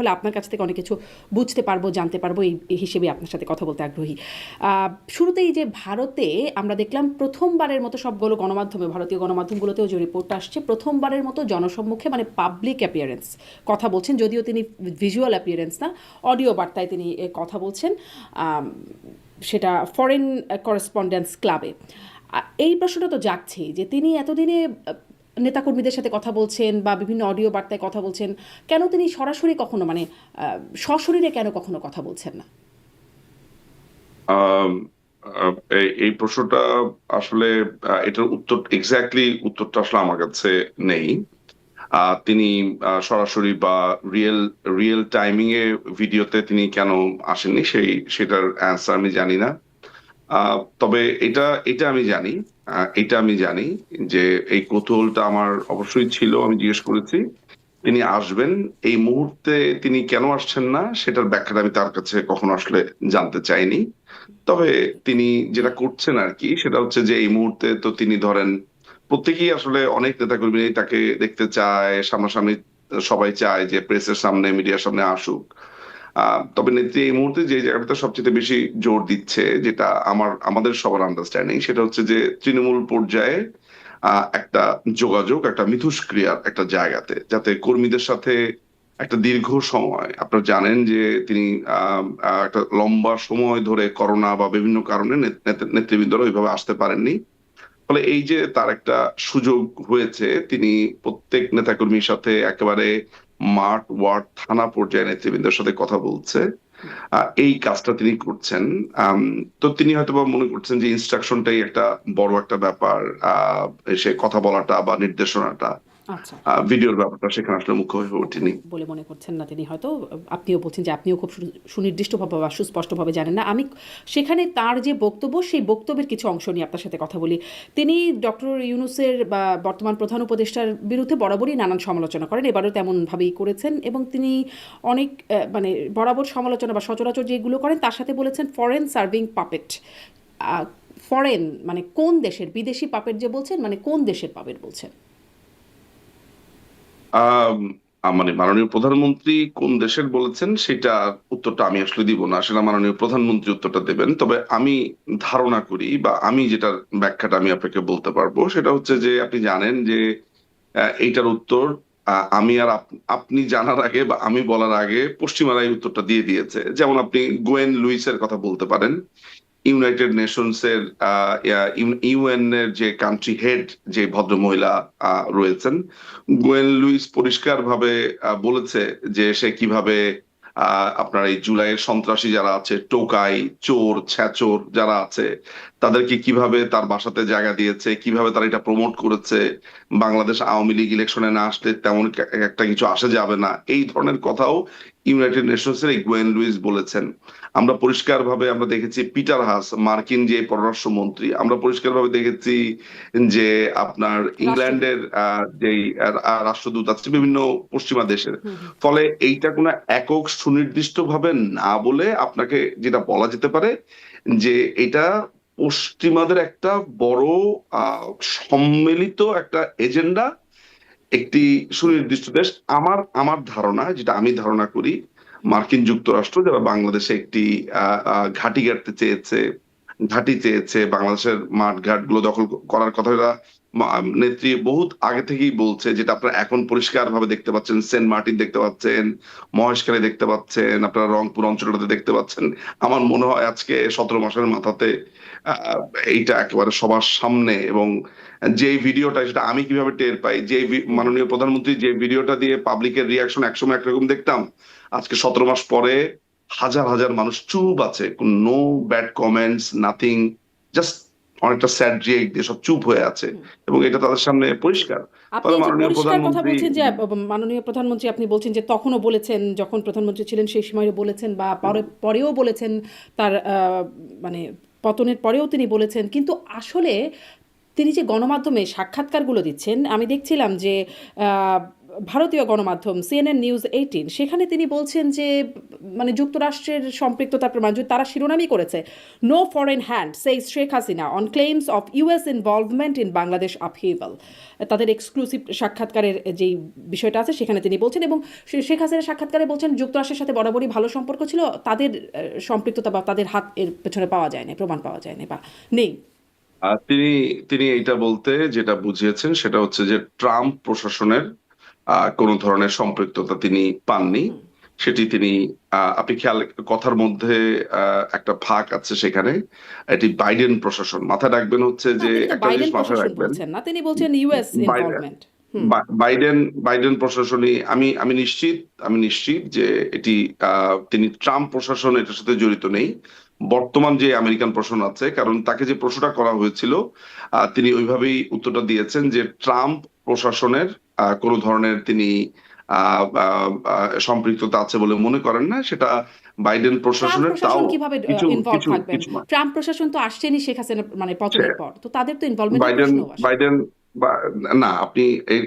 হলে আপনার কাছ থেকে অনেক কিছু বুঝতে পারবো, জানতে পারবো, এই হিসেবে আপনার সাথে কথা বলতে আগ্রহী। শুরুতেই যে ভারতে আমরা দেখলাম প্রথমবারের মতো সবগুলো গণমাধ্যমে, ভারতীয় গণমাধ্যমগুলোতেও যে রিপোর্টটা আসছে, প্রথমবারের মতো জনসম্মুখে মানে পাবলিক অ্যাপিয়ারেন্স কথা বলছেন, যদিও তিনি ভিজুয়াল অ্যাপিয়ারেন্স না, অডিও বার্তায় তিনি কথা বলছেন, আম, সেটা ফরেন করেসপন্ডেন্স ক্লাবে। এই প্রশ্নটা তো জাগছেই যে তিনি এতদিনে নেতাকর্মীদের সাথে কথা বলছেন বা বিভিন্ন অডিও বার্তায় কথা বলছেন, কেন তিনি সরাসরি কখনো মানে সশরীরে কেন কখনো কথা বলছেন না? আম, এই প্রশ্নটা আসলে এটার উত্তর এক্স্যাক্টলি উত্তরটা আসলে আমার কাছে নেই। তিনি সরাসরি বা রিয়েল রিয়েল টাইমিং এ ভিডিওতে তিনি কেন আসেননি সেটার অ্যান্সার আমি জানি না। তবে এটা এটা আমি জানি, এটা আমি জানি যে এই কৌতূহলটা আমার অবশ্যই ছিল, আমি জিজ্ঞেস করেছি। তিনি আসবেন এই মুহূর্তে, তিনি কেন আসছেন না সেটার ব্যাখ্যাটা আমি তার কাছে কখনো আসলে জানতে চাইনি। তবে তিনি যেটা করছেন আর কি, সেটা হচ্ছে যে এই মুহূর্তে তো তিনি ধরেন প্রত্যেকেই আসলে অনেক নেতাকর্মী তাকে দেখতে চায় সামনাসামনি, সবাই চায় যে প্রেসের সামনে মিডিয়ার সামনে আসুক। তবে নেত্রী এই মুহূর্তে যে জায়গাটাতে সবচেয়ে বেশি জোর দিচ্ছে, যেটা আমাদের সবার আন্ডারস্ট্যান্ডিং, সেটা হচ্ছে যে তৃণমূল পর্যায়ে একটা যোগাযোগ, একটা মিথস্ক্রিয়ার একটা জায়গাতে, যাতে কর্মীদের সাথে একটা দীর্ঘ সময়, আপনারা জানেন যে তিনি একটা লম্বা সময় ধরে করোনা বা বিভিন্ন কারণে নেতৃবৃন্দরা ওইভাবে আসতে পারেননি। ফলে এই যে তার একটা সুযোগ হয়েছে, তিনি প্রত্যেক নেতাকর্মীর সাথে একেবারে মাঠ ওয়ার্ড থানা পর্যায়ে নেতৃবৃন্দের সাথে কথা বলছে। এই কাজটা তিনি করছেন। আম, তো তিনি হয়তোবা মনে করছেন যে ইনস্ট্রাকশনটাই একটা বড় একটা ব্যাপার, সে কথা বলাটা বা নির্দেশনাটা, আচ্ছা। ভিডিওর ব্যাপারটা সেখানে আসলে মুখ্য হয়ে মুখ্য ওঠেনি। বলে মনে করছেন না তিনি হয়তো। আপনিও বলছেন যে আপনিও খুব সুনির্দিষ্টভাবে বা সুস্পষ্টভাবে জানেন না। আমি সেখানে তার যে বক্তব্য, সেই বক্তব্যের কিছু অংশ নিয়ে আপনার সাথে কথা বলি। তিনি ডক্টর ইউনূসের বা বর্তমান প্রধান উপদেষ্টার বিরুদ্ধে বরাবরই নানান সমালোচনা করেন, এবারও তেমনভাবেই করেছেন, এবং তিনি অনেক মানে বরাবর সমালোচনা বা সচরাচর যেগুলো করেন তার সাথে বলেছেন ফরেন সার্ভিং পাপেট। ফরেন মানে কোন দেশের? বিদেশি পাপেট যে বলছেন, মানে কোন দেশের পাপেট বলছেন? আম, মানে মাননীয় প্রধানমন্ত্রী কোন দেশের বলেছেন সেটা উত্তরটা আমি আসলে দিব না, সেটা মাননীয় প্রধানমন্ত্রী উত্তরটা দেবেন। তবে আমি ধারণা করি বা আমি যেটার ব্যাখ্যাটা আমি আপনাকে বলতে পারবো, সেটা হচ্ছে যে আপনি জানেন যে এইটার উত্তর আমি আর আপনি জানার আগে বা আমি বলার আগে পশ্চিমারা এই উত্তরটা দিয়ে দিয়েছে। যেমন আপনি গোয়েন লুইসের কথা বলতে পারেন, ইউনাইটেড নেশনস এর ইউএন এর যে কান্ট্রি হেড, যে ভদ্র মহিলা রয়েছেন, গোয়েন লুইস পরিষ্কার ভাবে বলেছে যে সে কিভাবে আপনার এই জুলাইয়ের সন্ত্রাসী যারা আছে, টোকাই, চোর ছ্যাচোর যারা আছে, তাদেরকে কিভাবে তার বাসাতে জায়গা দিয়েছে, কিভাবে তারা এটা প্রমোট করেছে। বাংলাদেশ আওয়ামী লীগ ইলেকশনে না আসলে তেমন একটা কিছু আসা যাবে না, এই ধরনের কথাও ইউনাইটেড নেশনস এর এই গোয়েন লুইস বলেছেন। আমরা পরিষ্কার ভাবে আমরা দেখেছি পিটার হাস, মার্কিন যে পররাষ্ট্র মন্ত্রী, আমরা পরিষ্কার ভাবে দেখেছি যে আপনার রাষ্ট্রদূত। ইংল্যান্ডের যেই রাষ্ট্রদূত আছে বিভিন্ন পশ্চিমা দেশের। হুম, হুম। ফলে এইটা কোনো একক সুনির্দিষ্ট ভাবে না বলে আপনাকে যেটা বলা যেতে পারে যে এটা পশ্চিমাদের একটা বড় আহ সম্মিলিত একটা এজেন্ডা, একটি সুনির্দিষ্ট দেশ। আমার আমার ধারণা, যেটা আমি ধারণা করি, মার্কিন যুক্তরাষ্ট্র যারা বাংলাদেশে একটি ঘাঁটি গাড়তে চেয়েছে, ঘাঁটি চেয়েছে, বাংলাদেশের মাঠ ঘাট গুলো দখল করার কথাটা নেত্রী বহুত আগে থেকেই বলছে, যেটা আপনারা এখন পরিষ্কার ভাবে দেখতে পাচ্ছেন। সেন্ট মার্টিন দেখতে পাচ্ছেন, মহেশখালী দেখতে পাচ্ছেন, আপনারা রংপুর অঞ্চলটাতে দেখতে পাচ্ছেন। আমার মনে হয় আজকে 17 মাসের মাথাতে আহ এইটা একেবারে সবার সামনে। এবং যে ভিডিওটা, সেটা আমি কিভাবে টের পাই, যে হুম, হুম। মাননীয় প্রধানমন্ত্রী যে ভিডিওটা দিয়ে পাবলিকের রিয়াকশন একসময় একরকম দেখতাম, আজকে 17 মাস পরে হাজার হাজার মানুষ চুপ আছে, no bad comments, nothing, just অনেকটা স্যাড রিয়েক্ট দিয়ে সব চুপ হয়ে আছে, হুম। এবং এটা তাদের সামনে জি। পরিষ্কার। আপনি ফলে এই যে মাননীয় পরিষ্কার কথা প্রধানমন্ত্রী বলছেন যে মাননীয় প্রধানমন্ত্রী, আপনি বলছেন যে তখনও বলেছেন, যখন প্রধানমন্ত্রী ছিলেন সেই সময় বলেছেন, বা পরেও বলেছেন, তার মানে পতনের পরেও তিনি বলেছেন। কিন্তু আসলে তিনি যে গণমাধ্যমে সাক্ষাৎকারগুলো দিচ্ছেন, আমি দেখছিলাম যে ভারতীয় গণমাধ্যম সিএনএন নিউজ 18 সেখানে তিনি বলছেন যে মানে যুক্তরাষ্ট্রের সম্পৃক্ততার প্রমাণ যদি তারা শিরোনামই করেছে no foreign hand says Sheikh Hasina on claims of US involvement in Bangladesh upheaval. তাদের এক্সক্লুসিভ সাক্ষাৎকারের যেই বিষয়টা আছে সেখানে তিনি বলছেন, এবং শেখ হাসিনার সাক্ষাৎকারে বলছেন যুক্তরাষ্ট্রের সাথে বরাবরই ভালো সম্পর্ক ছিল, তাদের সম্পৃক্ততা বা তাদের হাত এর পেছনে পাওয়া যায় না, প্রমাণ পাওয়া যায় না বা নেই। তিনি তিনি এইটা বলতে যেটা বুঝিয়েছেন সেটা হচ্ছে যে ট্রাম্প প্রশাসনের কোনো ধরনের সম্পৃক্ততা তিনি পাননি। সেটি তিনি আপনি খেয়াল কথার মধ্যে একটা ফাঁক আছে সেখানে, এটি বাইডেন প্রশাসন মাথায় রাখবেন, হচ্ছে না, যে তিনি তো একটা জিনিস বাইডেন মাথায় প্রশাসন রাখবেন। বলছেন না, তিনি বলছেন US Biden involvement. Biden Biden প্রশাসনই, আমি নিশ্চিত যে এটি তিনি ট্রাম্প প্রশাসন এটার সাথে জড়িত নেই। বর্তমান যে আমেরিকান প্রশাসন আছে, কারণ তাকে যে প্রশ্নটা করা হয়েছিল তিনি ওইভাবেই উত্তরটা দিয়েছেন যে ট্রাম্প প্রশাসনের কোনো ধরনের তিনি সম্পৃক্ততা আছে বলে মনে করেন না, সেটা বাইডেন ট্রাম্প প্রশাসনের। তাও প্রশাসন কিভাবে কিছু ইনভলভ কিছু থাকবেন? কিছু ট্রাম্প প্রশাসন তো আসছেনই শেখ হাসিনা মানে পতনের পর, তো তাদের তো ইনভলভমেন্টের বাইডেন প্রশ্নও আসে। বাইডেন বা- না, আপনি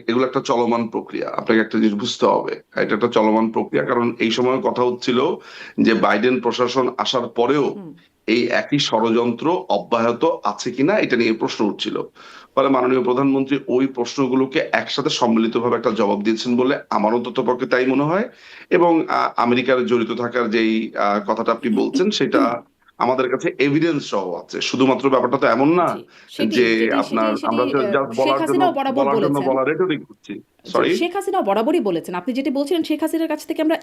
এগুলো একটা চলমান প্রক্রিয়া, আপনাকে একটা জিনিস বুঝতে হবে, এটা একটা চলমান প্রক্রিয়া। কারণ এই সময় কথা হচ্ছিল যে বাইডেন প্রশাসন আসার পরেও এই একই ষড়যন্ত্র অব্যাহত আছে কিনা এটা নিয়ে প্রশ্ন উঠছিল। ফলে মাননীয় প্রধানমন্ত্রী ওই প্রশ্নগুলোকে একসাথে সম্মিলিতভাবে একটা জবাব দিয়েছেন বলে আমার অন্তত পক্ষে তাই মনে হয়। এবং আমেরিকার জড়িত থাকার যেই কথাটা আপনি বলছেন সেটা আমাদের কাছে এভিডেন্স সহ আছে। শুধুমাত্র ব্যাপারটা তো এমন না জি, সেটি যে সেটি আপনার সেটি সেটি আমরা জাস্ট শেখ হাসিনাও বরাবর বলেছেন। বলা রেটরিক করছি। জি, সরি, শেখ হাসিনা বরাবরই বলেছেন, আপনি যেটি বলছিলেন শেখ হাসিনার কাছ থেকে আমরা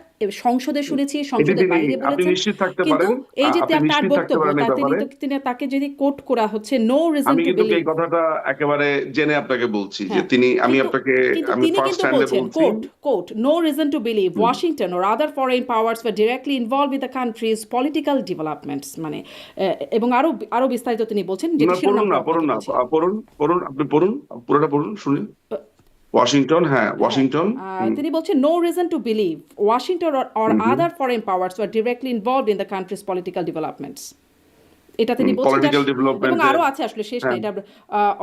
সংসদে শুনেছি, এটি সংসদের তিনি, বাইরে আপনি বলেছেন। নিশ্চিত থাকতে কিন্তু পারেন, এই যে আপনি তার নিশ্চিত থাকতে বক্তব্য, পারেন এই তার তিনি ব্যাপারে। তো তিনি তাকে যদি কোট করা হচ্ছে নো রিজন আমি টু কিন্তু এই বিলিভ। কথাটা একেবারে জেনে আপনাকে বলছি যে হ্যাঁ, তিনি, কিন্তু আমি তিনি ফার্স্ট কিন্তু হ্যান্ডে বলছেন বলছি। Quote no reason to believe Washington or other foreign powers were directly involved with the country's political developments, মানে এবং আরো বিস্তারিত তিনি বলছেন, যেটি না, শিরোনামটা আপনাকে বলছি। আপনি পড়ুন, পুরোটা পড়ুন, শুনি। ওয়াশিংটন, হ্যাঁ হ্যাঁ, ওয়াশিংটন। তিনি বলছেন no reason to believe Washington or other foreign powers were directly involved in the country's political developments. এটা তিনি বলছেন পলিটিক্যাল এবং ডেভেলপমেন্টে। আরো আছে, আসলে শেষ হ্যাঁ নেই, এটা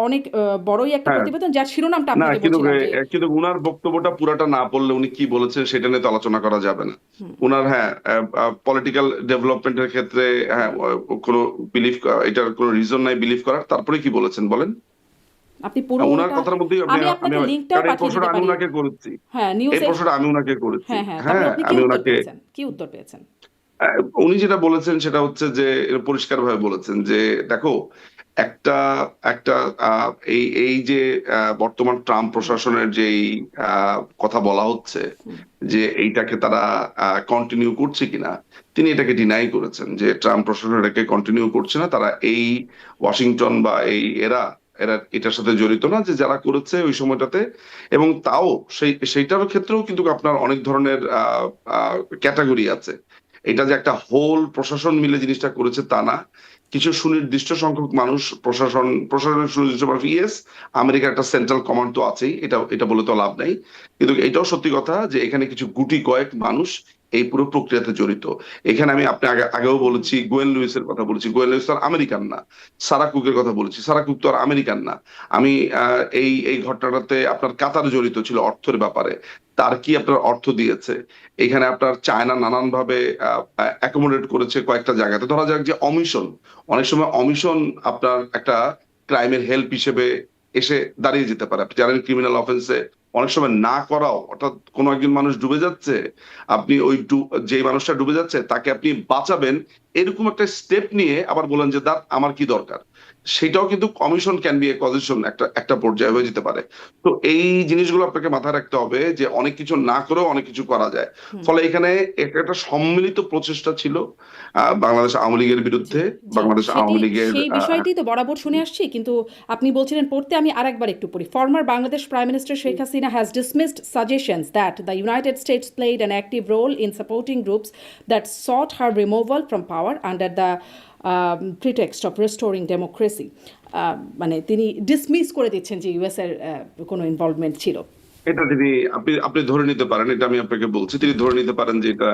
অনেক বড়ই একটা হ্যাঁ প্রতিবেদন, যার শিরোনামটা না, আপনাকে কিন্তু বলছিলাম যে কিন্তু উনার বক্তব্যটা পুরাটা না পড়লে উনি কি বলেছেন সেটা নিয়ে তো আলোচনা করা যাবে না। উনার, হ্যাঁ, পলিটিক্যাল ডেভেলপমেন্টের ক্ষেত্রে, হ্যাঁ, কোনো বিলিভ, এটার কোনো রিজন নাই বিলিভ করার। তারপরে কি বলেছেন বলেন? আপনি উনার পুরোটা, কথার মধ্যেই আমি আপনাকে লিংকটাও কারণ এই পাঠিয়ে প্রশ্নটা দিতে আমি পারি। উনাকে করেছি, হ্যাঁ, এই নিউজে। প্রশ্নটা আমি উনাকে করেছি। হ্যাঁ হ্যাঁ, তারপর হ্যাঁ, আপনি কি আমি উত্তর উনাকে, পেয়েছেন? কি উত্তর পেয়েছেন? উনি যেটা বলেছেন সেটা হচ্ছে যে পরিষ্কার ভাবে বলেছেন যে দেখো, একটা একটা এই এই যে বর্তমান ট্রাম্প প্রশাসনের যেই কথা বলা হচ্ছে যে এইটাকে তারা কন্টিনিউ করছে কিনা, তিনি এটাকে ডিনাই করেছেন যে ট্রাম্প প্রশাসন এটাকে কন্টিনিউ করছে না। তারা এই ওয়াশিংটন বা এরা এরা এটার সাথে জড়িত না, যে যারা করেছে ওই সময়টাতে। এবং তাও সেইটার ক্ষেত্রেও কিন্তু আপনার অনেক ধরনের ক্যাটাগরি আছে। এটা যে একটা হোল প্রশাসন মিলে জিনিসটা করেছে তা না। কিছু সুনির্দিষ্ট সংখ্যক মানুষ প্রশাসনের সুনির্দিষ্ট মানুষ, ইয়েস, আমেরিকার একটা সেন্ট্রাল কমান্ড তো আছেই, এটা এটা বলে তো লাভ নাই। কিন্তু এটাও সত্যি কথা যে এখানে কিছু গুটি কয়েক মানুষ এই পুরো প্রক্রিয়াতে জড়িত। এখানে আমি আপনি আগেও বলেছি, গোয়েন লুইসের কথা বলেছি, গোয়েন লুইস তো আর আমেরিকান না। সারা কুকের কথা বলেছি, সারা কুক তো আর আমেরিকান না। আমি এই ঘটনাটাতে আপনার কাতার জড়িত ছিল অর্থের ব্যাপারে, তার কি আপনার অর্থ দিয়েছে। এখানে আপনার চায়না নানান ভাবে অ্যাকোমোডেট করেছে কয়েকটা জায়গাতে। ধরা যাক যে অমিশন, অনেক সময় অমিশন আপনার একটা ক্রাইমের হেল্প হিসেবে এসে দাঁড়িয়ে যেতে পারে। আপনি জানেন ক্রিমিনাল অফেন্সে অনেক সময় না করাও, অর্থাৎ কোনো একজন মানুষ ডুবে যাচ্ছে, আপনি ওই যে মানুষটা ডুবে যাচ্ছে তাকে আপনি বাঁচাবেন, এরকম একটা স্টেপ নিয়ে আবার বলেন যে দাঁড় আমার কি দরকার, সেটাও কিন্তু কমিশন ক্যান বি এ কজিশন, একটা পর্যায়ে হয়ে যেতে পারে। তো এই জিনিসগুলো আপনাকে মাথায় রাখতে হবে যে অনেক কিছু না করেও অনেক কিছু করা যায়। ফলে এখানে একটা সম্মিলিত প্রচেষ্টা ছিল বাংলাদেশ আওয়ামী লীগের জি বিরুদ্ধে, জি, বাংলাদেশ আওয়ামী লীগের সেই বিষয়টি তো বরাবর শুনে আসছি, কিন্তু আপনি বলছিলেন পড়তে, আমি আরেকবার একটু পড়ি। Former Bangladesh prime minister Sheikh Hasina has dismissed suggestions that the United States played an active role in supporting groups that sought her removal from power under the pretext of restoring democracy. মানে তিনি ডিসমিস করে দিচ্ছেন যে ইউএস এর কোনো involvement ছিল। এটা তিনি, আপনি ধরে নিতে পারেন, এটা আমি আপনাকে বলছি, তিনি ধরে নিতে পারেন যে এটা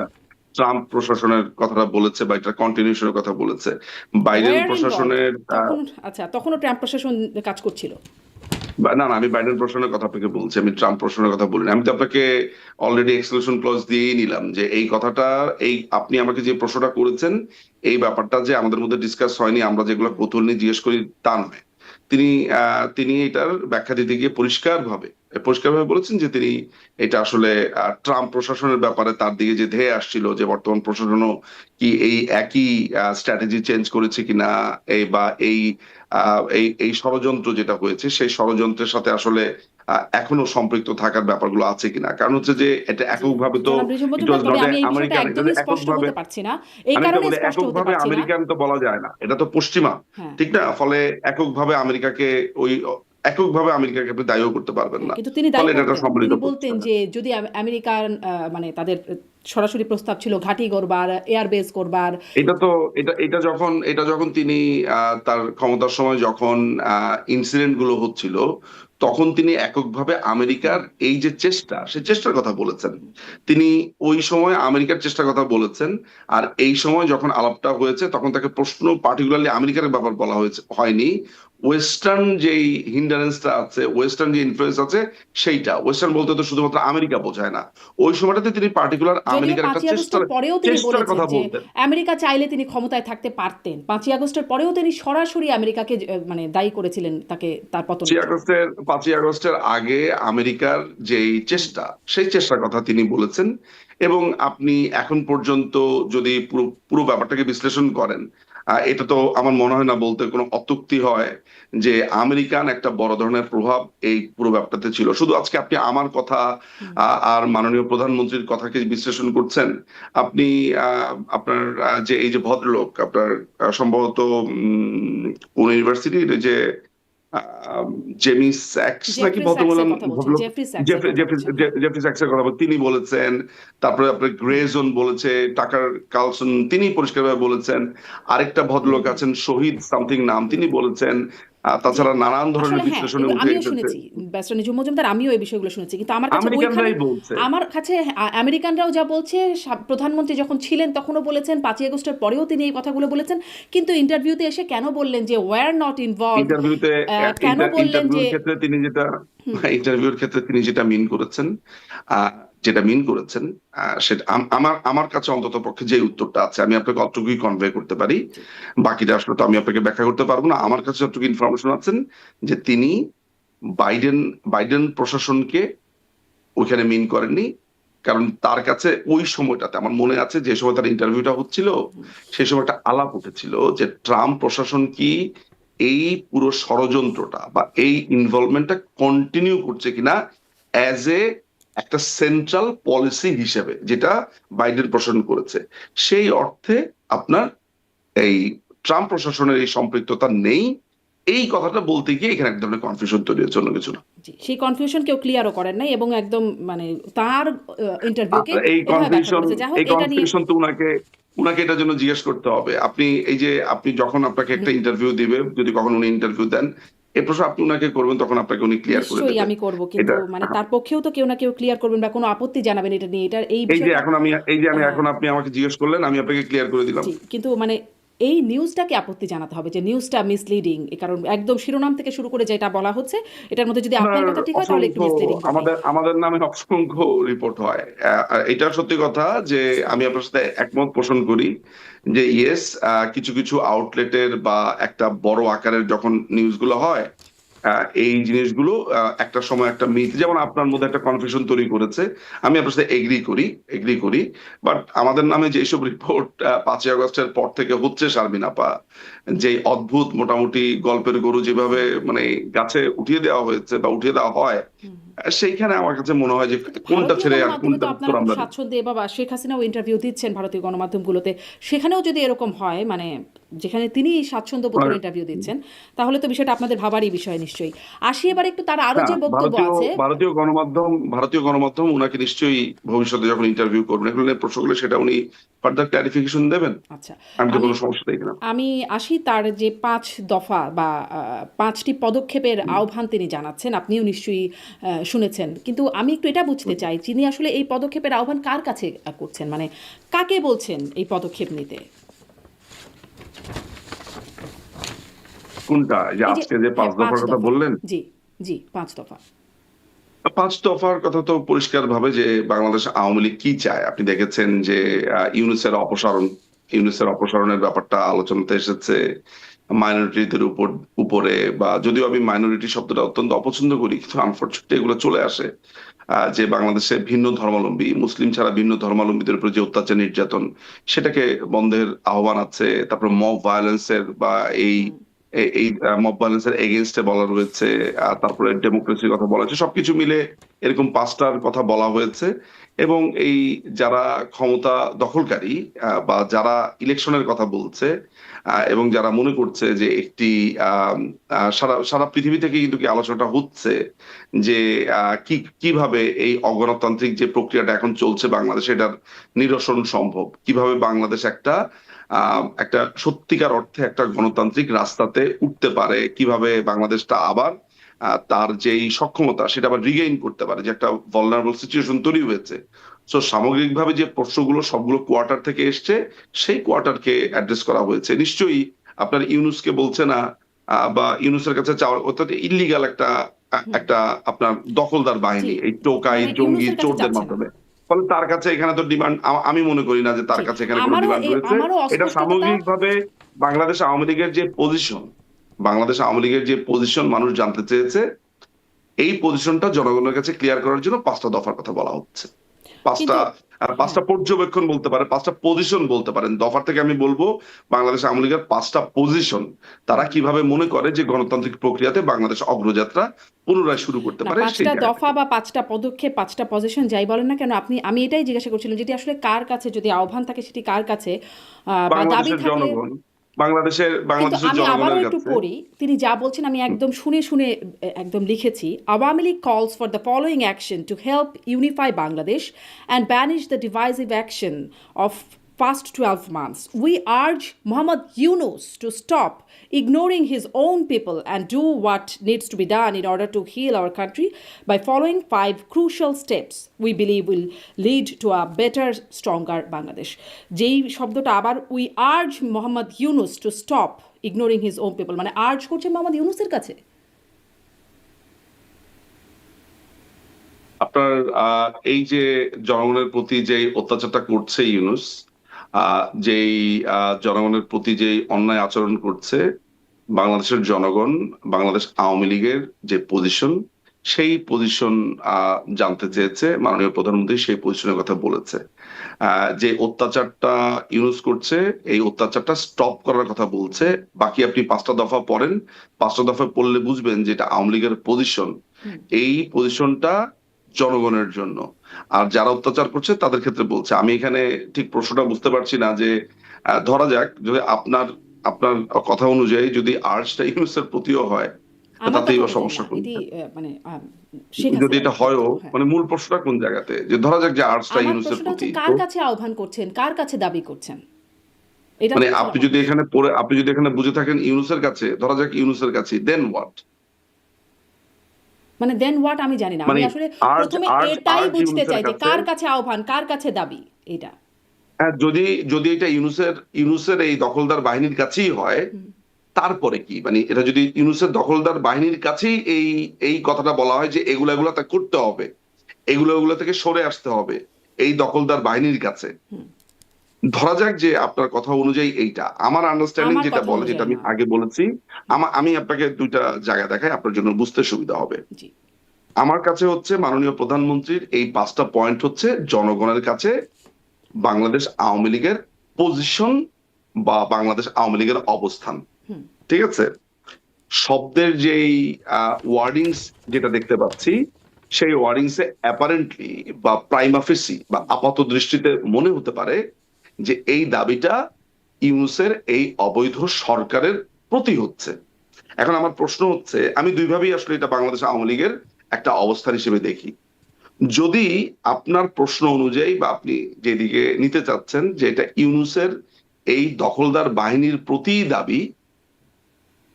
ট্রাম্প প্রশাসনের কথাটা বলেছে বা এটা কন্টিনিউশনের কথা বলেছে। বাইডেন ওয়ার ইনভলভড প্রশাসনের তখন, আচ্ছা তখনও ট্রাম্প প্রশাসন কাজ করছিল। না না, আমি বাইডেন প্রশ্নের কথা আপনাকে বলছি, আমি ট্রাম্প প্রশ্নের কথা বলিনি। আমি তো আপনাকে অলরেডি এক্সক্লুশন ক্লজ দিয়েই নিলাম যে এই কথাটা, এই আপনি আমাকে যে প্রশ্নটা করেছেন, এই ব্যাপারটা যে আমাদের মধ্যে ডিসকাস হয়নি, আমরা যেগুলো কৌতূহল নিয়ে জিজ্ঞেস করি তা নয়। তিনি তিনি এটার ব্যাখ্যা দিতে গিয়ে পরিষ্কারভাবে বলেছেন যে তিনি এটা আসলে ট্রাম্প প্রশাসনের ব্যাপারে তার দিকে যে ধেয়ে আসছিল যে বর্তমান প্রশাসনও কি এই একই স্ট্র্যাটেজি চেঞ্জ করেছে কিনা, বা এই এই ষড়যন্ত্র যেটা হয়েছে সেই ষড়যন্ত্রের সাথে আসলে এখনো সম্পৃক্ত থাকার ব্যাপারগুলো আছে কিনা। কারণ হচ্ছে যে এটা জি এককভাবে তো জনাব রিজু ইট মজুমদার, ওয়াজ তবে নট এ আমি এই বিষয়টা আমেরিকান, এটা একদমই স্পষ্ট এককভাবে, হতে পারছি না, এই আমি তো কারণে বলি স্পষ্ট হতে এককভাবে পারছি না। আমেরিকান তো বলা যায় না, এটা তো পশ্চিমা, হ্যাঁ ঠিক না? ফলে এককভাবে আমেরিকাকে এককভাবে আমেরিকাকে আপনি দায়ীও করতে পারবেন হ্যাঁ, না। কিন্তু তিনি ফলে দায়ী এটা একটা করতেন, সম্মিলিত তিনি বলতেন প্রচেষ্টা। যে যদি আমেরিকান মানে তাদের সরাসরি প্রস্তাব ছিল ঘাঁটি করবার, এয়ারবেস করবার। এটা তো এটা যখন তিনি তার ক্ষমতার সময় যখন ইনসিডেন্ট গুলো হচ্ছিল, তখন তিনি এককভাবে আমেরিকার এই যে চেষ্টা, সে চেষ্টার কথা বলেছেন। তিনি ওই সময় আমেরিকার চেষ্টার কথা বলেছেন। আর এই সময় যখন আলাপটা হয়েছে তখন তাকে প্রশ্ন পার্টিকুলারলি আমেরিকার ব্যাপার বলা হয়নি। ওয়েস্টার্ন যেই হিন্ডারেন্সটা আছে, ওয়েস্টার্ন যে ইনফ্লুয়েন্স আছে, সেইটা ওয়েস্টার্ন বলতে তো শুধুমাত্র আমেরিকা বোঝায় না। ওই সময়টাতে তিনি পার্টিকুলার যদিও আমেরিকার একটা 5ই আগস্টের পরেও তিনি চেষ্টার বলেছেন কথা যে বলতেন। আমেরিকা চাইলে তিনি ক্ষমতায় থাকতে পারতেন। 5ই আগস্টের পরেও তিনি সরাসরি আমেরিকাকে মানে দায়ী করেছিলেন তাকে তার পতনের জন্য। 5ই আগস্টের আগে আমেরিকার যেই চেষ্টা, সেই চেষ্টার কথা তিনি বলেছেন। এবং আপনি এখন পর্যন্ত যদি পুরো পুরো ব্যাপারটাকে বিশ্লেষণ করেন, এটা তো আমার মনে হয় না বলতে কোনো অত্যুক্তি হয় যে আমেরিকান একটা বড় ধরনের প্রভাব এই পুরো ব্যাপারটাতে ছিল। শুধু আজকে আপনি আমার কথা হুম। আর মাননীয় প্রধানমন্ত্রীর কথাকে বিশ্লেষণ করছেন, আপনি আপনার যে এই যে ভদ্রলোক আপনার সম্ভবত কোন ইউনিভার্সিটির যে আহ, জেমি স্যাক্স নাকি জেফ্রি স্যাক্সের ভদ্রমহিলা, কথা বলছেন, ভদ্রলোক জেফ্রি স্যাক্সের কথা বলছেন। হ্যাঁ জেফরি স্যাক্সের কথা তিনি বলেছেন। তারপরে আপনার গ্রেজন বলেছে, টাকার কালসন তিনি পরিষ্কারভাবে বলেছেন। আরেকটা ভদ্রলোক আছেন শহীদ সামথিং নাম, তিনি বলেছেন। জি তাছাড়া নানান আসলে ধরনের হ্যাঁ, বিশ্লেষণে এগুলো উঠে আমিও এসেছে, শুনেছি, ব্যারিস্টার নিঝুম মজুমদার, আমিও এই বিষয়গুলো শুনেছি, কিন্তু আমার কাছে ওইখানে, আমেরিকানরাই বলছে। আমার কাছে আমেরিকানরাও যা বলছে, প্রধানমন্ত্রী যখন ছিলেন তখনও বলেছেন, 5ই আগস্টের পরেও তিনি এই কথাগুলো বলেছেন, কিন্তু ইন্টারভিউতে এসে কেন বললেন যে ওয়ার নট ইনভলভড, ইন্টারভিউতে কেন বললেন যে ইন্টারভিউর ক্ষেত্রে তিনি যেটা ইন্টারভিউর ক্ষেত্রে তিনি যেটা মিন করেছেন, আহ, যেটা মিন করেছেন, সেটা আমার আমার কাছে অন্তত পক্ষে যে উত্তরটা আছে আমি আপনাকে অতটুকুই কনভে করতে পারি। জি বাকিটা আসলে তো আমি আপনাকে ব্যাখ্যা করতে পারবো না। আমার কাছে যতটুকু ইনফরমেশন আছেন যে তিনি বাইডেন বাইডেন প্রশাসনকে ওইখানে মিন করেননি। কারণ তার কাছে ওই সময়টাতে আমার মনে আছে যে সময় তার ইন্টারভিউটা হচ্ছিল, সেই সময় একটা আলাপ উঠেছিল যে ট্রাম্প প্রশাসন কি এই পুরো ষড়যন্ত্রটা বা এই ইনভলভমেন্টটা কন্টিনিউ করছে কিনা অ্যাজ এ একটা সেন্ট্রাল পলিসি হিসেবে, যেটা বাইডেন প্রশাসন করেছে। সেই অর্থে আপনার এই ট্রাম্প প্রশাসনের এই সম্পৃক্ততা নেই, এই কথাটা বলতে গিয়ে এখানে এক ধরনের কনফিউশন তৈরি হচ্ছে, অন্য কিছু না। জি সেই কনফিউশন কেউ ক্লিয়ারও করেন নাই, এবং একদম মানে তার ইন্টারভিউকে এই এভাবে ব্যাখ্যা কনফিউশন করেছে। যাই হোক এই এটা নিয়ে কনফিউশন তো উনাকে উনাকে এটার জন্য জিজ্ঞেস করতে হবে। আপনি এই যে আপনি যখন আপনাকে একটা ইন্টারভিউ দিবে, যদি কখনো উনি ইন্টারভিউ দেন, এই প্রশ্ন আপনি উনাকে করবেন, তখন আপনাকে উনি ক্লিয়ার করে নিশ্চয়ই দেবে আমি করব, কিন্তু এটা। মানে তার পক্ষেও তো কেউ না কেউ ক্লিয়ার করবেন বা কোনো আপত্তি জানাবেন এটা নিয়ে, এটা এই এই যে বিষয়টা। এখন আমি এই যে আমি হ্যাঁ এখন আপনি আমাকে জিজ্ঞেস করলেন, আমি আপনাকে ক্লিয়ার করে দিলাম। জি, কিন্তু মানে এই নিউজটাকে আপত্তি জানাতে হবে যে নিউজটা মিসলিডিং, কারণ একদম শিরোনাম থেকে শুরু করে যেটা বলা হচ্ছে এটার মধ্যে যদি আপনার আপনার কথা ঠিক হয় তাহলে একটু অসংখ্য, মিসলিডিং হবে। আমাদের আমাদের নামে অসংখ্য রিপোর্ট হয়। এটা সত্যি কথা যে আমি আপনার সাথে একমত পোষণ করি যে ইয়েস, কিছু কিছু আউটলেটের বা একটা বড় আকারের যখন নিউজগুলো হয়, এই জিনিসগুলো একটা সময় একটা মিথ, যেমন আপনার মধ্যে একটা কনফিউশন তৈরি করেছে। আমি আপনার সাথে এগ্রি করি। বাট আমাদের নামে যেসব রিপোর্ট 5ই আগস্টের পর থেকে হচ্ছে, শারমিন আপা, যে অদ্ভুত মোটামুটি গল্পের গরু যেভাবে মানে গাছে উঠিয়ে দেওয়া হয়েছে বা উঠিয়ে দেওয়া হয়, হুম। সেইখানে আমার কাছে মনে হয় যে কিন্তু কোনটা ভারতীয় ছেড়ে আর গণমাধ্যমে তো কোনটার আপনারা উত্তর খুব আমরা দিই। স্বাচ্ছন্দ্যে, বাবা শেখ হাসিনাও ইন্টারভিউ দিচ্ছেন ভারতীয় গণমাধ্যমগুলোতে, সেখানেও যদি এরকম হয়, মানে যেখানে তিনি স্বাচ্ছন্দ্য বোধ করে আর ইন্টারভিউ দিচ্ছেন, তাহলে তো বিষয়টা আপনাদের ভাবারই বিষয় নিশ্চয়ই। আসি এবার একটু তার আরো না, যে বক্তব্য ভারতীয় আছে। ভারতীয় গণমাধ্যম উনাকে নিশ্চয়ই ভবিষ্যতে যখন ইন্টারভিউ করবেন এগুলো নিয়ে প্রশ্নগুলো, সেটা উনি ফার্দার ক্লারিফিকেশন দেবেন। আচ্ছা, আমি তো আমি কোনো সমস্যা দেখি না। আমি আসি তার যে 5 দফা বা 5টি পদক্ষেপের আহ্বান তিনি জানাচ্ছেন, আপনিও নিশ্চয়ই শুনেছেন, কিন্তু আমি একটু এটা বুঝতে চাই তিনি আসলে এই পদক্ষেপের আহ্বান কার কাছে করছেন, মানে কাকে বলছেন এই পদক্ষেপ নিতে। কোনটা, এই যে এই যে আজকে যে হ্যাঁ 5 দফার পাঁচ কথা দফা বললেন, জি জি, 5 দফা। 5 দফার কথা তো পরিষ্কার ভাবে যে বাংলাদেশ আওয়ামী লীগ কি চায় আপনি দেখেছেন যে ইউনূসের অপসারণের ব্যাপারটা আলোচনাতে এসেছে মাইনরিটিদের উপরে বা যদিও আমি মাইনরিটি শব্দটা অত্যন্ত অপছন্দ করি কিন্তু আনফরচুনেটলি এগুলো চলে আসে যে বাংলাদেশে ভিন্ন ধর্মাবলম্বী মুসলিম ছাড়া ভিন্ন ধর্মাবলম্বীদের উপর যে অত্যাচার নির্যাতন সেটাকে বন্ধের আহ্বান আছে তারপর মব ভায়োলেন্সের বা এই হুম। এই মব ভায়োলেন্সের এগেইনস্টে বলা রয়েছে তারপরে ডেমোক্রেসির কথা বলা হয়েছে সবকিছু মিলে এরকম 5টার কথা বলা হয়েছে এবং এই যারা ক্ষমতা দখলকারী বা যারা ইলেকশনের কথা বলছে এবং যারা মনে করছে যে একটি আহ সারা সারা পৃথিবী থেকে কিন্তু কি আলোচনাটা হচ্ছে যে কিভাবে এই অগণতান্ত্রিক যে প্রক্রিয়াটা এখন চলছে বাংলাদেশে এটার নিরসন সম্ভব কিভাবে বাংলাদেশ একটা সত্যিকার অর্থে একটা গণতান্ত্রিক রাস্তাতে উঠতে পারে কিভাবে বাংলাদেশটা আবার তার যেই সক্ষমতা সেটা আবার রিগেইন করতে পারে যে একটা ভলনারেবল সিচুয়েশন তৈরি হয়েছে সো সামগ্রিকভাবে যে প্রশ্নগুলো সবগুলো কোয়ার্টার থেকে এসছে সেই কোয়ার্টারকে অ্যাড্রেস করা হয়েছে নিশ্চয়ই আপনার ইউনুসকে বলছে না বা ইউনুসের কাছে চাওয়ার অর্থাৎ ইল্লিগাল হুম। একটা আপনার দখলদার জি, বাহিনী এই টোকাই মানে জঙ্গি ইউনূসের কাছে চোরদের চাচ্ছে না। মাধ্যমে ফলে তার কাছে এখানে তো ডিমান্ড আমি মনে করি না যে তার জি, কাছে এখানে কোনো ডিমান্ড রয়েছে আমারও এটা অস্পষ্টতা। সামগ্রিকভাবে বাংলাদেশ আওয়ামী লীগের যে পজিশন বাংলাদেশ আওয়ামী লীগের যে পজিশন মানুষ জানতে চেয়েছে এই পজিশনটা জনগণের কাছে ক্লিয়ার করার জন্য 5টা দফার কথা বলা হচ্ছে পাঁচটা কিন্তু হ্যাঁ, 5টা পর্যবেক্ষণ বলতে পারে 5টা পজিশন বলতে পারেন দফার থেকে আমি বলবো বাংলাদেশ আওয়ামী লীগের 5টা পজিশন তারা হুম। কিভাবে মনে করে যে গণতান্ত্রিক প্রক্রিয়াতে বাংলাদেশ অগ্রযাত্রা পুনরায় শুরু করতে না, পারে সেই 5টা জায়গা দফা থেকে বা 5টা পদক্ষেপ, 5টা পজিশন যাই বলেন না কেন, আমি এটাই জিজ্ঞাসা করছিলাম যেটি আসলে কার কাছে, যদি আহ্বান থাকে সেটি কার কাছে, বা দাবি বাংলাদেশের থাকলে। জনগণ বাংলাদেশের কিন্তু বাংলাদেশের আমি আবারও জনগণের একটু কাছে পড়ি, তিনি যা বলছেন আমি একদম শুনে শুনে একদম লিখেছি। Awami League calls for the following action to help unify Bangladesh and banish the divisive action of past 12 months. We urge Muhammad Yunus to stop ignoring his own people and do what needs to be done in order to heal our country by following 5 crucial steps we believe will lead to a better, stronger Bangladesh. যেই শব্দটা আবার, we urge Mohammad Yunus to stop ignoring his own people, মানে urge করছে মোহাম্মদ ইউনুসের কাছে। আপনার এই যে জনগণের প্রতি যে অত্যাচারটা করছে ইউনুস যেই জনগণের প্রতি যে অন্যায় আচরণ করছে বাংলাদেশের জনগণ বাংলাদেশ আওয়ামী লীগের যে পজিশন সেই পজিশন জানতে চেয়েছে মাননীয় প্রধানমন্ত্রী সেই পজিশনের কথা বলেছে যে অত্যাচারটা ইউনুস করছে এই অত্যাচারটা স্টপ করার কথা বলছে বাকি আপনি 5টা দফা পড়েন 5টা দফা পড়লে বুঝবেন যে এটা আওয়ামী লীগের পজিশন হুম। এই পজিশনটা জনগণের জন্য আর যারা অত্যাচার করছে তাদের ক্ষেত্রে বলছে আমি এখানে ঠিক প্রশ্নটা বুঝতে পারছি না যে ধরা যাক যদি আপনার আপনার কথা অনুযায়ী যদি আর্টসটা ইউনুসের প্রতিও হয় আমার তাতেই কথা বা অনুযায়ী সমস্যা না, এটি কোনটা মানে শেখ যদি এটা হাসিনার হয়ও ক্ষেত্রেও, হ্যাঁ। মানে মূল প্রশ্নটা কোন জায়গাতে যে ধরা যাক যে আর্টসটা আমার ইউনুসের প্রশ্নটা হচ্ছে প্রতি কার তো কাছে আহ্বান করছেন, কার কাছে দাবি করছেন, এটা মানে হচ্ছে আপনি আমার যদি প্রশ্ন। এখানে পড়ে আপনি যদি এখানে বুঝে থাকেন ইউনুসের কাছে ধরা যাক ইউনুসের কাছে দেন হোয়াট মানে দেন হোয়াট আমি জানি না, আমি মানে আসলে আর্জ প্রথমে আর্জ এটাই আর্জ বুঝতে ইউনুসের চাই যে কাছে কার কাছে আহ্বান, কার কাছে দাবি, এটা। হ্যাঁ, যদি যদি এটা ইউনুসের এই দখলদার বাহিনীর কাছেই হয় হুম। তারপরে কি মানে এটা যদি ইউনুসের দখলদার বাহিনীর কাছেই এই এই কথাটা বলা হয় যে এগুলা এগুলা তা করতে হবে এগুলো থেকে সরে আসতে হবে এই দখলদার বাহিনীর কাছে হুম। ধরা যাক যে আপনার কথা অনুযায়ী এইটা আমার আন্ডারস্ট্যান্ডিং আমার যেটা কথা বলে যেটা অনুযায়ী আমি না। আগে বলেছি আমি আপনাকে 2টা জায়গা দেখাই আপনার জন্য বুঝতে সুবিধা হবে জি। আমার কাছে হচ্ছে মাননীয় প্রধানমন্ত্রীর এই 5টা পয়েন্ট হচ্ছে জনগণের কাছে বাংলাদেশ আওয়ামী লীগের পজিশন বা বাংলাদেশ আওয়ামী লীগের অবস্থান হুম। ঠিক আছে শব্দের যেই ওয়ার্ডিংস যেটা দেখতে পাচ্ছি সেই ওয়ার্ডিংস এ অ্যাপারেন্টলি বা প্রাইমাফেসি বা আপাত দৃষ্টিতে মনে হতে পারে যে এই দাবিটা ইউনুসের এই অবৈধ সরকারের প্রতি হচ্ছে এখন আমার প্রশ্ন হচ্ছে আমি দুইভাবেই আসলে এটা বাংলাদেশ আওয়ামী লীগের একটা অবস্থান হিসেবে দেখি যদি আপনার প্রশ্ন অনুযায়ী বা আপনি যেদিকে নিতে চাচ্ছেন যে এটা ইউনুসের এই দখলদার বাহিনীর প্রতি দাবি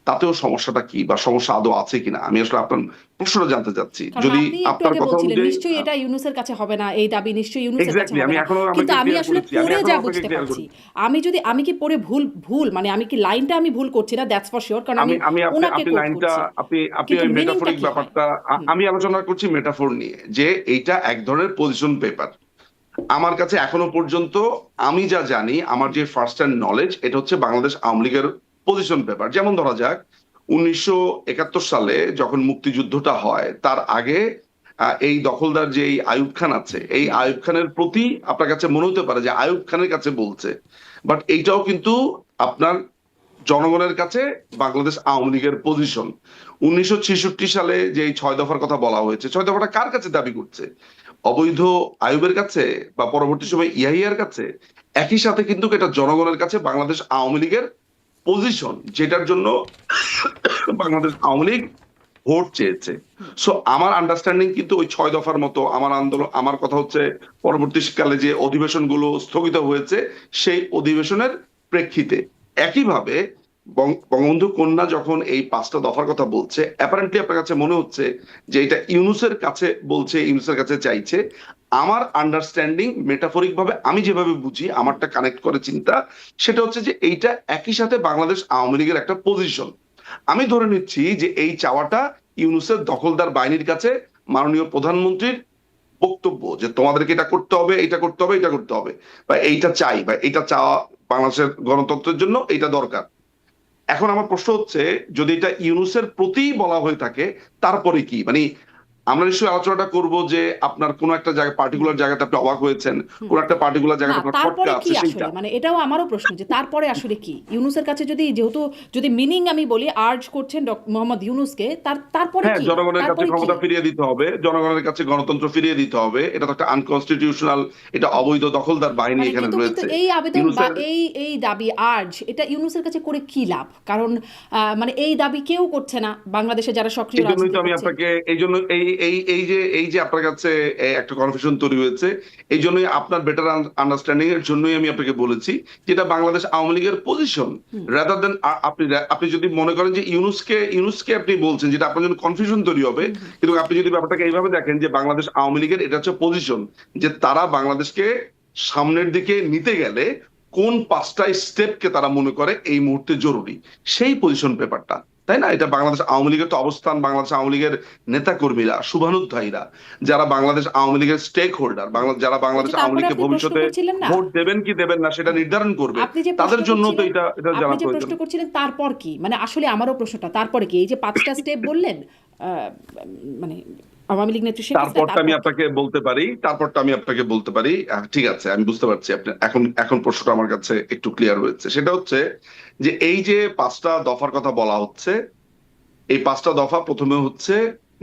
তাতেও সমস্যাটা কি বা সমস্যা আদৌ আছে কিনা, আমি আসলে আপনার প্রশ্নটা জানতে চাচ্ছি। কারণ যদি আপনি একটু আপনার আগে কথা বলছিলেন অনুযায়ী নিশ্চয়ই এটা ইউনুসের কাছে হবে না, এই দাবি নিশ্চয়ই ইউনুসের কাছে এক্স্যাক্টলি হবে আমি না, এখনো কিন্তু আপনাকে আমি ক্লিয়ার আসলে করেছি, আমি পড়ে এখনো যা আপনাকে বুঝতে ক্লিয়ার পারছি, করছি। আমি কি পড়ে ভুল ভুল মানে আমি কি লাইনটা আমি ভুল করছি না, দ্যাটস ফর শিওর, কারণ আমি আমি আমি আপনি ওনাকে আপনি কোট লাইনটা করছি, আপনি কিন্তু ওই মিনিংটা মেটাফরিক কি হয়? ব্যাপারটা হুম। আমি আলোচনা করছি মেটাফোর নিয়ে, যে এইটা এক ধরনের পজিশন পেপার। আমার কাছে এখনো পর্যন্ত আমি যা জানি, আমার যে ফার্স্ট হ্যান্ড নলেজ, এটা হচ্ছে বাংলাদেশ আওয়ামী লীগের পজিশন পেপার। যেমন ধরা যাক 1971 সালে যখন মুক্তিযুদ্ধটা হয়, তার আগে এই দখলদার যে এই আইয়ুব খান আছে, এই আইয়ুব খানের প্রতি আপনার কাছে মনে হতে পারে যে আইয়ুব খানের কাছে বলছে, বাট এইটাও কিন্তু আপনার জনগণের কাছে বাংলাদেশ আওয়ামী লীগের পজিশন। 1966 সালে যে এই 6 দফার কথা বলা হয়েছে, 6 দফাটা কার কাছে দাবি করছে? অবৈধ আইয়ুবের কাছে বা পরবর্তী সময় ইয়াহিয়ার কাছে? একই সাথে কিন্তু এটা জনগণের কাছে বাংলাদেশ আওয়ামী লীগের পজিশন, যেটার জন্য বাংলাদেশ আওয়ামী লীগ ভোট চেয়েছে। সো আমার আন্ডারস্ট্যান্ডিং কিন্তু ওই 6 দফার মতো আমার আন্দোলন, আমার কথা হচ্ছে পরবর্তীকালে যে অধিবেশনগুলো স্থগিত হয়েছে সেই অধিবেশনের প্রেক্ষিতে। একইভাবে বঙ্গবন্ধু কন্যা যখন এই 5টা দফার কথা বলছে, অ্যাপারেন্টলি আপনার কাছে মনে হচ্ছে যে এটা ইউনূসের কাছে বলছে, ইউনূসের কাছে চাইছে। আমার আন্ডারস্ট্যান্ডিং মেটাফরিক ভাবে আমি যেভাবে বুঝি, আমারটা কানেক্ট করে চিন্তা, সেটা হচ্ছে যে এইটা একই সাথে বাংলাদেশ আওয়ামী লীগের একটা পজিশন। আমি ধরে নিচ্ছি যে এই চাওয়াটা ইউনূসের দখলদার বাহিনীর কাছে মাননীয় প্রধানমন্ত্রীর বক্তব্য, যে তোমাদেরকে এটা করতে হবে, এটা করতে হবে, এটা করতে হবে, বা এইটা চাই, বা এটা চাওয়া বাংলাদেশের গণতন্ত্রের জন্য এইটা দরকার। এখন আমার প্রশ্ন হচ্ছে, যদি এটা ইউনূসের প্রতি বলা হয়ে থাকে, তারপরে কি মানে আমরা নিশ্চয়ই আলোচনাটা করব যে আপনার কোন একটা জায়গায়, পার্টিকুলার জায়গাতে আপনি অবাক হয়েছেন, কোন একটা পার্টিকুলার না জায়গাতে আপনার খটকা তারপরে কি আছে, সেইটা। আসলে, মানে এটাও আমারও প্রশ্ন যে তারপরে আসলে কি ইউনুসের কাছে, যদি যেহেতু যদি মিনিং আমি বলি আর্জ করছেন মোহাম্মদ ইউনুসকে, তারপরে হ্যাঁ, কি, জনগণের কাছে তারপরে কি? ক্ষমতা ফিরিয়ে দিতে হবে, জনগণের কাছে গণতন্ত্র ফিরিয়ে দিতে হবে। এটা তো একটা আনকনস্টিটিউশনাল, এটা অবৈধ দখলদার বাহিনী মানে এখানে কিন্তু রয়েছে। এই আবেদন বা ইউনূসের এই দাবি আর্জ, এটা ইউনুসের কাছে করে কি লাভ? কারণ মানে এই দাবি কেউ করছে না বাংলাদেশে যারা সক্রিয় এই জন্যই রাজনীতি তো আমি করছে। আপনাকে, এই জন্য এই যে আপনার কাছে একটা কনফিউশন তৈরি হয়েছে, এই জন্যই আপনার বেটার আন্ডারস্ট্যান্ডিং এর জন্যই আমি আপনাকে বলেছি যেটা বাংলাদেশ আওয়ামী লীগের পজিশন, রাদার দেন আপনি যদি মনে করেন যে ইউনুসকে আপনি বলছেন, যেটা আপনার জন্য কনফিউশন তৈরি হবে। কিন্তু আপনি যদি ব্যাপারটাকে এইভাবে দেখেন যে বাংলাদেশ আওয়ামী লীগের এটা হচ্ছে পজিশন, যে তারা বাংলাদেশকে সামনের দিকে নিতে গেলে কোন 5টা স্টেপকে তারা মনে করে এই মুহূর্তে জরুরি, সেই পজিশন পেপারটা, তাই না? এটা বাংলাদেশ আওয়ামী লীগের তো অবস্থান, বাংলাদেশ আওয়ামী লীগের নেতা কর্মীরা, শুভানুধ্যায়ীরা, যারা বাংলাদেশ আওয়ামী লীগের স্টেক হোল্ডার, যারা ওই বাংলাদেশ যে আওয়ামী তারপরে লীগকে আপনি প্রশ্ন ভবিষ্যতে করছিলেন না, ভোট দেবেন কি দেবেন না সেটা নির্ধারণ করবে, আপনি যে প্রশ্ন তাদের জন্য তো করছিলেন, এটা আপনি জানা যে প্রয়োজন। প্রশ্ন করছিলেন তারপর কি, মানে আসলে আমারও প্রশ্নটা তারপরে কি, এই যে 5টা স্টেপ বললেন মানে আওয়ামী লীগ নেত্রী শেখ হাসিনা, তারপরটা আমি তারপর কি? আপনাকে বলতে পারি, ঠিক আছে, আমি বুঝতে পারছি আপনার এখন এখন প্রশ্নটা আমার কাছে একটু ক্লিয়ার হয়েছে। সেটা হচ্ছে যে এই যে 5টা দফার কথা বলা হচ্ছে, এই 5টা দফা প্রথমে হচ্ছে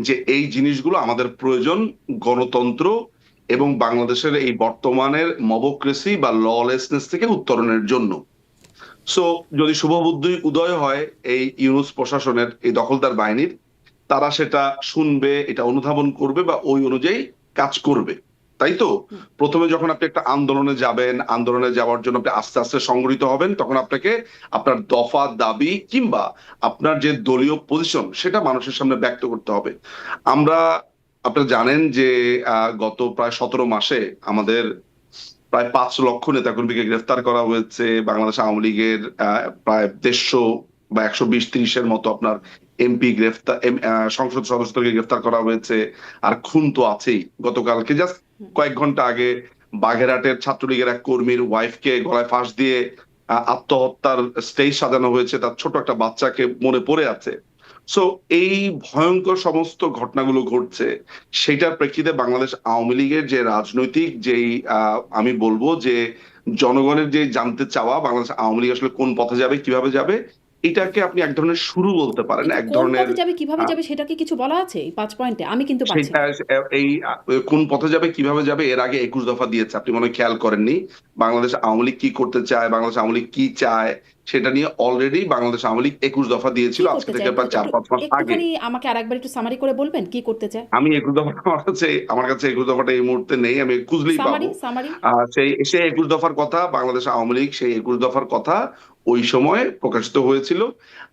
যে এই জিনিসগুলো আমাদের প্রয়োজন গণতন্ত্র এবং বাংলাদেশের এই বর্তমানের মবক্রেসি বা ললেসনেস থেকে উত্তরণের জন্য। সো যদি শুভবুদ্ধি উদয় হয় এই ইউনুস প্রশাসনের, এই দখলদার বাহিনীর, তারা সেটা শুনবে, এটা অনুধাবন করবে বা ওই অনুযায়ী কাজ করবে, তাই তো? প্রথমে যখন আপনি একটা আন্দোলনে যাবেন, আন্দোলনে যাওয়ার জন্য আপনি আস্তে আস্তে সংগঠিত হবেন, তখন আপনাকে আপনার দফা দাবি কিংবা আপনার যে দলীয় পজিশন সেটা মানুষের সামনে ব্যক্ত করতে হবে। আমরা, আপনারা জানেন যে গত প্রায় 17 মাসে আমাদের প্রায় 5 লক্ষ নেতাকর্মীকে গ্রেফতার করা হয়েছে। বাংলাদেশ আওয়ামী লীগের প্রায় 150 বা 120-30-এর মতো আপনার এমপি গ্রেফতার, সংসদ সদস্যকে গ্রেফতার করা হয়েছে। আর খুন তো আছেই। গতকালকে জাস্ট কয়েক ঘন্টা আগে বাগেরহাটের ছাত্রলীগের এক কর্মীর ওয়াইফকে গলায় ফাঁস দিয়ে আত্মহত্যার স্টেজ সাজানো হয়েছে, তার ছোট একটা বাচ্চাকে মনে পড়ে আছে। সো এই ভয়ঙ্কর সমস্ত ঘটনাগুলো ঘটছে, সেটার প্রেক্ষিতে বাংলাদেশ আওয়ামী লীগের যে রাজনৈতিক যেই আমি বলবো যে জনগণের যে জানতে চাওয়া, বাংলাদেশ আওয়ামী লীগ আসলে কোন পথে যাবে, কিভাবে যাবে, এটাকে আপনি এক ধরনের শুরু বলতে পারেন, কিন্তু এক কোন ধরনের পথে যাবে কিভাবে যাবে সেটা কি কিছু বলা আছে এই 5 পয়েন্টে? আমি কিন্তু পাচ্ছি সেটা না। এই কোন পথে যাবে কিভাবে যাবে এর আগে 21 দফা দিয়েছে, আপনি মনে হয় খেয়াল করেননি। বাংলাদেশ আওয়ামী লীগ কি করতে চায়, বাংলাদেশ আওয়ামী লীগ কি চায়, সেটা নিয়ে অলরেডি বাংলাদেশ আওয়ামী লীগ 21 দফা কি দিয়েছিল আজকে করতে চায় থেকে একটু প্রায় একটু 4-5 মাস আগে। একটুখানি আমাকে আরেকবার একটু সামারি করে বলবেন কি করতে চায়? আমি 21 দফাটা আমার কাছে 21 দফাটা এই মুহূর্তে নেই, আমি খুঁজলেই সামারি পাবো। সামারি। সেই সেই 21 দফার কথা বাংলাদেশ আওয়ামী লীগ, সেই 21 দফার কথা ওই সময় প্রকাশিত হয়েছিল।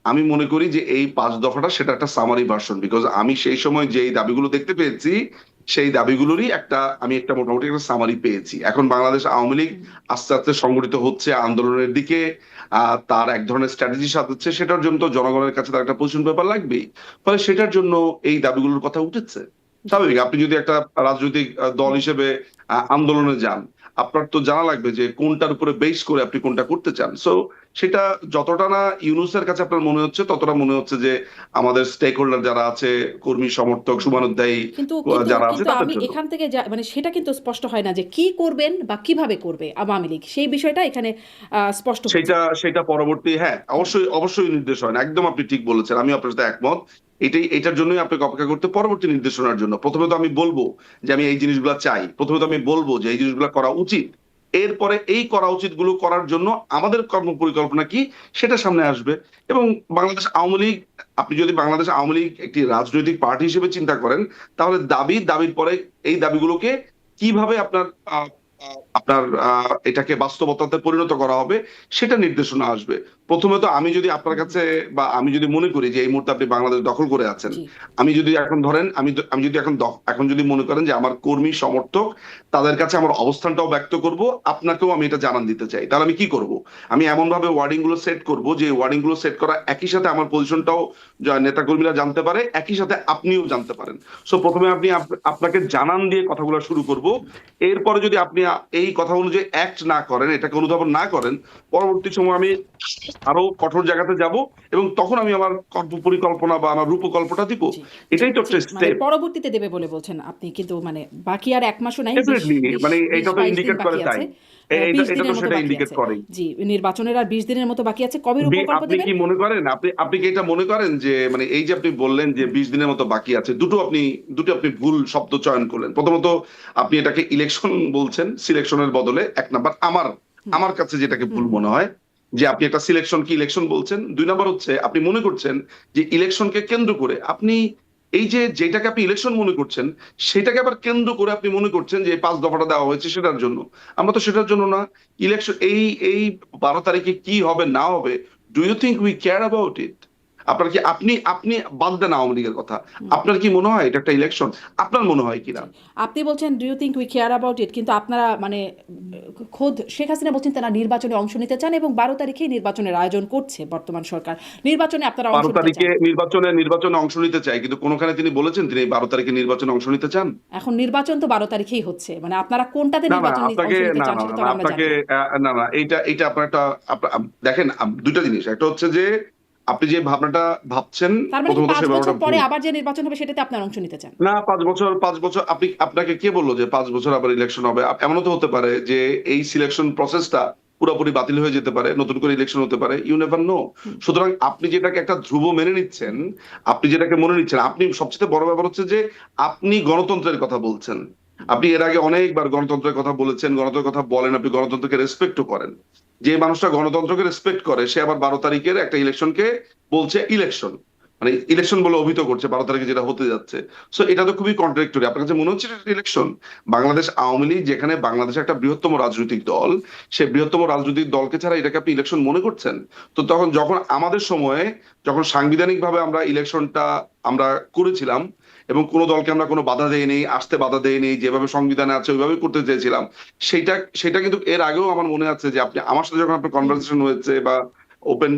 আমি মনে করি যে এই 5 দফাটা সেটা একটা সামারি ভার্সন, বিকজ আমি সেই সময় যেই দাবিগুলো দেখতে পেয়েছি সেই দাবিগুলোরই আমি একটা মোটামুটি একটা সামারি পেয়েছি। এখন বাংলাদেশ আওয়ামী লীগ আস্তে আস্তে সংগঠিত হচ্ছে আন্দোলনের দিকে, তার এক ধরনের স্ট্র্যাটেজি সাজাচ্ছে, সেটার জন্য তো জনগণের কাছে তার একটা পজিশন পেপার লাগবেই। ফলে সেটার জন্য এই দাবিগুলোর কথা উঠেছে। স্বাভাবিক, আপনি যদি একটা রাজনৈতিক দল হিসেবে আন্দোলনে যান, আপনার তো জানা লাগবে যে কোনটার উপরে বেস করে আপনি কোনটা করতে চান। সো সেটা যতটা না ইউনূসের কাছে আপনার মনে হচ্ছে, ততটা মনে হচ্ছে যে আমাদের স্টেক হোল্ডার যারা আছে, কর্মী সমর্থক শুভানুধ্যায়ী কিন্তু কিন্তু যারা আছে কিন্তু তাদের আমি জন্য। এখান থেকে মানে সেটা কিন্তু স্পষ্ট হয় না যে কি করবেন বা কিভাবে করবে আওয়ামী লীগ, সেই বিষয়টা এখানে স্পষ্ট হচ্ছে সেটা না। সেটা পরবর্তী, হ্যাঁ অবশ্যই অবশ্যই নির্দেশ হয় না, একদম আপনি ঠিক বলেছেন, আমি আপনার সাথে একমত। এটার জন্যই আপনাকে অপেক্ষা করতে পরবর্তী নির্দেশনার জন্য। প্রথমে তো আমি বলবো যে আমি এই জিনিসগুলো চাই, প্রথমে তো আমি বলবো যে এই জিনিসগুলো করা উচিত, এরপরে এই করা উচিত গুলো করার জন্য আমাদের কর্ম পরিকল্পনা কি সেটা সামনে আসবে। এবং বাংলাদেশ আওয়ামী লীগ, আপনি যদি বাংলাদেশ আওয়ামী লীগ একটি রাজনৈতিক পার্টি হিসেবে চিন্তা করেন, তাহলে দাবির পরে এই দাবিগুলোকে কিভাবে আপনার এটাকে বাস্তবতাতে পরিণত করা হবে সেটা নির্দেশনা আসবে। প্রথমে তো আমি যদি আপনার কাছে বা আমি যদি মনে করি যে এই মুহূর্তে আপনি বাংলাদেশ দখল করে আছেন, জি। আমি যদি এখন ধরেন আমি যদি এখন যদি মনে করেন যে আমার কর্মী সমর্থক তাদের কাছে আমার অবস্থানটাও ব্যক্ত করব, আপনাকেও আমি এটা জানান দিতে চাই, তাহলে আমি কি করব? আমি এমন ভাবে ওয়ার্ডিং গুলো সেট করব যে ওয়ার্ডিং গুলো সেট করা একই সাথে আমার পজিশনটাও নেতা কর্মীরা জানতে পারে, একই সাথে আপনিও জানতে পারেন। সো প্রথমে আপনাকে জানান দিয়ে কথাগুলো শুরু করব। এরপরে যদি আপনি এই কথা অনুযায়ী অ্যাক্ট না করেন, এটাকে অনুধাবন না করেন, পরবর্তী সময় আমি আরো কঠোর জায়গাতে যাব এবং তখন আমি আমার কর্ম পরিকল্পনা বা আমার রূপকল্পটা দিব। জি জি এটাই তো জি একটা মানে স্টেপ। পরবর্তীতে দেবে বলে বলছেন আপনি, কিন্তু মানে বাকি আর 1 মাসও নাই, বিশ ডেফিনেটলি, বিশ মানে বিশ এটা তো 22 দিন ইন্ডিকেট করে বাকি তাই, আছে। এটা 20 এটা তো দিনের মতো সেটা বাকি ইন্ডিকেট আছে। করেই। জি, নির্বাচনের আর 20 দিনের মতো বাকি আছে। কবে রূপকল্প আপনি দেবেন? কি মনে করেন, আপনি কি এটা মনে করেন যে মানে এই যে আপনি বললেন যে 20 দিনের মতো বাকি আছে, দুটো আপনি ভুল শব্দ চয়ন করলেন। প্রথমত আপনি এটাকে ইলেকশন বলছেন সিলেকশনের বদলে। এক নাম্বার আমার হুম আমার কাছে যেটাকে হুম ভুল হুম মনে হয় যে আপনি একটা সিলেকশন কি ইলেকশন বলছেন। 2 নাম্বার হচ্ছে আপনি মনে করছেন যে ইলেকশনকে কেন্দ্র করে আপনি এই যে যেটাকে আপনি ইলেকশন মনে করছেন সেটাকে আবার কেন্দ্র করে আপনি মনে করছেন যে 5 দফাটা দেওয়া হয়েছে সেটার জন্য। আমরা তো সেটার জন্য না। ইলেকশন এই 12 তারিখে কি হবে না হবে, do you think we care about it? আপনার কি আপনি আপনি বাদ দেন আওয়ামী লীগের কথা, হুম আপনার কি মনে হয় এটা একটা ইলেকশন? আপনার মনে হয় কিনা? জি, আপনি বলছেন do you think we care about it, কিন্তু আপনারা মানে খোদ শেখ হাসিনা বলছেন তারা নির্বাচনে অংশ নিতে চান এবং 12 তারিখেই নির্বাচনের আয়োজন করছে বর্তমান সরকার। নির্বাচনে আপনারা অংশ বারো নিতে তারিখে চান। নির্বাচনে অংশ নিতে চাই, কিন্তু কোনখানে তিনি বলেছেন তিনি এই 12 তারিখে নির্বাচনে অংশ নিতে চান? এখন নির্বাচন তো 12 তারিখেই হচ্ছে, মানে আপনারা কোনটাতে না না নির্বাচন আপনাকে অংশ নিতে না চান না সেটা না তো না, আর আমরা আপনাকে জানি না। না না এইটা এইটা আপনার একটা দেখেন, দুইটা জিনিস। একটা হচ্ছে যে আপনি যে ভাবনাটা ভাবছেন, তার মানে কি প্রথমত পাঁচ সেই বছর ভাবনাটা পরে ভুল। আবার যে নির্বাচন হবে সেটাতে আপনারা অংশ নিতে চান? না, 5 বছর আপনাকে কে বললো যে 5 বছর আবার ইলেকশন হবে? এমনও তো হতে পারে যে এই সিলেকশন প্রসেসটা পুরোপুরি বাতিল হয়ে যেতে পারে, নতুন করে ইলেকশন হতে পারে, ইউ নেভার নো। হুম সুতরাং আপনি যেটাকে একটা ধ্রুব মেনে নিচ্ছেন, আপনি যেটাকে মনে নিচ্ছেন, আপনি সবচেয়ে বড় ব্যাপার হচ্ছে যে আপনি গণতন্ত্রের কথা বলছেন। আপনি এর আগে অনেকবার গণতন্ত্রের কথা বলেছেন, গণতন্ত্রের কথা বলেন, আপনি গণতন্ত্রকে রেসপেক্টও করেন। যে মানুষটা গণতন্ত্রকে রেসপেক্ট করে সে আবার 12 তারিখের একটা ইলেকশনকে বলছে ইলেকশন, মানে ইলেকশন বলে অভিহিত করছে 12 তারিখে যেটা হতে যাচ্ছে। সো এটা তো খুবই কন্ট্রাডিক্টরি। আপনার কাছে মনে হচ্ছে ইলেকশন? বাংলাদেশ আওয়ামী লীগ যেখানে বাংলাদেশ একটা বৃহত্তম রাজনৈতিক দল, সে বৃহত্তম রাজনৈতিক দলকে ছাড়া এটাকে আপনি ইলেকশন মনে করছেন? তো তখন যখন আমাদের সময়ে যখন সাংবিধানিক ভাবে আমরা ইলেকশনটা আমরা করেছিলাম এবং কোনো দলকে আমরা কোনো বাধা দেইনি, আসতে বাধা দেইনি, যেভাবে সংবিধানে আছে ওইভাবে করতে চেয়েছিলাম, সেটা সেটা কিন্তু এর আগেও আমার মনে আছে যে আপনি আমার সাথে যখন আপনার হুম কনভারসেশন হয়েছে বা ওপেন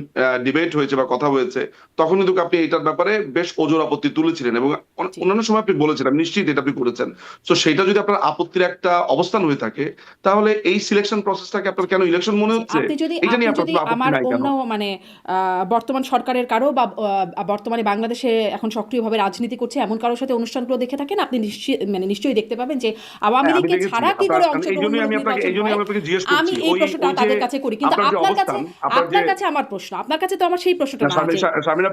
ডিবেট হয়েছে বা কথা হয়েছে, তখন কিন্তু আপনি এটার ব্যাপারে বেশ ওজোর আপত্তি তুলেছিলেন এবং জি অন্যান্য সময় আপনি বলেছেন, আমি নিশ্চিত এটা আপনি করেছেন। তো সেটা যদি আপনার আপত্তির একটা অবস্থান হয়ে থাকে, তাহলে এই সিলেকশন প্রসেসটাকে আপনার কেন ইলেকশন মনে জি হচ্ছে? আপনি যদি এটা নিয়ে আপনার কোনো আপত্তি আমার নাই কেন? অন্য মানে বর্তমান সরকারের কারো বা বর্তমানে বাংলাদেশে এখন সক্রিয়ভাবে রাজনীতি করছে এমন কারোর সাথে অনুষ্ঠানগুলো দেখে থাকেন, আপনি মানে নিশ্চয়ই দেখতে পাবেন যে আওয়ামী হ্যাঁ আমি লীগকে দেখেছি ছাড়া কি আপনার, করে এই জন্যই অংশগ্রহণমূলক আমি আপনাকে নির্বাচন হয়। জিজ্ঞেস আমি করছি এই ওই প্রশ্নটা ওই যে তাদের কাছে করি, কিন্তু আপনার যে অবস্থান, আপনার যে আপনার কাছে আমার প্রশ্ন, আপনার কাছে তো আমার সেই প্রশ্নটা না, না যে হ্যাঁ শারমিন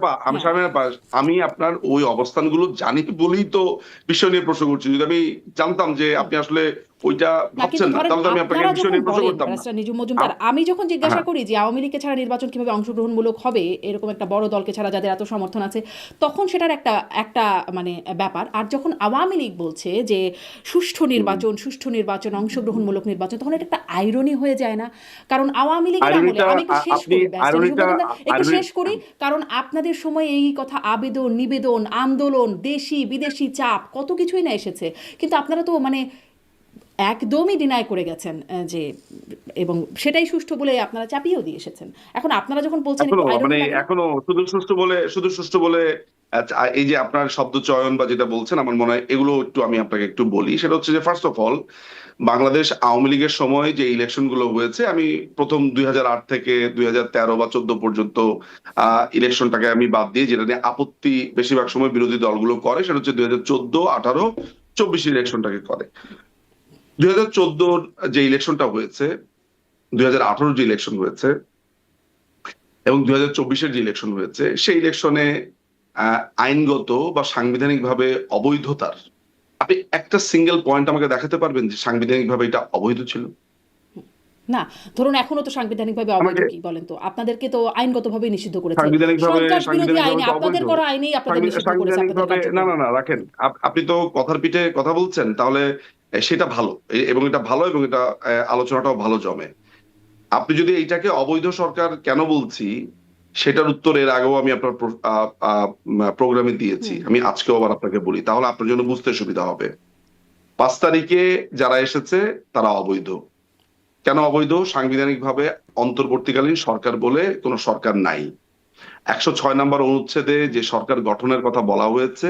আপা, আমি আপনার ওই অবস্থানগুলো জানি বলেই তো বিষয় নিয়ে প্রশ্ন করছি। যদি আমি জানতাম যে হুম আপনি আসলে ওইটা না, কিন্তু ভাবছেন না, ধরেন তাহলে তো আমি আপনাকে আপনারা এই বিষয় যখন নিয়ে প্রশ্ন বলেন করতাম না। ব্যারিস্টার নিজুম মজুমদার, আমি যখন জিজ্ঞাসা হ্যাঁ, করি যে আওয়ামী লীগকে ছাড়া নির্বাচন কিভাবে অংশগ্রহণমূলক হবে, এরকম একটা বড় দলকে ছাড়া যাদের এত সমর্থন আছে, তখন সেটার একটা একটা মানে ব্যাপার। আর যখন আওয়ামী লীগ বলছে যে সুষ্ঠু নির্বাচন অংশগ্রহণমূলক নির্বাচন, তখন এটা একটা আইরনি হয়ে যায় না? কারণ আওয়ামী লীগের আমলে, আইরনিটা আমি একটু শেষ আপনি করি ব্যারিস্টার নিজুম আইরনিটা মজুমদার, একটু আইরনি শেষ করি। কারণ আপনাদের সময় এই কথা আবেদন নিবেদন আন্দোলন দেশি বিদেশি চাপ কত কিছুই না এসেছে, কিন্তু আপনারা তো মানে একদমই ডিনাই করে গেছেন যে, এবং সেটাই সুষ্ঠু বলে আপনারা চাপিয়েও দিয়ে এসেছেন। এখন আপনারা যখন বলছেন এখনো একটু আইরনি মানে লাগে না? এখনো শুধু সুষ্ঠু বলে এই যে আপনার শব্দ চয়ন বা যেটা বলছেন, আমার মনে হয় এগুলো একটু আমি আপনাকে একটু বলি। সেটা হচ্ছে যে first of all, Bangladesh Awami লীগের সময় যে ইলেকশন গুলো হয়েছে, আমি প্রথম 2008 থেকে 2013 বা 14 পর্যন্ত ইলেকশনটাকে আমি বাদ দিয়ে, যেটা নিয়ে আপত্তি বেশিরভাগ সময় বিরোধী দলগুলো করে, সেটা হচ্ছে 2014, 18, 24 ইলেকশনটাকে করে। 2014 যে ইলেকশনটা হয়েছে, 2018 যে ইলেকশন হয়েছে এবং 2024 যে ইলেকশন হয়েছে, সেই ইলেকশনে আইনগত বা সাংবিধানিক ভাবে অবৈধতার, আপনি একটা সিঙ্গেল পয়েন্ট আমাকে দেখাতে পারবেন যে সাংবিধানিক ভাবে এটা অবৈধ ছিল? না, ধরুন এখনো তো সাংবিধানিকভাবে অবৈধ, আমাকে কি বলেন তো? আপনাদেরকে তো আইনগতভাবে নিষিদ্ধ করেছে। সাংবিধানিক ভাবে সন্ত্রাস বিরোধী সাংবিধানিক ভাবে আইনে, তো অবৈধ। আপনাদের করা আইনেই আপনাদের নিষিদ্ধ করেছে সাংবিধানিক আপনাদের ভাবে না কার্যক্রম। না না রাখেন, আপনি তো কথার পিঠে কথা বলছেন, তাহলে সেটা ভালো, এবং এটা ভালো, এবং এটা আলোচনাটাও ভালো জমে। আপনি যদি এইটাকে অবৈধ সরকার কেন বলছি, সেটার উত্তর এর আগেও আমি আপনার প্রোগ্রামে দিয়েছি, হুম। আমি আজকেও আবার আপনাকে বলি, তাহলে আপনার জন্য বুঝতে সুবিধা হবে। 5 তারিখে যারা এসেছে তারা অবৈধ। কেন অবৈধ? সাংবিধানিক ভাবে অন্তর্বর্তীকালীন সরকার বলে কোনো সরকার নাই। 106 নম্বর অনুচ্ছেদে যে সরকার গঠনের কথা বলা হয়েছে,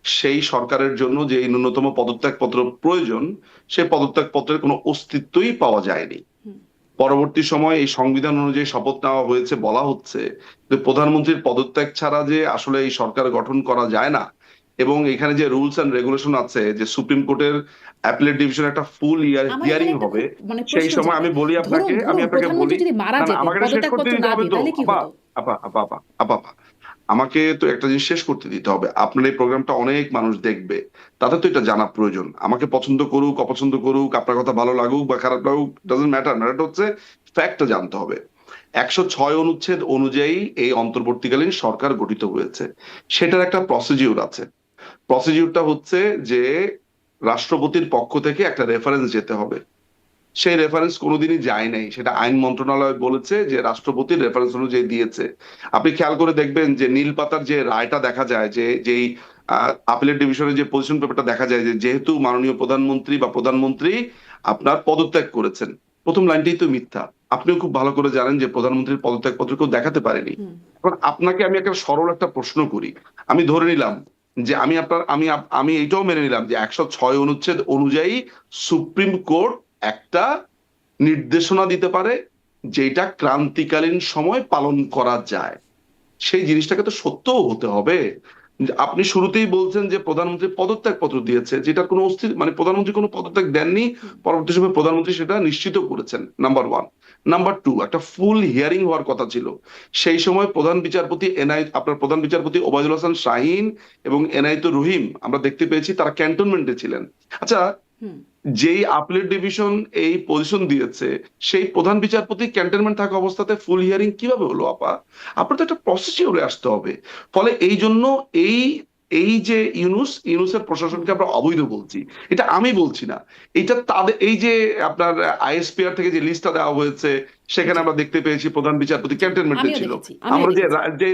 সেই সরকারের জন্য যে এই ন্যূনতম পদত্যাগপত্র প্রয়োজন, সেই পদত্যাগপত্রের কোনো অস্তিত্বই পাওয়া যায়নি। পরবর্তী সময়ে এই সংবিধান অনুযায়ী শপথ নেওয়া হয়েছে, বলা হচ্ছে যে প্রধানমন্ত্রীর পদত্যাগ ছাড়া যে আসলে এই সরকার গঠন করা যায় না, এবং এখানে যে রুলস এন্ড রেগুলেশন আছে, যে সুপ্রিম কোর্টের অ্যাপিলেট ডিভিশন একটা ফুল আমার হিয়ারিং এখানে একটা হবে, খুব মানে সেই প্রশ্ন সময় জাগে। আমি বলি আপনাকে, ধরুন আমি ধরুন আপনাকে বলি। প্রধানমন্ত্রী যদি মারা না না, যেতেন, আমাকে এটা শেষ করতে পদত্যাগপত্র দিতে না হবে দিয়ে, তো। তাহলে কি আপা হতো? আপা আপা আপা আপা আপা, আমাকে তো একটা জিনিস শেষ করতে দিতে হবে। আপনার এই প্রোগ্রামটা অনেক মানুষ দেখবে, তাদের তো এটা জানা প্রয়োজন। আমাকে পছন্দ করুক অপছন্দ করুক, আপনার কথা ভালো লাগুক বা খারাপ লাগুক, ডাজন্ট ম্যাটার। ম্যাটার হচ্ছে ফ্যাক্টটা জানতে হবে। 106 অনুচ্ছেদ অনুযায়ী এই অন্তর্বর্তীকালীন সরকার গঠিত হয়েছে, সেটার একটা প্রসিডিউর আছে। প্রসিডিউরটা হচ্ছে যে রাষ্ট্রপতির পক্ষ থেকে একটা রেফারেন্স যেতে হবে। সেই রেফারেন্স কোনোদিনই যায় নাই, সেটা আইন মন্ত্রণালয় বলেছে যে রাষ্ট্রপতির রেফারেন্স অনুযায়ী দিয়েছে। আপনি খেয়াল করে দেখবেন যে নীল পাতার যে রায়টা দেখা যায়, যে যেই আপিলেট ডিভিশনের যে পজিশন পেপারটা দেখা যায়, যে যেহেতু মাননীয় প্রধানমন্ত্রী বা প্রধানমন্ত্রী আপনার পদত্যাগ করেছেন, প্রথম লাইনটাই তো মিথ্যা। আপনিও খুব ভালো করে জানেন যে প্রধানমন্ত্রীর পদত্যাগ পত্র কেউ দেখাতে পারেনি। এখন আপনাকে আমি একটা সরল একটা প্রশ্ন করি। আমি ধরে নিলাম যে আমি এইটাও মেনে নিলাম যে 106 অনুচ্ছেদ অনুযায়ী সুপ্রিম কোর্ট একটা নির্দেশনা দিতে পারে, যেটা ক্রান্তিকালীন সময় পালন করা যায়। সেই জিনিসটাকে তো সত্যও হতে হবে। আপনি শুরুতেই বলছেন যে প্রধানমন্ত্রী পদত্যাগ পত্র দিয়েছে, যেটার কোনো অস্তিত্ব, মানে প্রধানমন্ত্রী কোনো পদত্যাগ দেননি। পরবর্তী সময় প্রধানমন্ত্রী সেটা নিশ্চিত করেছেন, নাম্বার ওয়ান। নাম্বার টু, একটা ফুল হিয়ারিং হওয়ার কথা ছিল। সেই সময় আপনার প্রধান বিচারপতি ওবায়দুল হাসান শাহীন এবং এনায়েতুর রহিম, আমরা দেখতে পেয়েছি তারা ক্যান্টনমেন্টে ছিলেন। আচ্ছা, হুম। যেই আপিলেট ডিভিশন এই পজিশন দিয়েছে, সেই প্রধান বিচারপতি ক্যান্টনমেন্ট থাকা অবস্থাতে ফুল হিয়ারিং কিভাবে হলো আপা? আপনার তো একটা প্রসিডিউরে আসতে হবে। ফলে এই জন্য এই এই যে ইউনুসের প্রশাসনকে আমরা অবৈধ বলছি, এটা আমি বলছি না। এটা তাদের, এই যে আপনার আইএসপিআর থেকে যে লিস্টটা দেওয়া হয়েছে, সেখানে জি, আমরা দেখতে পেয়েছি প্রধান বিচারপতি ক্যান্টনমেন্টে আমিও ছিল। দেখেছি, আমিও আমরা যে দেখেছি। যে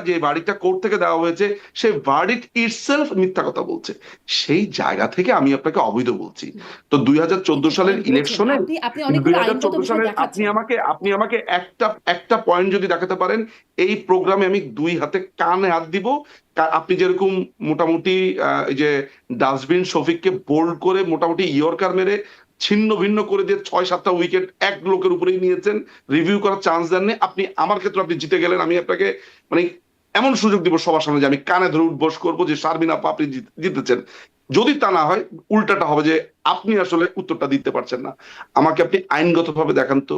যে ভার্ডিক্টটা কোর্ট থেকে দেওয়া হয়েছে, সেই ভার্ডিক্ট ইটসেলফ মিথ্যা কথা বলছে। সেই জায়গা থেকে আমি আপনাকে অবৈধ বলছি। তো 2014 একটি সালের পয়েন্ট বলছেন, ইলেকশনে, আপনি আপনি দুই অনেকগুলো হাজার আইনগত চোদ্দ বিষয় সালের দেখাচ্ছেন। আপনি আমাকে একটা একটা পয়েন্ট যদি দেখাতে পারেন, এই প্রোগ্রামে আমি 2 হাতে কানে হাত দিব। আপনি যেরকম মোটামুটি এই যে ডাস্টবিন শফিককে বোল্ড করে মোটামুটি ইয়র্কার মেরে ছিন্ন ভিন্ন করে দিয়ে 6-7টা উইকেট এক লোকের উপরেই নিয়েছেন, রিভিউ করার চান্স দেননি আপনি। আমার ক্ষেত্রে আপনি জিতে গেলেন, আমি আপনাকে মানে এমন সুযোগ দিব সবার সামনে যে আমি কানে ধরে উঠবোস করবো যে শারমিন আপা আপনি জিতেছেন। যদি তা না হয়, উল্টাটা হবে যে আপনি আসলে উত্তরটা দিতে পারছেন না। আমাকে আপনি আইনগতভাবে দেখান তো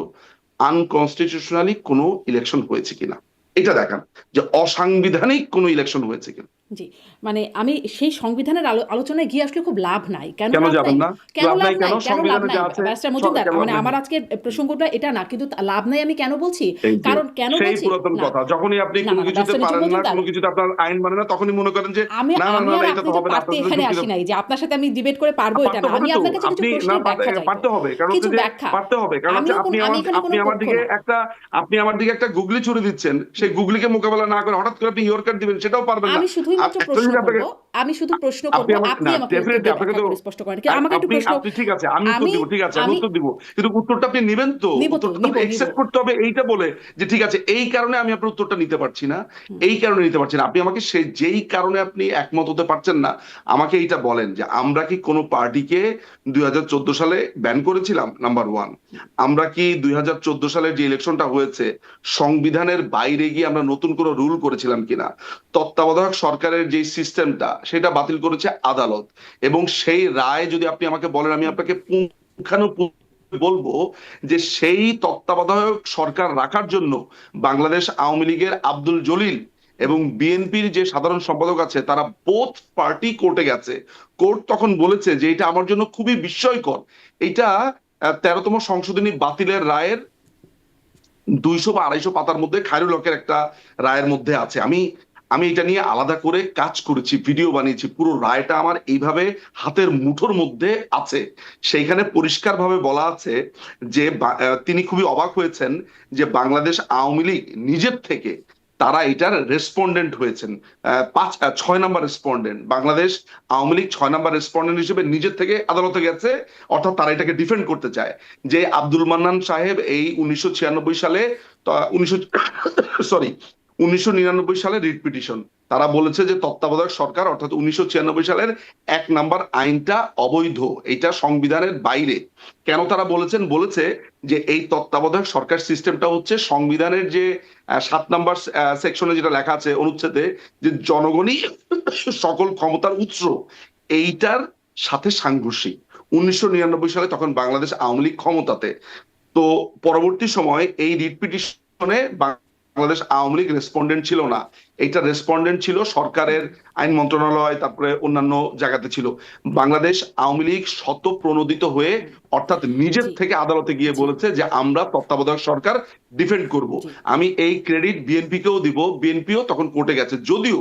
আনকনস্টিটিউশনালি কোনো ইলেকশন হয়েছে কিনা, এটা দেখান, যে অসাংবিধানিক কোনো ইলেকশন হয়েছে কিনা। জি, মানে আমি সেই সংবিধানের আলোচনায় গিয়ে আসলে খুব লাভ নাই। কেন কেন লাভ নাই? যাবেন না? কেন লাভ লাভ নাই নাই? কেন? কেন লাভ সংবিধানে নাই? যা আছে ব্যারিস্টার মজুমদার, কেন লাভ মানে নাই? আমার আজকের প্রসঙ্গটা এটা না। কিন্তু লাভ নাই আমি কেন বলছি? এই যে কারণ কেন সেই বলছি? পুরাতন না, কথা, যখনই আপনি না, কোনো না, না, কিছুতে ব্যারিস্টার নিজুম পারেন না, মজুমদার, কোনো কিছুতে আপনার আইন মানে না, তখনই মনে করেন যে আমি না না আমি না আর না, এটা আপনি তো তো হবে না, পারতে আপনার সাথে এখানে যুক্তি আসি নাই যে আপনার সাথে আমি ডিবেট করে পারবো এটা পারতে না। হবে আমি তো। আপনার কাছে কিছু আপনি না প্রশ্নের ব্যাখ্যা চাইবো। পারতে হবে, কারণ হচ্ছে কিছু যে ব্যাখ্যা। পারতে হবে, কারণ হচ্ছে আমি এখানে কোনো আপনি আমার পক্ষ দিকে না। একটা গুগলি ছুড়ে দিচ্ছেন, সেই গুগলিকে মোকাবেলা না করে হঠাৎ করে আপনি ইয়র্কার দিবেন, সেটাও পারবেন না। আমি শুধুই আর মাত্র একটা প্রশ্ন জিনিস করব। আপনাকে আমি শুধু প্রশ্ন আপনি করব। আমার আপনি না আমাকে উত্তর ডেফিনেটলি দিয়ে আপনাকে ব্যাখ্যা তো করে স্পষ্ট করেন। কিন্তু আমাকে একটু আপনি প্রশ্ন, আপনি ঠিক আছে, আমি উত্তর আমি দিব, ঠিক আছে, আমি আমি উত্তর দিব, কিন্তু উত্তরটা আপনি নেবেন তো? নিব তো, উত্তরটা তো নিব, নিব। একসেপ্ট করতে হবে এইটা বলে যে ঠিক আছে এই কারণে আমি আপনার উত্তরটা নিতে পারছি না, হুম, এই কারণে নিতে পারছি না। আপনি আমাকে সেই যেই কারণে আপনি একমত হতে পারছেন না, আমাকে এইটা বলেন যে আমরা কি কোনো পার্টিকে 2014 সালে ব্যান করেছিলাম? Number one. আমরা কি 2014 সালের যে ইলেকশনটা হয়েছে সংবিধানের বাইরে গিয়ে আমরা নতুন কোনো রুল করেছিলাম কিনা? তত্ত্বাবধায়ক সরকারের যে সিস্টেমটা সেটা বাতিল করেছে আদালত, এবং সেই রায় যদি আপনি আমাকে বলেন, আমি হুম, আপনাকে পুঙ্খানুপুঙ্খ বলবো যে সেই তত্ত্বাবধায়ক সরকার রাখার জন্য বাংলাদেশ আওয়ামী লীগের আব্দুল জলিল হুম, এবং বিএনপির যে সাধারণ সম্পাদক আছে তারা বোথ পার্টি কোর্টে গেছে। কোর্ট তখন বলেছে যে এটা আমার জন্য খুবই বিস্ময়কর। এটা 13তম সংশোধনী বাতিলের রায়ের 200 বা 250 পাতার মধ্যে খায়রুল হকের একটা রায়ের মধ্যে আছে। আমি আমি এটা নিয়ে আলাদা করে কাজ করেছি, ভিডিও বানিয়েছি, পুরো রায়টা আমার এইভাবে হাতের মুঠোর মধ্যে আছে। সেইখানে পরিষ্কারভাবে বলা আছে যে তিনি খুবই অবাক হয়েছেন যে বাংলাদেশ আওয়ামী লীগ নিজের থেকে তারা এটার রেসপন্ডেন্ট হয়েছেন। 6 number respondent Bangladesh Awami League, 6 number respondent হিসেবে নিজের থেকে আদালতে গেছে, অর্থাৎ তারা এটাকে ডিফেন্ড করতে চায় যে আব্দুল মান্নান সাহেব এই 1996 সালে, 1900 সরি 1999 সালে রিট পিটিশন, তারা বলেছে যে তত্ত্বাবধায়ক সরকার অর্থাৎ 1996 সালের 1 নাম্বার আইনটা অবৈধ, এটা সংবিধানের বাইরে। কেন তারা বলেছেন? বলেছে যে এই তত্ত্বাবধায়ক সরকার সিস্টেমটা হচ্ছে সংবিধানের যে 7 নাম্বার সেকশনে যেটা লেখা আছে অনুচ্ছেদে, যে জনগণই সকল ক্ষমতার উৎস, এইটার সাথে সাংঘর্ষিক। 1999 সালে তখন বাংলাদেশ আওয়ামী লীগ ক্ষমতাতে। তো পরবর্তী সময় এই রিট পিটিশনে বাংলাদেশ আওয়ামী লীগ রেসপন্ডেন্ট ছিল না, এইটা রেসপন্ডেন্ট ছিল সরকারের আইন মন্ত্রণালয়, তারপরে অন্যান্য জায়গাতে ছিল। বাংলাদেশ আওয়ামী লীগ শতপ্রণোদিত হয়ে হুম, অর্থাৎ নিজের জি, থেকে আদালতে গিয়ে জি, বলেছে যে আমরা তত্ত্বাবধায়ক সরকার ডিফেন্ড করব। জি, আমি এই ক্রেডিট বিএনপি কেও দিব, বিএনপিও তখন কোর্টে গেছে, যদিও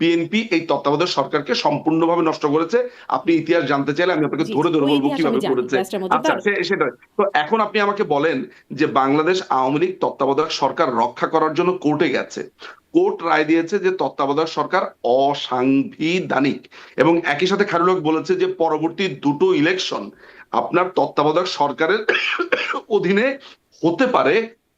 বিএনপি এই তত্ত্বাবধায়ক সরকারকে সম্পূর্ণভাবে নষ্ট করেছে। আপনি ইতিহাস জানতে চাইলে আমি আপনাকে জি, ধরে জি। ধরে ওই বলবো ইতিহাস আমি কিভাবে জানি, করেছে। ব্যারিস্টার আচ্ছা মজুমদার। সেটা তো এখন আপনি আমাকে বলেন যে বাংলাদেশ আওয়ামী লীগ তত্ত্বাবধায়ক সরকার রক্ষা করার জন্য কোর্টে গেছে, কোর্ট রায় দিয়েছে যে তত্ত্বাবধায়ক সরকার অসাংবিধানিক, এবং একই সাথে খায়রুল হক বলেছে যে পরবর্তী দুটো ইলেকশন আপনার তত্ত্বাবধায়ক সরকারের অধীনে হতে পারে,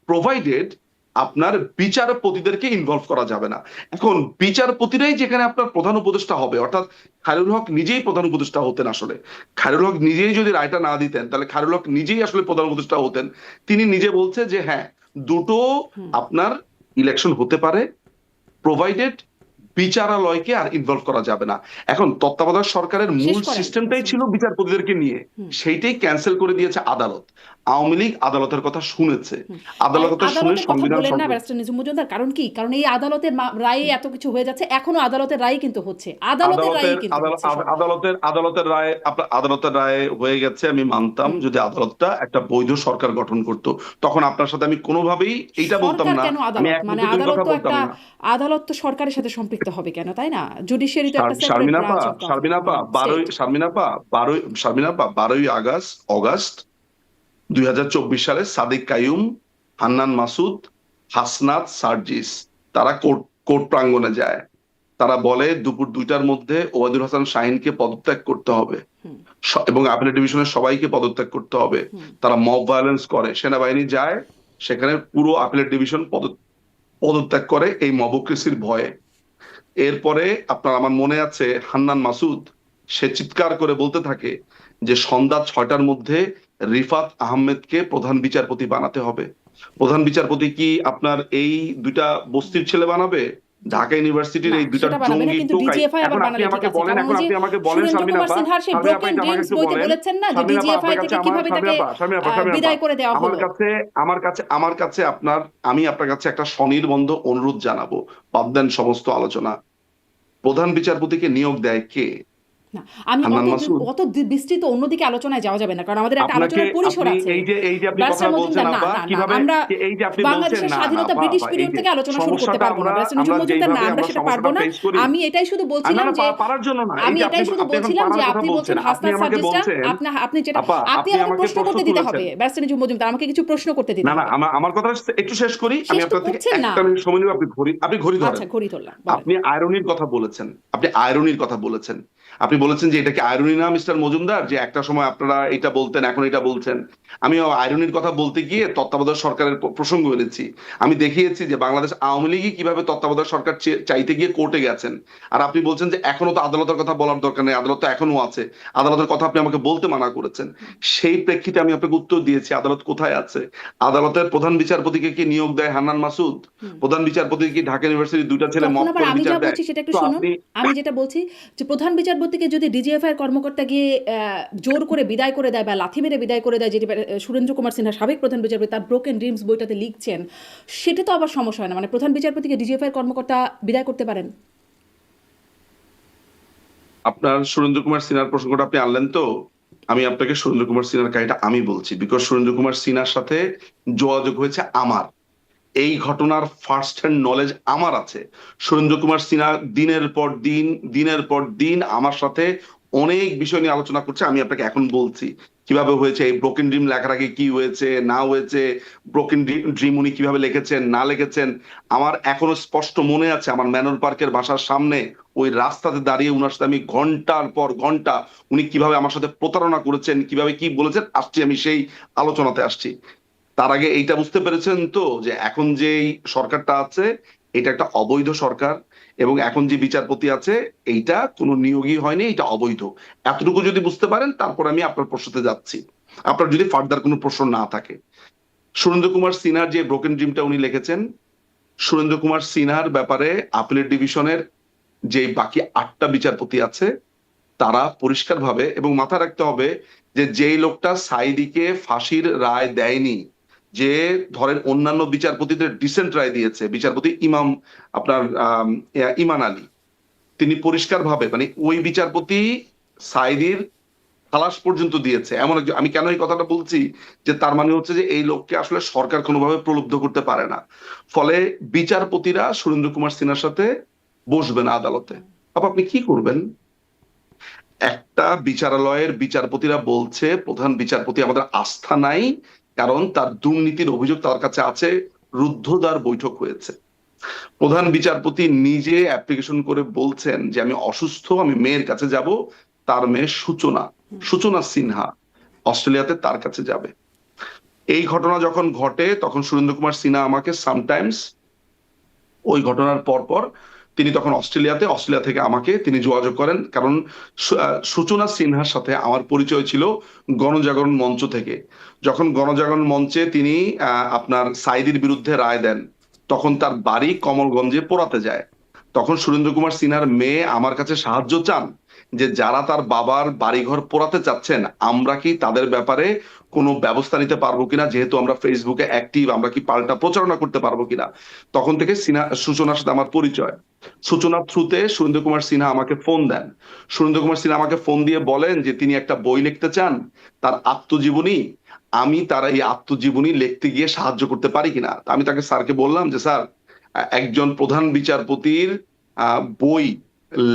প্রোভাইডেড আপনার বিচারপতিদেরকে ইনভলভ করা যাবে না। এখন বিচারপতিরাই যেখানে আপনার প্রধান উপদেষ্টা হবে, অর্থাৎ খায়রুল হক নিজেই প্রধান উপদেষ্টা হতেন। আসলে খায়রুল হক নিজেই যদি রায়টা না দিতেন তাহলে খায়রুল হক নিজেই আসলে প্রধান উপদেষ্টা হতেন। তিনি নিজে বলছে যে হ্যাঁ, দুটো হুম, আপনার ইলেকশন হতে পারে, প্রোভাইডেড বিচারালয়কে আর ইনভলভ করা যাবে না। এখন তত্ত্বাবধায়ক সরকারের শেষ মূল করেন সিস্টেমটাই ব্যারিস্টার ছিল মজুমদার। বিচারপতিদেরকে নিয়ে, হুম, সেইটাই ক্যান্সেল করে দিয়েছে আদালত। আওয়ামী লীগ আদালতের কথা শুনেছে, হুম। আদালতের কথা শুনে আদালতের কথা সংবিধান বললেন না সংশোধন। ব্যারিস্টার নিজুম মজুমদার, কারণ কি? কারণ এই আদালতের রায়ে এত কিছু হয়ে যাচ্ছে, এখনো আদালতের রায় কিন্তু হচ্ছে, আদালতের রায়ই কিন্তু হচ্ছে সব। আদালতের রায় হয়ে গেছে, আমি মানতাম হুম। যদি আদালতটা একটা বৈধ সরকার গঠন করত, তখন আপনার সাথে আমি কোনোভাবেই এইটা বলতাম সরকার না, কেন আমি আদালত? এক মানে মুহূর্তের কথা আদালত তো বলতাম একটা, না। আদালত তো সরকারের সাথে সম্পৃক্ত হবে কেন, তাই না? জুডিশিয়ারি তো একটা সেপারেট শারমিনাপা ব্রাঞ্চ অফ শারমিনাপা বারোই স্টেট। শারমিনাপা বারোই শারমিনাপা 12ই আগস্ট 2024 সালে সাদিক কাইয়ুম, হান্নান মাসুদ, হাসনাত সার্জিস তারা কোর্ট কোর্ট প্রাঙ্গণে যায়। তারা বলে দুপুর 2টার মধ্যে ওবায়দুল হাসান শাহিনকে পদত্যাগ করতে হবে হুম, এবং আপিলেট ডিভিশনের সবাইকে পদত্যাগ করতে হবে। হুম, তারা মব ভায়োলেন্স করে, সেনাবাহিনী যায়, সেখানে পুরো আপিলেট ডিভিশন পদত্যাগ করে এই মবক্রেসির ভয়ে। এরপরে আপনার আমার মনে আছে হান্নান মাসুদ সে চিৎকার করে বলতে থাকে যে সন্ধ্যা 6টার মধ্যে রিফাত আহমেদকে প্রধান বিচারপতি বানাতে হবে। প্রধান বিচারপতি কি আপনার এই দুইটা বস্তির ছেলে বানাবে? জি। ঢাকা ইউনিভার্সিটির না, এই দুইটা সেটা বানাবে না, জঙ্গি কিন্তু টোকাই। ডিজিএফআই আবার এখন আপনি বানালে ঠিক আমাকে আছে। বলেন, কারণ এখন ওই যে আপনি আমাকে বলেন সুরেন্দ্র শারমিন কুমার আপা, সিনহার সেই শারমিন আপা ব্রোকেন এটা আমাকে ড্রিমস একটু বইতে বলেন। বলেছেন না যে শারমিন আপা ডিজিএফআই আপনার কাছে থেকে আমার কিভাবে শারমিন তাকে আপা শারমিন আপা শারমিন আপা বিদায় করে দেওয়া আমার হলো। কাছে আমার কাছে আপনার, আমি আপনার কাছে একটা স্বনির্বন্ধ অনুরোধ জানাবো, বাদ দেন সমস্ত আলোচনা। প্রধান বিচারপতিকে নিয়োগ দেয় কে? না, আমি হান্নান মাসুদ? অত বিস্তৃত অন্যদিকে আলোচনায় যাওয়া যাবে না, কারণ আমাদের একটা আপনাকে আলোচনার পরিসর আপনি আছে। এই যে আপনি কথা ব্যারিস্টার বলছেন মজুমদার, না আপা, না না, কিভাবে আমরা এই যে আপনি বলছেন, বাংলাদেশের না না স্বাধীনতা আপা ব্রিটিশ আপা, এই পিরিয়ড যে থেকে আলোচনা শুরু করতে সমস্যাটা পারবো না। ব্যারিস্টার নিজুম আমরা মজুমদার, না, যেইভাবে আমরা আমরা সেটা পারবো সমস্যাটা না। ফেস করি, আমি এটাই শুধু বলছিলাম যে পারার জন্য না, এই আমি যে এটাই শুধু আপনি এখন বলছিলাম পারার যে কথা আপনি বলছেন, বলছেন আপনি হাসনাত আমাকে সাজিদরা, বলছেন আপনি যেটা আপা, আপনি আপনি আমাকে আমাকে প্রশ্ন প্রশ্ন করতে দিতে হবে। তুলেছেন। ব্যারিস্টার নিজুম মজুমদার, আমাকে কিছু প্রশ্ন করতে দিতে না না, হবে। আমার কথা একটু শেষ করি। আমি শেষ তো আপনার থেকে করছেন না। 1 মিনিট সময় নিব, আপনি ঘড়ি আচ্ছা, ধরেন। ঘড়ি ধরলাম, বলেন। আপনি আয়রনির কথা বলেছেন, আপনি আয়রনির কথা বলেছেন। আপনি বলেছেন যে এটা কি আয়রনি না মিস্টার মজুমদার, যে একটা সময় আপনারা এটা বলতেন, এখন এটা বলছেন। আমি আয়রনির কথা বলতে গিয়ে তত্ত্বাবধায়ক সরকারের প্রসঙ্গ এনেছি। আমি দেখিয়েছি যে বাংলাদেশ আওয়ামী লীগই কিভাবে তত্ত্বাবধায়ক সরকার চাইতে গিয়ে কোর্টে গেছেন। আর আপনি বলছেন যে এখনো তো আদালতের কথা বলার দরকার নেই, আদালত তো এখনো আছে। আদালতের কথা আপনি আমাকে বলতে মানা করেছেন। সেই প্রেক্ষিতে আমি আপনাকে উত্তর দিয়েছি আদালত কোথায় আছে। আদালতের প্রধান বিচারপতিকে কি নিয়োগ দেয় হান্নান মাসুদ? প্রধান বিচারপতি কি ঢাকা ইউনিভার্সিটির 2টা ছেলে তখন মত আবার করে আমি যা বিচার দেয়? বলছি সেটা একটু তো শুনুন। আপনি আমি যেটা বলছি যে প্রধান বিচারপতিকে যদি ডিজিএফআই কর্মকর্তা গিয়ে জোর করে বিদায় করে দেয় বা লাথি মেরে বিদায় করে দেয়, যেটি সুরেন্দ্র কুমার সিনহা সাবেক প্রধান বিচারপতি তার ব্রোকেন ড্রিমস বইটাতে লিখছেন, সেটা তো আবার সমস্যা হয় না? মানে প্রধান বিচারপতিকে ডিজিএফআই কর্মকর্তা বিদায় করতে পারেন। আপনার সুরেন্দ্র কুমার সিনহার প্রসঙ্গটা আপনি আনলেন তো, আমি আপনাকে সুরেন্দ্র কুমার সিনহার কাহিনীটা আমি বলছি, বিকজ সুরেন্দ্র কুমার সিনহার সাথে যোগাযোগ হয়েছে আমার। এই ঘটনার ফার্স্ট হ্যান্ড নলেজ আমার আছে। সুরেন্দ্র কুমার সিনহা দিনের পর দিন আমার সাথে অনেক বিষয় নিয়ে আলোচনা করছে। আমি আপনাকে এখন বলছি কিভাবে হয়েছে, এই ব্রোকেন ড্রিম লেখার আগে কি হয়েছে না হয়েছে, ব্রোকেন ড্রিম উনি কিভাবে লিখেছেন না লিখেছেন। আমার এখনো স্পষ্ট মনে আছে, আমার ম্যানর পার্কের বাসার সামনে ওই রাস্তাতে দাঁড়িয়ে উনার সাথে আমি ঘন্টার পর ঘন্টা, উনি কিভাবে আমার সাথে প্রতারণা করেছেন, কিভাবে কি বলেছেন, আসছি আমি সেই আলোচনাতে আসছি। তার আগে এইটা বুঝতে পেরেছেন তো যে এখন যে সরকারটা আছে এটা একটা অবৈধ সরকার, এবং এখন যে বিচারপতি আছে এইটা কোনো নিয়োগই হয়নি, এটা অবৈধ। এতটুকু যদি বুঝতে পারেন তারপর আমি আপনার প্রশ্নতে যাচ্ছি, আপনার যদি ফার্দার কোনো প্রশ্ন না থাকে। সুরেন্দ্র কুমার সিনহার যে ব্রোকেন ড্রিমটা উনি লিখেছেন, সুরেন্দ্র কুমার সিনহার ব্যাপারে আপিলের ডিভিশনের যে বাকি 8টা বিচারপতি আছে তারা পরিষ্কারভাবে, এবং মাথায় রাখতে হবে যে যেই লোকটা সাইদিকে ফাঁসির রায় দেয়নি, যে ধরেন অন্যান্য বিচারপতিদের ডিসেন্ট রায় দিয়েছে, বিচারপতি আপনার ইমান আলী, তিনি পরিষ্কারভাবে মানে ওই বিচারপতি সাইদির খালাস পর্যন্ত দিয়েছে এমন একজন। আমি কেন এই কথাটা বলছি, যে তার মানে হচ্ছে যে এই লোককে আসলে সরকার কোনোভাবে প্রলুব্ধ করতে পারে না। ফলে বিচারপতিরা সুরেন্দ্র কুমার সিনহার সাথে বসবেন আদালতে। আপনি কি করবেন? একটা বিচারালয়ের বিচারপতিরা বলছে প্রধান বিচারপতি আমাদের আস্থা নাই, কারণ তার দুর্নীতির অভিযোগ তার কাছে আছে, রুদ্ধদ্বার বৈঠক হয়েছে। প্রধান বিচারপতি নিজে অ্যাপ্লিকেশন করে বলছেন যে আমি অসুস্থ, আমি মেয়ের কাছে যাব। তার মেয়ে সূচনা সিনহা অস্ট্রেলিয়াতে তার কাছে যাবে। এই ঘটনা যখন ঘটে তখন সুরেন্দ্র কুমার সিনহা আমাকে সামটাইমস ওই ঘটনার পর তিনি তখন অস্ট্রেলিয়া থেকে আমাকে তিনি যোগাযোগ করেন, কারণ সূচনা সিনহার সাথে আমার পরিচয় ছিল গণজাগরণ মঞ্চ থেকে। যখন গণজাগরণ মঞ্চে তিনি আপনার সাইদির বিরুদ্ধে রায় দেন, তখন তার বাড়ি কমলগঞ্জে পোড়াতে যায়। তখন সুরেন্দ্র কুমার সিনহার মেয়ে আমার কাছে সাহায্য চান যে যারা তার বাবার বাড়িঘর পোড়াতে চাচ্ছেন আমরা কি তাদের ব্যাপারে কোনো ব্যবস্থা নিতে পারবো কিনা, যেহেতু আমরা ফেসবুকে অ্যাক্টিভ, আমরা কি পাল্টা প্রচারণা করতে পারবো কিনা। তখন থেকে সূচনার সাথে আমার পরিচয়। সূচনার থ্রুতে সুরেন্দ্র কুমার সিনহা আমাকে ফোন দেন। সুরেন্দ্র কুমার সিনহা আমাকে ফোন দিয়ে বলেন যে তিনি একটা বই লিখতে চান, তার আত্মজীবনী। আমি তার এই আত্মজীবনী লিখতে গিয়ে সাহায্য করতে পারি কিনা। আমি তাকে স্যারকে বললাম যে স্যার, একজন প্রধান বিচারপতির বই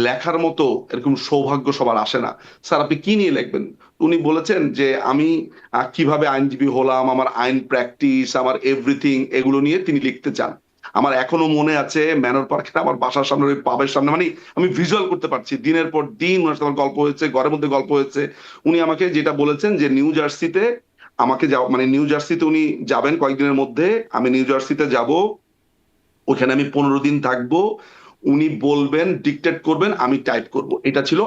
লেখার মতো এরকম সৌভাগ্য সবার আসে না। স্যার আপনি কি নিয়ে লিখবেন? উনি বলেছেন যে আমি কিভাবে আইনজীবী হলাম, আমার আইন প্র্যাকটিস, আমার এভরিথিং, এগুলো নিয়ে তিনি লিখতে চান। আমার এখনো মনে আছে ম্যানর পার্কে আমার বাসার সামনে ওই পাবের সামনে, মানে আমি ভিজুয়াল করতে পারছি, দিনের পর দিন ওনার সাথে গল্প হয়েছে, ঘরের মধ্যে গল্প হয়েছে। উনি আমাকে যেটা বলেছেন যে নিউ জার্সিতে আমাকে মানে নিউ জার্সিতে উনি যাবেন কয়েকদিনের মধ্যে, আমি নিউ জার্সিতে যাব, ওখানে আমি 15 দিন থাকবো। উনি বলবেন, ডিকটেট করবেন, আমি টাইপ করব। এটা ছিল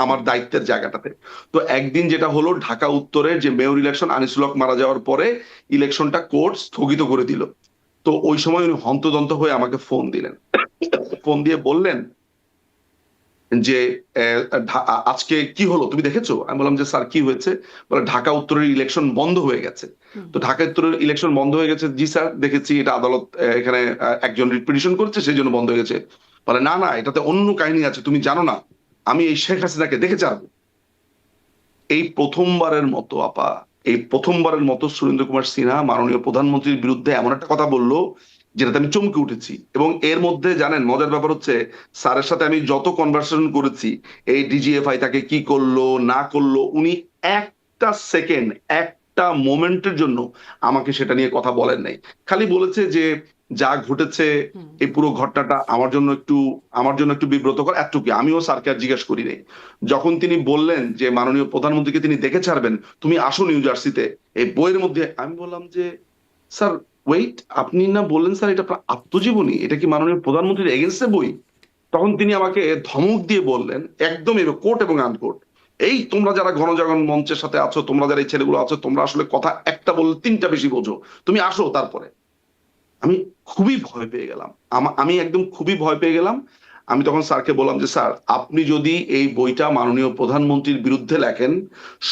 আমার দায়িত্বের জায়গাটাতে। তো একদিন যেটা হলো, ঢাকা উত্তরের যে মেয়র ইলেকশন, আনিসুল হক মারা যাওয়ার পরে ইলেকশনটা কোর্ট স্থগিত করে দিল। তো ওই সময় উনি হন্তদন্ত হয়ে আমাকে ফোন দিলেন, ফোন দিয়ে বললেন যে আজকে কি হলো তুমি দেখেছো? আমি বললাম যে স্যার কি হয়েছে? বলে ঢাকা উত্তরের ইলেকশন বন্ধ হয়ে গেছে। তো ঢাকা উত্তরের ইলেকশন বন্ধ হয়ে গেছে, জি স্যার দেখেছি, এটা আদালত এখানে একজন রিট পিটিশন করেছে সেই জন্য বন্ধ হয়ে গেছে। বলে না না, এটাতে অন্য কাহিনী আছে, তুমি জানো না, আমি এই শেখ হাসিনাকে দেখে ছাড়বো। এই প্রথমবারের মতো আপা, এই প্রথমবারের মতো সুরেন্দ্র কুমার সিনহা মাননীয় প্রধানমন্ত্রীর বিরুদ্ধে এমন একটা কথা বললো যেটাতে আমি চমকে উঠেছি। এবং এর মধ্যে জানেন মজার ব্যাপার হচ্ছে, স্যারের সাথে আমি যত কনভারসেশন করেছি, এই ডিজিএফআই তাকে কি করলো না করলো, উনি একটা সেকেন্ড, একটা মোমেন্টের জন্য আমাকে সেটা নিয়ে কথা বলেন নাই। খালি বলেছে যে যা ঘটেছে হুম। এই পুরো ঘটনাটা আমার জন্য একটু বিব্রতকর, এতটুকু। আমিও স্যারকে আর জিজ্ঞেস করি নাই। যখন তিনি বললেন যে মাননীয় প্রধানমন্ত্রীকে তিনি দেখে ছাড়বেন, তুমি আসো নিউ জার্সিতে এই বইয়ের মধ্যে, আমি বললাম যে স্যার ওয়েট, আপনি না বললেন স্যার এটা আপনার আত্মজীবনী, এটা কি মাননীয় প্রধানমন্ত্রীর এগেন্সে বই? তখন তিনি আমাকে ধমক দিয়ে বললেন, একদম কোট এবং আনকোট, এই তোমরা যারা গণজাগরণ মঞ্চের সাথে আছো, তোমরা যারা এই ছেলেগুলো আছো, তোমরা আসলে কথা একটা বললে তিনটা বেশি বোঝো, তুমি আসো তারপরে। আমি খুবই ভয় পেয়ে গেলাম, আমি একদম খুবই ভয় পেয়ে গেলাম। আমি তখন স্যারকে বললাম যে স্যার, আপনি যদি এই বইটা মাননীয় প্রধানমন্ত্রীর বিরুদ্ধে লেখেন,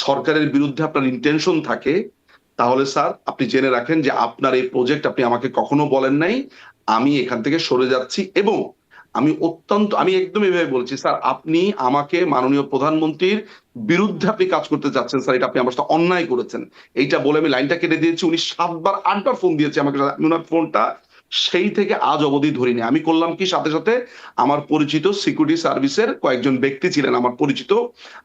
সরকারের বিরুদ্ধে আপনার ইন্টেনশন থাকে, তাহলে স্যার আপনি জেনে রাখেন যে আপনার এই প্রজেক্ট আপনি আমাকে কখনো বলেন নাই, আমি এখান থেকে সরে যাচ্ছি। এবং আমি একদম এভাবে বলছি, স্যার আপনি আমাকে মাননীয় প্রধানমন্ত্রীর বিরুদ্ধে আপনি কাজ করতে যাচ্ছেন স্যার, এটা আপনি আমার সাথে অন্যায় করেছেন। এইটা বলে আমি লাইনটা কেটে দিয়েছি। উনি 7বার 8বার ফোন দিয়েছে আমাকে, আমি ওনার ফোনটা সেই থেকে আজ অবধি ধরিনি। আমি করলাম কি, সাথে সাথে আমার পরিচিত সিকিউরিটি সার্ভিসের কয়েকজন ব্যক্তি ছিলেন আমার পরিচিত,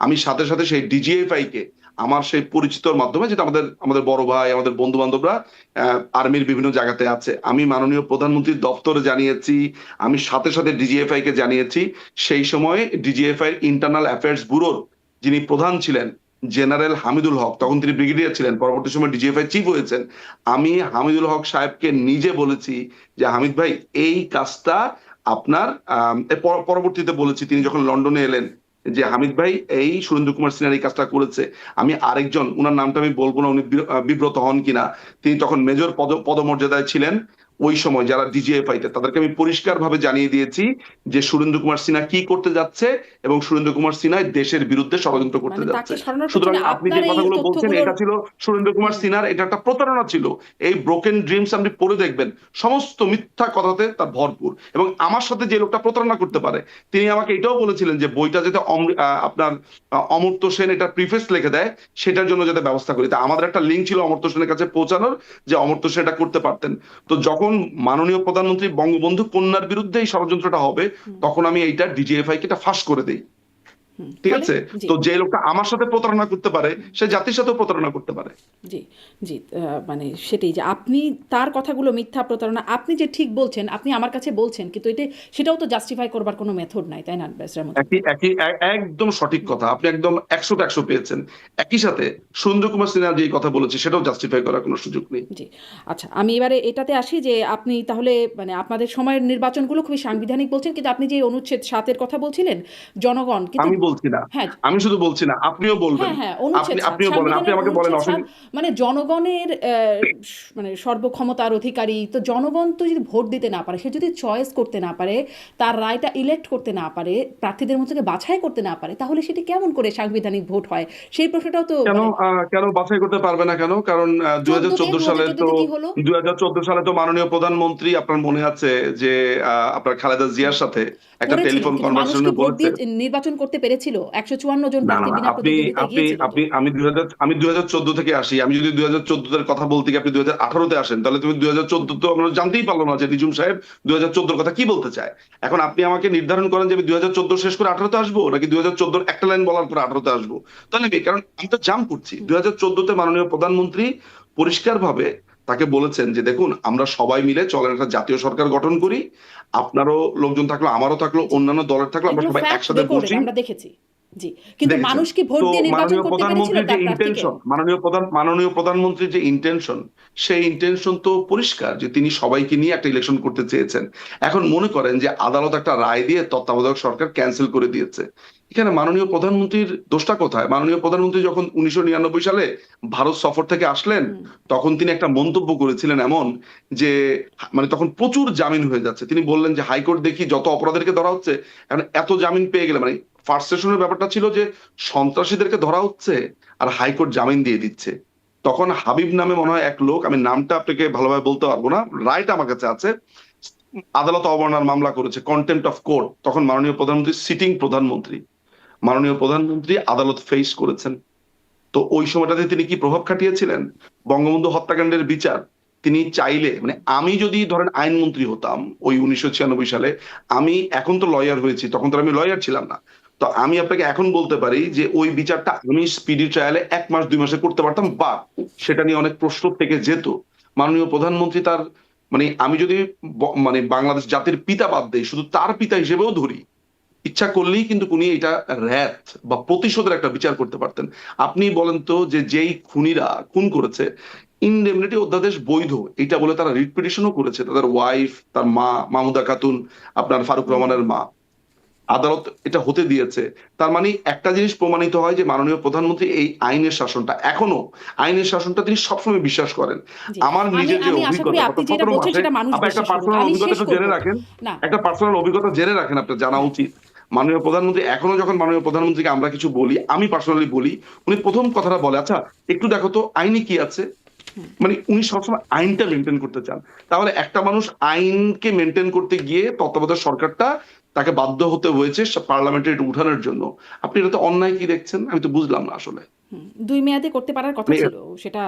আমি সাথে সাথে সেই ডিজিএফআই কে আমার সেই পরিচিতর মাধ্যমে, যেটা আমাদের আমাদের বড় ভাই, আমাদের বন্ধু বান্ধবরা আর্মির বিভিন্ন জায়গাতে আছে, আমি মাননীয় প্রধানমন্ত্রীর দপ্তরে জানিয়েছি, আমি সাথে সাথে ডিজিএফআই কে জানিয়েছি। সেই সময় ডিজিএফআই ইন্টারনাল অ্যাফেয়ার্স ব্যুরোর যিনি প্রধান ছিলেন, জেনারেল হামিদুল হক, তখন তিনি ব্রিগেডিয়ার ছিলেন, পরবর্তী সময় ডিজিএফআই চিফ হয়েছেন, আমি হামিদুল হক সাহেবকে নিজে বলেছি যে হামিদ ভাই এই কাজটা আপনার, পরবর্তীতে বলেছি তিনি যখন লন্ডনে এলেন, যে হামিদ ভাই এই সুরেন্দ্র কুমার সিনহার এই কাজটা করেছে। আমি আরেকজন, উনার নামটা আমি বলবো না, উনি বিব্রত হন কিনা, তিনি তখন মেজর পদমর্যাদায় ছিলেন ওই সময়, যারা ডিজিএফআই তে, তাদেরকে আমি পরিষ্কার ভাবে জানিয়ে দিয়েছি যে সুরেন্দ্র কুমার সিনহা কি করতে যাচ্ছে, এবং সুরেন্দ্র কুমার সিনহা দেশের বিরুদ্ধে ষড়যন্ত্র করতে মানে যাচ্ছে। তাকে সরানোর সুতরাং পেছনে আপনি যে আপনার এই কথাগুলো বলছেন, তথ্যগুলোর। এটা ছিল সুরেন্দ্র কুমার হুম। সিনহার, এটা একটা প্রতারণা ছিল। এই ব্রোকেন ড্রিমস আপনি পড়ে দেখবেন, সমস্ত মিথ্যা কথাতে তার ভরপুর। এবং আমার সাথে যে লোকটা প্রতারণা করতে পারে, তিনি আমাকে এটাও বলেছিলেন যে বইটা যাতে আপনার অমর্ত্য সেন এটা প্রিফেস লিখে দেয়, সেটার জন্য যাতে ব্যবস্থা করি। তা আমাদের একটা লিঙ্ক ছিল অমর্ত্য সেনের কাছে পৌঁছানোর, যে অমর্ত্য সেন এটা করতে পারতেন। তো যখন মাননীয় প্রধানমন্ত্রী বঙ্গবন্ধু কন্যার বিরুদ্ধে এই ষড়যন্ত্রটা হবে, হুম। তখন আমি এইটা ডিজিএফআই কে এটা ফাঁস করে দিই। হুম। ঠিক ফলে আছে? জি। তো যে লোকটা আমার সাথে প্রতারণা করতে পারে, সে জাতির সাথেও প্রতারণা করতে পারে। জি, জি। মানে সেটাই যে আপনি তার কথাগুলো মিথ্যা প্রতারণা, আপনি যে ঠিক বলছেন, আপনি আমার কাছে বলছেন, কিন্তু সেটাও তো জাস্টিফাই করবার কোনো মেথড নাই, তাই না ব্যারিস্টার একই মজুমদার? একই একদম সঠিক কথা, আপনি একদম 100-100 পেয়েছেন। একই সাথে সুরেন্দ্র কুমার সিনহা যে কথা বলেছে, সেটাও জাস্টিফাই করার কোনো সুযোগ নেই। জি। আচ্ছা, আমি এবারে এটাতে আসি যে আপনি তাহলে মানে আপনাদের সময়ের নির্বাচনগুলো খুবই সাংবিধানিক বলছেন, কিন্তু আপনি যে অনুচ্ছেদ ৭ এর কথা বলছিলেন, জনগণ কিন্তু। আমি বলছি না, হ্যাঁ, আমি শুধু বলছি না, আপনিও বলবেন। হ্যাঁ, হ্যাঁ, অনুচ্ছেদ ৭, আপনিও বলেন, আপনি সাংবিধানের আমাকে বলেন অনুচ্ছেদ ৭, অসুবিধা। মানে জনগণের মানে সর্বক্ষমতার অধিকারী। তো জনগণ তো যদি ভোট দিতে না পারে, সে যদি চয়েস করতে না পারে, তার রায়টা ইলেক্ট করতে না পারে, প্রার্থীদের মধ্যে থেকে বাছাই করতে না পারে, তাহলে সেটি কেমন করে সাংবিধানিক ভোট হয়? সেই প্রশ্নটাও তো কেন মানে কেন বাছাই করতে পারবে না কেন? কারণ ১৪তে 2014 কি হলো? সালে তো মাননীয় প্রধানমন্ত্রী, আপনার মনে আছে যে আপনার খালেদা জিয়ার সাথে একটা করেছিলেন, টেলিফোন কিন্তু মানুষ কি কনভারসেশনে ভোট বলেছে। দিয়ে নির্বাচন করতে পেরেছিল? ১৫৪ জন না প্রার্থী না, বিনা আপনি প্রতিদ্বন্দ্বিতায় আপনি গিয়েছিল তো। আপনি আমি 2014 থেকে আসি। আমি যদি 2014 এর কথা বলতে গিয়ে আপনি 2018-তে আসেন, তাহলে তুমি 2014 তো আমরা জানতেই পারলো না যে নিঝুম সাহেব 2014 কথা কি বলতে চায়। এখন আপনি আমাকে নির্ধারণ করেন যে আমি 2014 শেষ করে 18-তে আসবো, নাকি 2014 একটা লাইন বলার পর 18-তে আসবো, তাহলে কারণ আমি তো জাম্প করছি। 2014-তে মাননীয় প্রধানমন্ত্রী পরিষ্কার ভাবে তাকে বলেছেন যে দেখুন, আমরা সবাই মিলে চলেন একটা জাতীয় সরকার গঠন করি, আপনারও লোকজন থাকলো, আমারও থাকলো, জি, অন্যান্য দলের থাকলো, আমরা এগুলো সবাই ফ্যাক্ট একসাথে রেকর্ডেড, বসি। আমরা দেখেছি। জি, কিন্তু দেখেছেন? মানুষ কি ভোট তো দিয়ে নির্বাচন করতে পেরেছিল তার প্রার্থীকে? মাননীয় প্রধানমন্ত্রীর যে ইন্টেনশন, সেই ইন্টেনশন তো পরিষ্কার যে তিনি সবাইকে নিয়ে একটা ইলেকশন করতে চেয়েছেন। এখন মনে করেন যে আদালত একটা রায় দিয়ে তত্ত্বাবধায়ক সরকার ক্যান্সেল করে দিয়েছে, এখানে মাননীয় প্রধানমন্ত্রীর দোষটা কোথায়? মাননীয় প্রধানমন্ত্রী যখন 1999 সালে ভারত সফর থেকে আসলেন, হুম। তখন তিনি একটা মন্তব্য করেছিলেন এমন যে, মানে তখন প্রচুর জামিন হয়ে যাচ্ছে, তিনি বললেন যে হাইকোর্ট দেখি যত অপরাধীকে ধরা হচ্ছে, এখন এত জামিন পেয়ে গেলে, মানে ফার্স্ট সেশনের ব্যাপারটা ছিল যে সন্ত্রাসীদেরকে ধরা হচ্ছে আর হাইকোর্ট জামিন দিয়ে দিচ্ছে। তখন হাবিব নামে মনে হয় এক লোক, আমি নামটা আপনাকে ভালোভাবে বলতে পারবো না, রাইট আমার কাছে আছে, আদালত অবমাননার মামলা করেছে, কন্টেম্পট অফ কোর্ট, তখন মাননীয় প্রধানমন্ত্রী সিটিং প্রধানমন্ত্রী, মাননীয় প্রধানমন্ত্রী আদালত ফেস করেছেন। তো ওই সময়টাতে তিনি কি প্রভাব খাটিয়েছিলেন? বঙ্গবন্ধু হত্যাকাণ্ডের বিচার তিনি চাইলে, মানে আমি যদি ধরেন আইনমন্ত্রী হতাম ওই 1996 সালে, আমি এখন তো লয়ার হয়েছি, তখন তো আমি লয়ার ছিলাম না, তো আমি আপনাকে এখন বলতে পারি যে ওই বিচারটা আমি স্পিডি ট্রায়ালে 1 মাস 2 মাসে করতে পারতাম, বা সেটা নিয়ে অনেক প্রশ্ন থেকে যেত। মাননীয় প্রধানমন্ত্রী তার, মানে আমি যদি মানে বাংলাদেশ জাতির পিতা বাদ দেই, শুধু তার পিতা হিসেবেও ধরি, ইচ্ছা করলেই কিন্তু উনি এটা র‍্যাত বা প্রতিশোধের একটা বিচার করতে পারতেন। আপনি বলেন তো যে যেই খুনিরা খুন করেছে, ইনডেমনিটি অধ্যাদেশ বৈধ এটা বলে তারা রিট পিটিশনও করেছে, তাদের ওয়াইফ, তার মা মাহমুদা খাতুন, আপনার ফারুক রহমানের মা, আদালত এটা হতে দিয়েছে। তার মানে একটা জিনিস প্রমাণিত হয় যে মাননীয় প্রধানমন্ত্রী এই আইনের শাসনটা, এখনো আইনের শাসনটা তিনি সবসময় বিশ্বাস করেন। জি। আমার নিজের যে আমি আশা করি অভিজ্ঞতা আপনি গত যেটা 17 বলছেন মাসে, সেটা মানুষ আপনি একটা বিশ্বাস করুক। পার্সোনাল আমি অভিজ্ঞতা শেষ একটু করব। জেনে রাখেন, না, একটা পার্সোনাল অভিজ্ঞতা জেনে রাখেন, আপনার জানা হ্যাঁ, উচিত। মাননীয় প্রধানমন্ত্রী এখনো যখন মাননীয় প্রধানমন্ত্রীকে আমরা কিছু বলি, আমি পার্সোনালি বলি, উনি প্রথম কথাটা বলে, আচ্ছা একটু দেখো তো আইনে কি আছে। হুম। মানে উনি সবসময় আইনটা মেনটেন করতে চান। তাহলে একটা মানুষ আইনকে মেনটেন করতে গিয়ে তত্ত্বাবধায়ক সরকারটা তাকে বাধ্য হতে হয়েছে পার্লামেন্টে এটা উঠানোর জন্য। আপনি এটাতে অন্যায় কি দেখছেন? আমি তো বুঝলাম না আসলে। ২ মেয়াদে করতে পারার কথা মানে ছিল। সেটা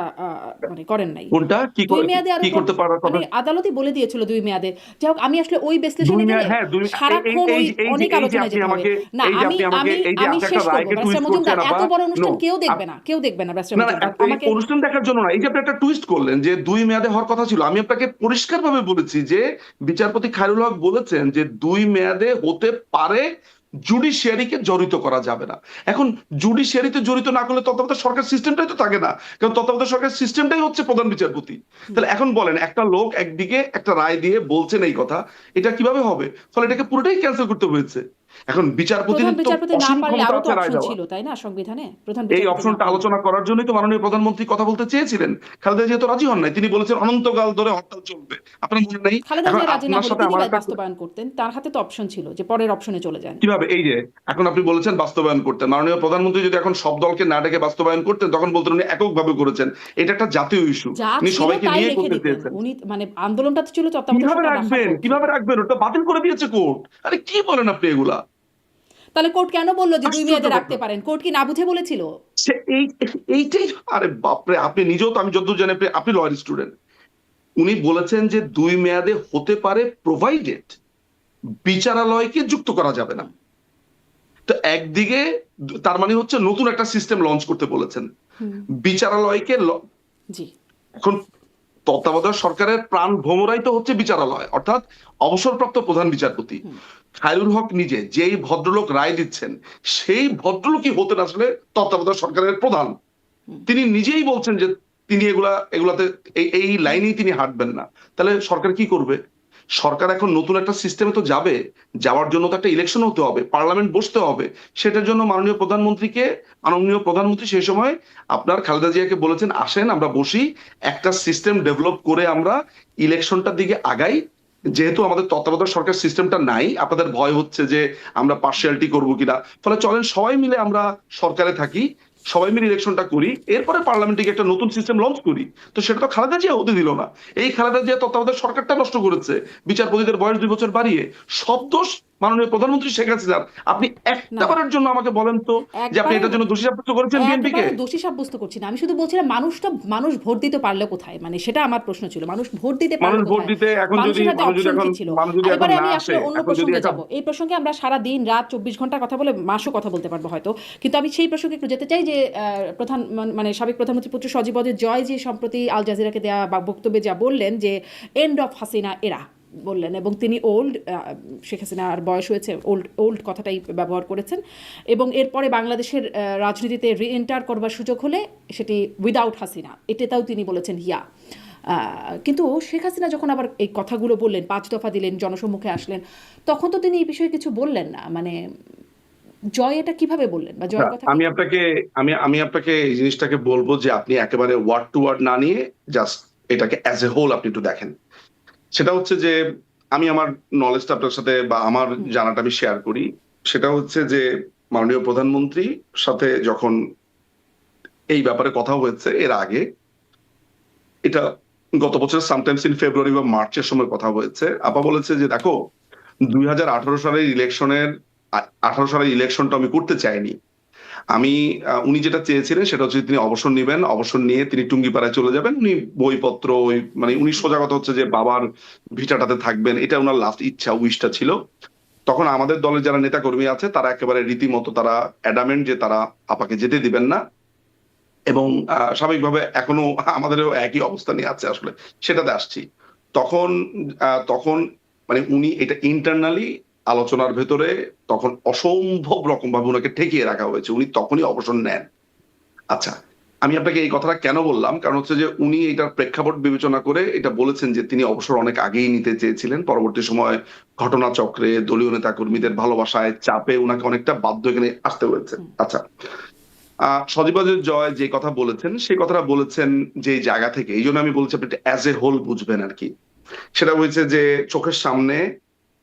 মানে করেন নাই। কোনটা ২ মেয়াদে আরো কি করতে পারার মানে কথা? আদালতই বলে দিয়েছিল ২ মেয়াদে। যাই হোক, আমি আসলে ওই বিশ্লেষণে গেলে হ্যাঁ, সারাক্ষণ ওই অনেক এই যে আলোচনায় আপনি যেতে হবে। আমাকে, না, এই যে আমি আপনি আমাকে, আমি এই যে আমি আপনি একটা শেষ করব। রায়কে ব্যারিস্টার টুইস্ট করছেন, মজুমদার, এত আপা বড় নো, অনুষ্ঠান কেউ দেখবে না। কেউ দেখবে না ব্যারিস্টার না, না, মজুমদার। এই আমাকে অনুষ্ঠান দেখার জন্য না, এই যে আপনি একটা টুইস্ট করলেন যে 2 মেয়াদে হওয়ার কথা ছিল, আমি আপনাকে পরিষ্কারভাবে বলেছি যে বিচারপতি খায়রুল হক বলেছেন যে 2 মেয়াদে হতে পারে, জুডিশিয়ারিকে জড়িত করা যাবে না। এখন জুডিশিয়ারিতে জড়িত না করলে তত্ত্বাবধায়ক সরকার সিস্টেমটাই তো থাকে না, কারণ তত্ত্বাবধায়ক সরকার সিস্টেমটাই হচ্ছে প্রধান বিচারপতি। তাহলে এখন বলেন, একটা লোক একদিকে একটা রায় দিয়ে বলছেন এই কথা, এটা কিভাবে হবে? ফলে এটাকে পুরোটাই ক্যান্সেল করতে হয়েছে। এখন বিচারপতির প্রধান তো বিচারপতি না অসীম পারলে ক্ষমতা আরো তো আছে রায় অপশন দেওয়া। ছিল, তাই না সংবিধানে? প্রধান এই বিচারপতি না অপশনটা পারলে। আলোচনা করার জন্যই তো মাননীয় প্রধানমন্ত্রী কথা বলতে চেয়েছিলেন। খালেদা জিয়া তো রাজি হন নাই, তিনি বলেছেন অনন্তকাল ধরে হরতাল চলবে, আপনার মনে নেই? খালেদা এখন জিয়া রাজি না আপনার হলে সাথে তিনি আমার একটা, বাস্তবায়ন করতেন। তার হাতে তো অপশন ছিল যে পরের অপশনে চলে যান। কিভাবে, এই যে এখন আপনি বলেছেন বাস্তবায়ন করতেন, মাননীয় প্রধানমন্ত্রী যদি এখন সব দলকে না ডেকে বাস্তবায়ন করতেন, তখন বলতেন উনি এককভাবে করেছেন। এটা একটা জাতীয় ইস্যু, যা উনি ছিল সবাইকে তাই নিয়ে রেখে করতে দিতেন। চেয়েছেন। উনি মানে আন্দোলনটা তো ছিল তত্ত্বাবধায়ক কিভাবে সরকার রাখার রাখবেন, পক্ষে। কিভাবে রাখবেন? ওটা বাতিল করে দিয়েছে কোর্ট। আরে কি বলেন আপনি এগুলা? তাহলে কোর্ট কেন বলল যে ২ আশ্চর্য মেয়াদে কথা। রাখতে পারেন? কোর্ট কি না বুঝে বলেছিল? সে এই এইটাই, আরে বাপরে, আপনি নিজেও তো, আমি যতদূর জানি আপনি লয়ার স্টুডেন্ট, উনি বলেছেন যে 2 মেয়াদে হতে পারে, প্রোভাইডেড বিচারালয়কে যুক্ত করা যাবে না। তো একদিকে তার মানে হচ্ছে নতুন একটা সিস্টেম লঞ্চ করতে বলেছেন হুম, বিচারালয়কে। জি। এখন তত্ত্বাবধায়ক সরকারের প্রাণ ভ্রমরাই তো হচ্ছে বিচারালয়, অর্থাৎ অবসরপ্রাপ্ত প্রধান বিচারপতি হুম, খায়রুল হক নিজে, যেই ভদ্রলোক রায় দিচ্ছেন, সেই ভদ্রলোকই হতেন আসলে তত্ত্বাবধায়ক সরকারের প্রধান। হুম। তিনি নিজেই বলছেন যে তিনি এগুলাতে এই লাইনেই তিনি হাঁটবেন না। তাহলে সরকার কি করবে? সরকার এখন নতুন একটা সিস্টেমে তো যাবে, যাওয়ার জন্য তো একটা ইলেকশন হতে হবে, পার্লামেন্ট বসতে হবে। সেটার জন্য মাননীয় প্রধানমন্ত্রী সেই সময় আপনার খালেদা জিয়াকে বলেছেন, আসেন আমরা বসি, একটা সিস্টেম ডেভেলপ করে আমরা ইলেকশনটার দিকে আগাই। যেহেতু আমাদের তত্ত্বাবধায়ক সরকার সিস্টেমটা নাই, আপনাদের ভয় হচ্ছে যে আমরা পার্সিয়ালিটি করবো কিনা, ফলে চলেন সবাই মিলে আমরা সরকারে থাকি, সবাই মিলে ইলেকশনটা করি, এরপরে পার্লামেন্টে একটা নতুন সিস্টেম লঞ্চ করি। তো সেটা তো খালেদা জিয়া হতে দিল না। এই খালেদা জিয়া তত্ত্বাবধায়ক সরকারটা নষ্ট করেছে, বিচারপতিদের বয়স 2 বছর বাড়িয়ে। সব দোষ মাননীয় প্রধানমন্ত্রী শেখ হাসিনার। আপনি একটা না, বারের জন্য আমাকে বলেন তো যে আপনি একবারও এটার জন্য দোষী সাব্যস্ত করেছেন বিএনপি কে? একবারও দোষী সাব্যস্ত করছি না। আমি শুধু বলছিলাম মানুষ ভোট দিতে পারলো কোথায়? মানে সেটা আমার প্রশ্ন ছিল। মানুষ ভোট দিতে পারলো মানুষ ভোট কোথায়? দিতে এখন যদি, মানুষের হাতে অপশন কি ছিল? মানুষ যদি এখন এবারে না আমি আসে, আসলে অন্য এখন যদি প্রসঙ্গে একটা, যাব। এই প্রসঙ্গে আমরা সারা দিন রাত 24 ঘন্টা কথা বলে মাসও কথা বলতে পারবো হয়তো। কিন্তু আমি সেই প্রসঙ্গে একটু যেতে চাই যে মানে সাবেক প্রধানমন্ত্রী পুত্র সজীব ওয়াজেদ জয় যে সম্প্রতি আল জাজিরাকে দেয়া বক্তব্যে যা বললেন যে এন্ড অফ হাসিনা এরা বললেন, এবং তিনি শেখ হাসিনার বয়স হয়েছে, ওল্ড কথাটাই ব্যবহার করেছেন, এবং এরপরে বাংলাদেশের রাজনীতিতে রিএন্টার করবার সুযোগ হলে সেটি উইদাউট হাসিনা, এটাও তিনি বলেছেন হিয়া। কিন্তু শেখ হাসিনা যখন আবার এই কথাগুলো বললেন, 5 দফা দিলেন, জনসম্মুখে আসলেন, তখন তো তিনি এই বিষয়ে কিছু বললেন না। মানে জয় এটা কিভাবে বললেন, বা জয়ের কথা আমি আপনাকে, আমি আপনাকে এই জিনিসটাকে বলবো যে আপনি একেবারে ওয়ার্ড টু ওয়ার্ড না নিয়ে জাস্ট এটাকে অ্যাজ এ হোল আপনি একটু দেখেন। সেটা হচ্ছে যে আমি আমার নলেজটা আপনার সাথে বা আমার জানাটা আমি শেয়ার করি। সেটা হচ্ছে যে মাননীয় প্রধানমন্ত্রী সাথে যখন এই ব্যাপারে কথা হয়েছে এর আগে, এটা গত বছর সামটাইমস ইন ফেব্রুয়ারি বা মার্চের সময় কথা হয়েছে। আপা বলেছে যে দেখো 2018 সালের ইলেকশনের 18 সালের ইলেকশনটা আমি করতে চাইনি। আমি উনি যেটা চেয়েছিলেন সেটা হচ্ছে তিনি অবসর নিবেন, অবসর নিয়ে তিনি টুঙ্গিপাড়ায় চলে যাবেন, উনি বইপত্র ওই মানে উনি সোজা কথা হচ্ছে যে বাবার ভিটাটাতে থাকবেন, এটা ওনার লাস্ট ইচ্ছা, উইশটা ছিল। তখন আমাদের দলের যারা নেতা কর্মী আছে তারা একেবারে রীতিমতো তারা অ্যাডামেন্ট যে তারা আপাকে যেতে দিবেন না, এবং স্বাভাবিকভাবে এখনো আমাদেরও একই অবস্থা নিয়ে আছে আসলে, সেটাতে আসছি। তখন তখন মানে উনি এটা ইন্টারনালি আলোচনার ভেতরে তখন অসম্ভব রকম ভাবে ওনাকে ঠেকিয়ে রাখা হয়েছে, উনি তখনই অবসর নেন। আচ্ছা, আমি আপনাকে এই কথাটা কেন বললাম, কারণ হচ্ছে যে উনি এটার প্রেক্ষাপট বিবেচনা করে এটা বলেছেন যে তিনি অবসর অনেক আগেই নিতে চেয়েছিলেন, পরবর্তী সময় ঘটনাচক্রে দলীয় নেতা কর্মীদের ভালোবাসায় চাপে উনাকে অনেকটা বাধ্য এখানে আসতে হয়েছে। আচ্ছা, সজীবাজের জয় যে কথা বলেছেন সেই কথাটা বলেছেন যে জায়গা থেকে, এই জন্য আমি বলছি আপনি অ্যাজ এ হোল বুঝবেন আর কি। সেটা হয়েছে যে চোখের সামনে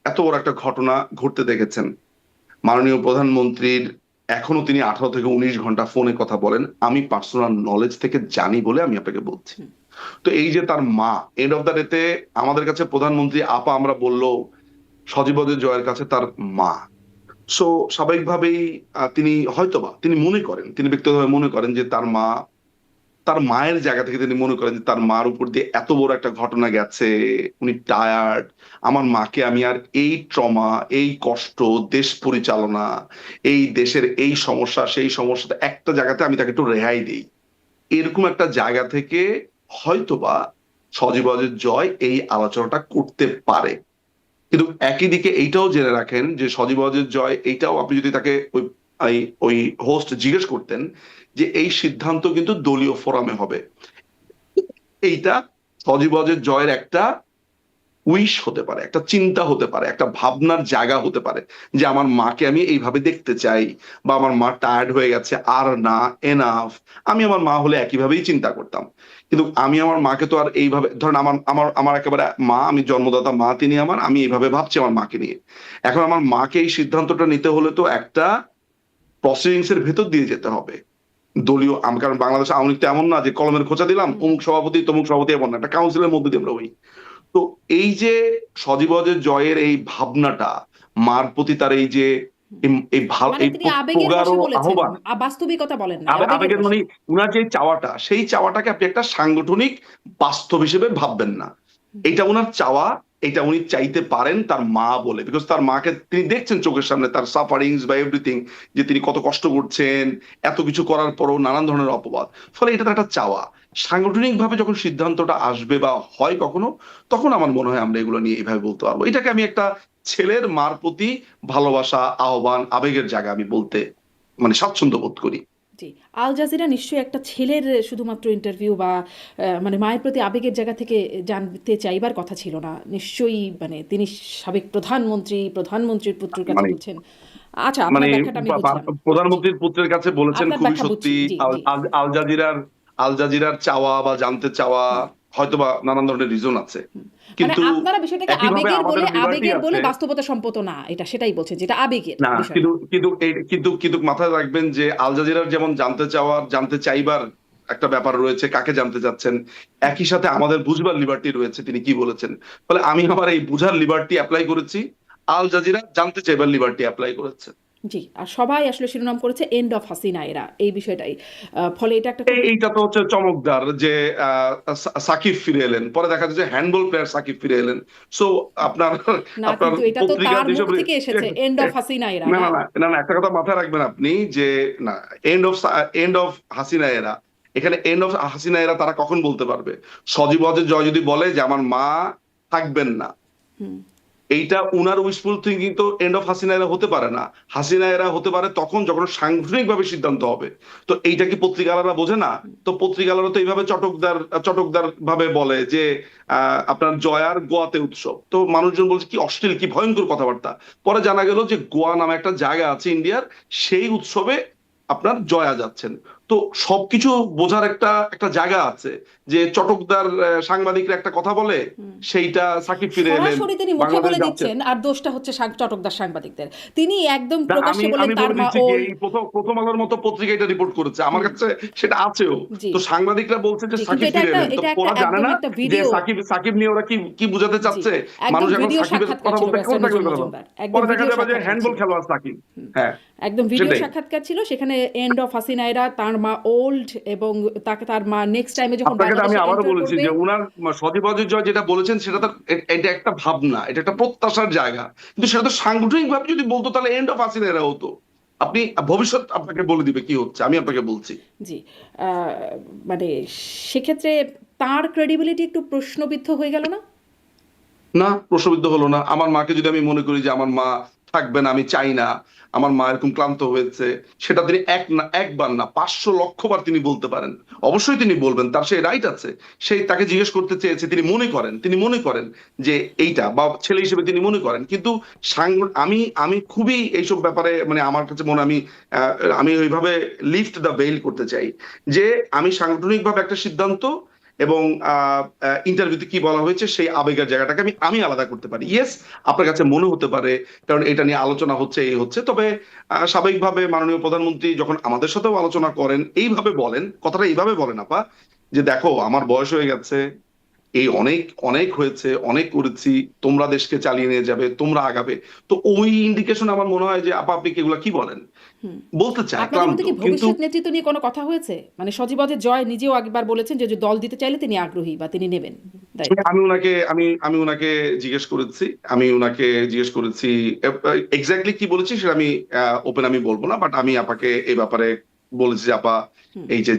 এত বড় একটা ঘটনা ঘটতে দেখেছেন, মাননীয় প্রধানমন্ত্রীর এখনো তিনি 18 থেকে 19 ঘন্টা ফোনে কথা বলেন, আমি পার্সোনাল নলেজ থেকে জানি বলে আমি আপনাকে বলছি। তো এই যে তার মা, এন্ড অফ দ্য ডেতে আমাদের কাছে প্রধানমন্ত্রী আপা আমরা বললো, সজীবদের জয়ের কাছে তার মা। সো স্বাভাবিকভাবেই তিনি হয়তোবা তিনি মনে করেন, তিনি ব্যক্তিগতভাবে মনে করেন যে তার মা, তার মায়ের জায়গা থেকে তিনি মনে করেন যে তার মার উপর দিয়ে এত বড় একটা ঘটনা গেছে, উনি টায়ার্ড, আমার মাকে আমি আর এই ট্রমা, এই কষ্ট, দেশ পরিচালনা, এই দেশের এই সমস্যা সেই সমস্যাতে একটা জায়গাতে আমি তাকে একটু রেহাই দিই, এরকম একটা জায়গা থেকে হয়তোবা সজীবদের জয় এই আলোচনাটা করতে পারে। কিন্তু একই দিকে এইটাও জেনে রাখেন যে সজীবদের জয় এইটাও আপনি যদি তাকে ওই ওই হোস্ট জিজ্ঞেস করতেন যে এই সিদ্ধান্ত কিন্তু দলীয় ফোরামে হবে, এইটা সজীবদের জয়ের একটা উইশ হতে পারে, একটা চিন্তা হতে পারে, একটা ভাবনার জায়গা হতে পারে যে আমার মাকে আমি এইভাবে দেখতে চাই, বা আমার মা টায়ার্ড হয়ে গেছে আর না, এনাফ। আমি আমার মা হলে একইভাবেই চিন্তা করতাম, কিন্তু আমি আমার মাকে তো আর এইভাবে ধরেন আমার আমার আমার একেবারে মা, আমি জন্মদাতা মা, তিনি আমার, আমি এইভাবে ভাবছি আমার মাকে নিয়ে। এখন আমার মাকে এই সিদ্ধান্তটা নিতে হলে তো একটা প্রসিডিংস এর ভেতর দিয়ে যেতে হবে দলীয় কারণ বাংলাদেশ আওয়ামী লীগ তো এমন না যে কলমের খোঁচা দিলাম অমুক সভাপতি তমুক সভাপতি, এমন না, একটা কাউন্সিলের মধ্যে দিয়ে আমরা হই। তো এই যে সজীবদের জয়ের এই ভাবনাটা, মার প্রতি তার এই যে এই ভালো মানে এই তিনি আবেগের প্রগাঢ় বশে বলেছেন, আহ্বান, বাস্তবিকতা বলেন না, আবেগের আবেগের বশে। মানে উনার যে চাওয়াটা, সেই চাওয়াটাকে আপনি একটা সাংগঠনিক বাস্তব হিসেবে ভাববেন না। এটা উনার চাওয়া, এটা উনি চাইতে পারেন তার মা বলে, বিকজ তার মাকে তিনি দেখছেন চোখের সামনে, তার সাফারিংস বা এভরিথিং, যে তিনি কত কষ্ট করছেন, এত কিছু করার পরও নানান ধরনের অপবাদ। ফলে এটা তো একটা চাওয়া। সাংগঠনিক ভাবে যখন সিদ্ধান্তটা আসবে বা হয় কখনো, তখন আমার মনে হয় আমরা এগুলো নিয়ে এইভাবে বলতে পারবো। এটাকে আমি একটা ছেলের মার প্রতি ভালোবাসা, আহ্বান, আবেগের জায়গা আমি বলতে মানে স্বাচ্ছন্দ্য বোধ করি। জি, আল জাজিরা নিশ্চয়ই একটা ছেলের শুধুমাত্র ইন্টারভিউ বা মানে মায়ের প্রতি আবেগের জায়গা থেকে জানতে চাইবার কথা ছিল না নিশ্চয়ই। মানে তিনি সাবেক প্রধানমন্ত্রীর পুত্রের কাছে মানে বলছেন। আচ্ছা, আপনার মানে ব্যাখ্যাটা আমি বুঝলাম। জি, প্রধানমন্ত্রীর পুত্রের কাছে বলেছেন আপনার খুবই ব্যাখ্যা সত্যি। বুঝছি। জি, জি। আল জাজিরার চাওয়া বা জানতে চাওয়া হয়তোবা নানান ধরনের রিজন আছে, মানে কিন্তু আপনারা বিষয়টাকে একইভাবে আমাদের লিবার্টি আবেগের বলে আছে। বাস্তবতা সম্মত না, এটা সেটাই বলছেন, যেটা আবেগের না, বিষয়টা। কিন্তু মাথায় রাখবেন যে আল জাজিরার যেমন জানতে চাইবার একটা ব্যাপার রয়েছে, কাকে জানতে চাচ্ছেন, একই সাথে আমাদের বুঝবার লিবার্টি রয়েছে তিনি কি বলেছেন। ফলে আমি আমার এই বুঝার লিবার্টি অ্যাপ্লাই করেছি, আল জাজিরা জানতে চাইবার লিবার্টি অ্যাপ্লাই করেছে। জি, আর সবাই আসলে শিরোনাম করেছে এন্ড অফ হাসিনা এরা, এই বিষয়টাই। ফলে এটা একটা খুবই এইটা তো হচ্ছে চমকদার যে সাকিব ফিরে এলেন, পরে দেখা যাচ্ছে হ্যান্ডবল প্লেয়ার সাকিব ফিরে এলেন। সো আপনার না, আপনার কিন্তু এটা তো পত্রিকার তার মুখ যেসব থেকে এসেছে, এন্ড অফ হাসিনা এরা, না না? না না না না, একটা কথা মাথায় রাখবেন আপনি যে না, এন্ড অফ হাসিনা এরা, এখানে এন্ড অফ হাসিনা এরা তারা কখন বলতে পারবে? সজীব ওয়াজেদ জয় যদি বলে যে আমার মা থাকবেন না, হুম। এইটা উনার উইশফুল থিঙ্কিং তো এন্ড অফ হাসিনা এরা হতে পারে না। হাসিনা এরা হতে পারে তখন যখন সাংগঠনিক ভাবে সিদ্ধান্ত হবে। তো এইটা কি পত্রিকালারা বোঝে না? তো পত্রিকালারা তো এইভাবে চটকদার ভাবে বলে যে আপনার জয়ার গোয়াতে উৎসব, তো মানুষজন বলছে কি অশ্লীল, কি ভয়ঙ্কর কথাবার্তা। পরে জানা গেল যে গোয়া নামে একটা জায়গা আছে ইন্ডিয়ার, সেই উৎসবে আপনার জয়া যাচ্ছেন। তো তো সবকিছু বোঝার একটা একটা জায়গা আছে, যে চটকদার সাংবাদিকরা একটা কথা বলে, সেইটা সাকিব ফিরে এলেন, সরাসরি তিনি মুখে বাংলাদেশ বলে যাচ্ছেন। দিচ্ছেন, আর দোষটা হচ্ছে চটকদার সাংবাদিকদের। তিনি একদম না, আমি প্রকাশ্যে বললেন আমি তার বলে মা দিচ্ছি কি, ওল্ড। এই প্রথম আলোর মতো পত্রিকা এটা রিপোর্ট করেছে, আমার কাছে সেটা আছেও। জি তো সাংবাদিকরা বলছে যে জি, কিন্তু সাকিব এটা ফিরে একটা এলেন, তো এটা একটা ওরা জানে একদম না একটা যে ভিডিও। সাকিব নিয়ে ওরা কি কি বোঝাতে জি, চাচ্ছে। একদম মানুষ এখন ভিডিও সাকিবের সাক্ষাৎকার কথা ছিল বলতে কেমন ব্যারিস্টার সাকিবের নজরুল কথা বলবে, মজুমদার, একদম পরে দেখা ভিডিও যাবে যে সাক্ষাৎকার হ্যান্ডবল ছিল। খেলোয়াড় সাকিব। হ্যাঁ, একদম ভিডিও সেটাই। সাক্ষাৎকার ছিল, সেখানে এন্ড অফ হাসিনা এরা, তার মা ওল্ড, এবং তাকে তার মা নেক্সট টাইমে যখন আপনাকে তো আমি বাংলাদেশে আবারও এন্টার বলেছি করবে। যে উনার সজীব জয় যেটা বলেছেন সেটা তো এটা একটা ভাবনা, এটা একটা প্রত্যাশার জায়গা, কিন্তু সেটা তো সাংগঠনিক ভাবে যদি বলতো তাহলে এন্ড অফ হাসিনা এরা হতো। আপনি ভবিষ্যৎ আপনাকে বলে দিবে কি হচ্ছে, আমি আপনাকে বলছি। জি, আহ, মানে সেক্ষেত্রে তার ক্রেডিবিলিটি একটু প্রশ্নবিদ্ধ হয়ে গেল না? না, প্রশ্নবিদ্ধ হলো না। আমার মাকে যদি আমি মনে করি যে আমার মা থাকবে না, আমি চাই না, আমার মা এরকম ক্লান্ত হয়েছে, সেটা তিনি একবার না 500 লক্ষ বার তিনি বলতে পারেন। অবশ্যই তিনি বলবেন, তার সেই রাইট আছে। সেই তাকে জিজ্ঞেস করতে চেয়েছে, তিনি মনে করেন যে এইটা, বা ছেলে হিসেবে তিনি মনে করেন। কিন্তু আমি খুবই এইসব ব্যাপারে মানে আমার কাছে মনে আহ, আমি ওইভাবে লিফট দ্য বেইল করতে চাই, যে আমি সাংগঠনিকভাবে একটা সিদ্ধান্ত এবং ইন্টারভিউতে কি বলা হয়েছে সেই আবেগের জায়গাটাকে আমি আমি আলাদা করতে পারি। ইয়েস, আপনার কাছে মনে হতে পারে কারণ এটা নিয়ে আলোচনা হচ্ছে, এই হচ্ছে, তবে স্বাভাবিকভাবে মাননীয় প্রধানমন্ত্রী যখন আমাদের সাথেও আলোচনা করেন, এইভাবে বলেন, কথাটা এইভাবে বলেন আপা, যে দেখো আমার বয়স হয়ে গেছে, এই অনেক অনেক হয়েছে, অনেক করেছি, তোমরা দেশকে চালিয়ে নিয়ে যাবে, তোমরা আগাবে। তো ওই ইন্ডিকেশন আমার মনে হয় যে আপা আপনি কি এগুলা কি বলেন, বলতে চায় আপনাদের ক্লান্ত মধ্যে কি কিন্তু। ভবিষ্যৎ নেতৃত্ব নিয়ে কোনো কথা হয়েছে? মানে সজীব জয় নিজেও একবার বলেছেন যে যে দল দিতে চাইলে তিনি আগ্রহী বা তিনি নেবেন দায়িত্ব। আমি উনাকে জিজ্ঞেস করেছি, আমি উনাকে জিজ্ঞেস করেছি এক্স্যাক্টলি কি বলেছি সেটা আমি ওপেন আমি বলবো না, বাট আমি আপাকে এই ব্যাপারে বলেছি যে আপা, এই যে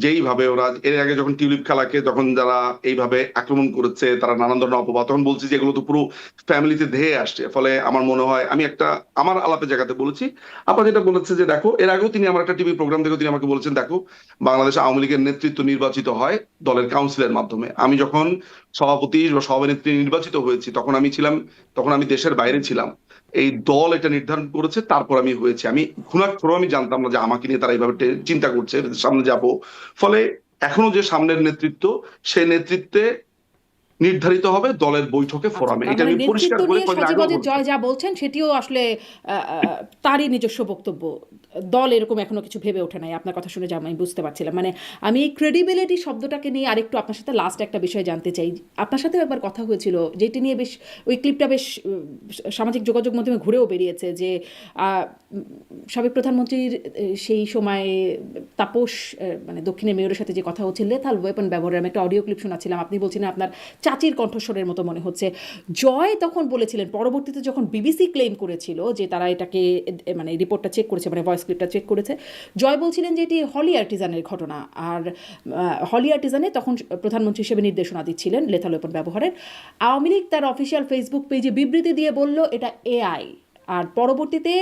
যেইভাবে ওরা এর আগে যখন টিউলিপ খেলাকে যখন যারা এইভাবে আক্রমণ করেছে, তারা নানান ধরনের অপবাদ, তখন বলছি যে এগুলো তো পুরো ফ্যামিলিতে ধেয়ে আসছে। ফলে আমার মনে হয় আমি একটা আমার আলাপের জায়গাতে বলেছি। আপা যেটা বলেছে যে দেখো, এর আগেও তিনি আমার একটা টিভি প্রোগ্রাম থেকে তিনি আমাকে বলেছেন, দেখো বাংলাদেশ আওয়ামী লীগের নেতৃত্ব নির্বাচিত হয় দলের কাউন্সিলের মাধ্যমে। আমি যখন সভাপতি বা সভানেত্রী নির্বাচিত হয়েছি তখন আমি দেশের বাইরে ছিলাম। এই দল এটা নির্ধারণ করেছে, তারপর আমি হয়েছি। আমি ঘুণাক্ষরেও আমি জানতাম না যে আমাকে নিয়ে তারা এইভাবে চিন্তা করছে, সামনে যাব। ফলে এখনো যে সামনের নেতৃত্ব, সেই নেতৃত্বে নির্ধারিত হবে দলের বৈঠকে, আচ্ছা, ফোরামে। তার এটা মানে আমি পরিষ্কার নেতৃত্ব করে নিয়ে কয়েকদিন সজীব আগেও বলছি। জয় যা বলছেন সেটিও আসলে তারই নিজস্ব বক্তব্য। দল এরকম এখনো কিছু ভেবে ওঠে নাই, আপনার কথা শুনে যা আমি বুঝতে পারছিলাম। মানে আমি এই ক্রেডিবিলিটি শব্দটাকে নিয়ে আরেকটু আপনার সাথে লাস্ট একটা বিষয় জানতে চাই। আপনার সাথেও একবার কথা হয়েছিল যেটি নিয়ে বেশ, ওই ক্লিপটা বেশ সামাজিক যোগাযোগ মাধ্যমে ঘুরেও বেরিয়েছে, যে সাবেক প্রধানমন্ত্রীর সেই সময়ে তাপস মানে দক্ষিণের মেয়রের সাথে যে কথা হচ্ছে লেথাল ওয়েপন ব্যবহারের, আমি একটা অডিও ক্লিপ শোনাচ্ছিলাম, আপনি বলছিলেন আপনার চাচির কণ্ঠস্বরের মতো মনে হচ্ছে। জয় তখন বলেছিলেন, পরবর্তীতে যখন বিবিসি ক্লেম করেছিল যে তারা এটাকে মানে রিপোর্টটা চেক করেছে, মানে ভয়েস ক্লিপটা চেক করেছে, জয় বলছিলেন যে এটি হলি আর্টিজানের ঘটনা। আর হলি আর্টিজানে তখন প্রধানমন্ত্রী হিসেবে নির্দেশনা দিচ্ছিলেন লেথাল ওয়েপন ব্যবহারের। আওয়ামী লীগ তার অফিসিয়াল ফেসবুক পেজে বিবৃতি দিয়ে বলল এটা এআই। আর পরবর্তীতে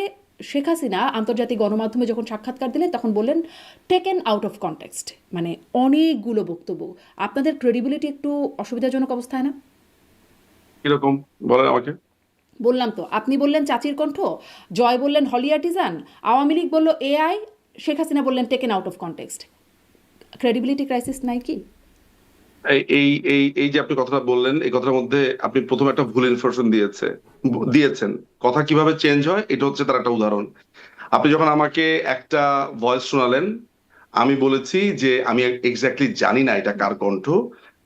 শেখ হাসিনা আন্তর্জাতিক গণমাধ্যমে যখন সাক্ষাৎকার দিলেন তখন বললেন টেকেন আউট অফ কনটেক্সট। মানে অনেকগুলো বক্তব্য। আপনাদের ক্রেডিবিলিটি একটু অসুবিধাজনক অবস্থায় না? কিরকম বলেন আমাকে। বললাম তো, আপনি বললেন চাচির কণ্ঠ, জয় বললেন হলি আর্টিজান, আওয়ামী লীগ বলল এআই, শেখ হাসিনা বললেন taken out of context. Credibility crisis নাই কি? এই এই এই এই যে আপনি কথাটা বললেন, এই কথার মধ্যে আপনি প্রথম একটা ভুল ইনফরমেশন দিয়েছেন। কথা কিভাবে চেঞ্জ হয় এটা হচ্ছে তার একটা উদাহরণ। আপনি যখন আমাকে একটা ভয়েস শোনালেন, আমি বলেছি যে আমি এক্স্যাক্টলি জানি না এটা কার কণ্ঠ,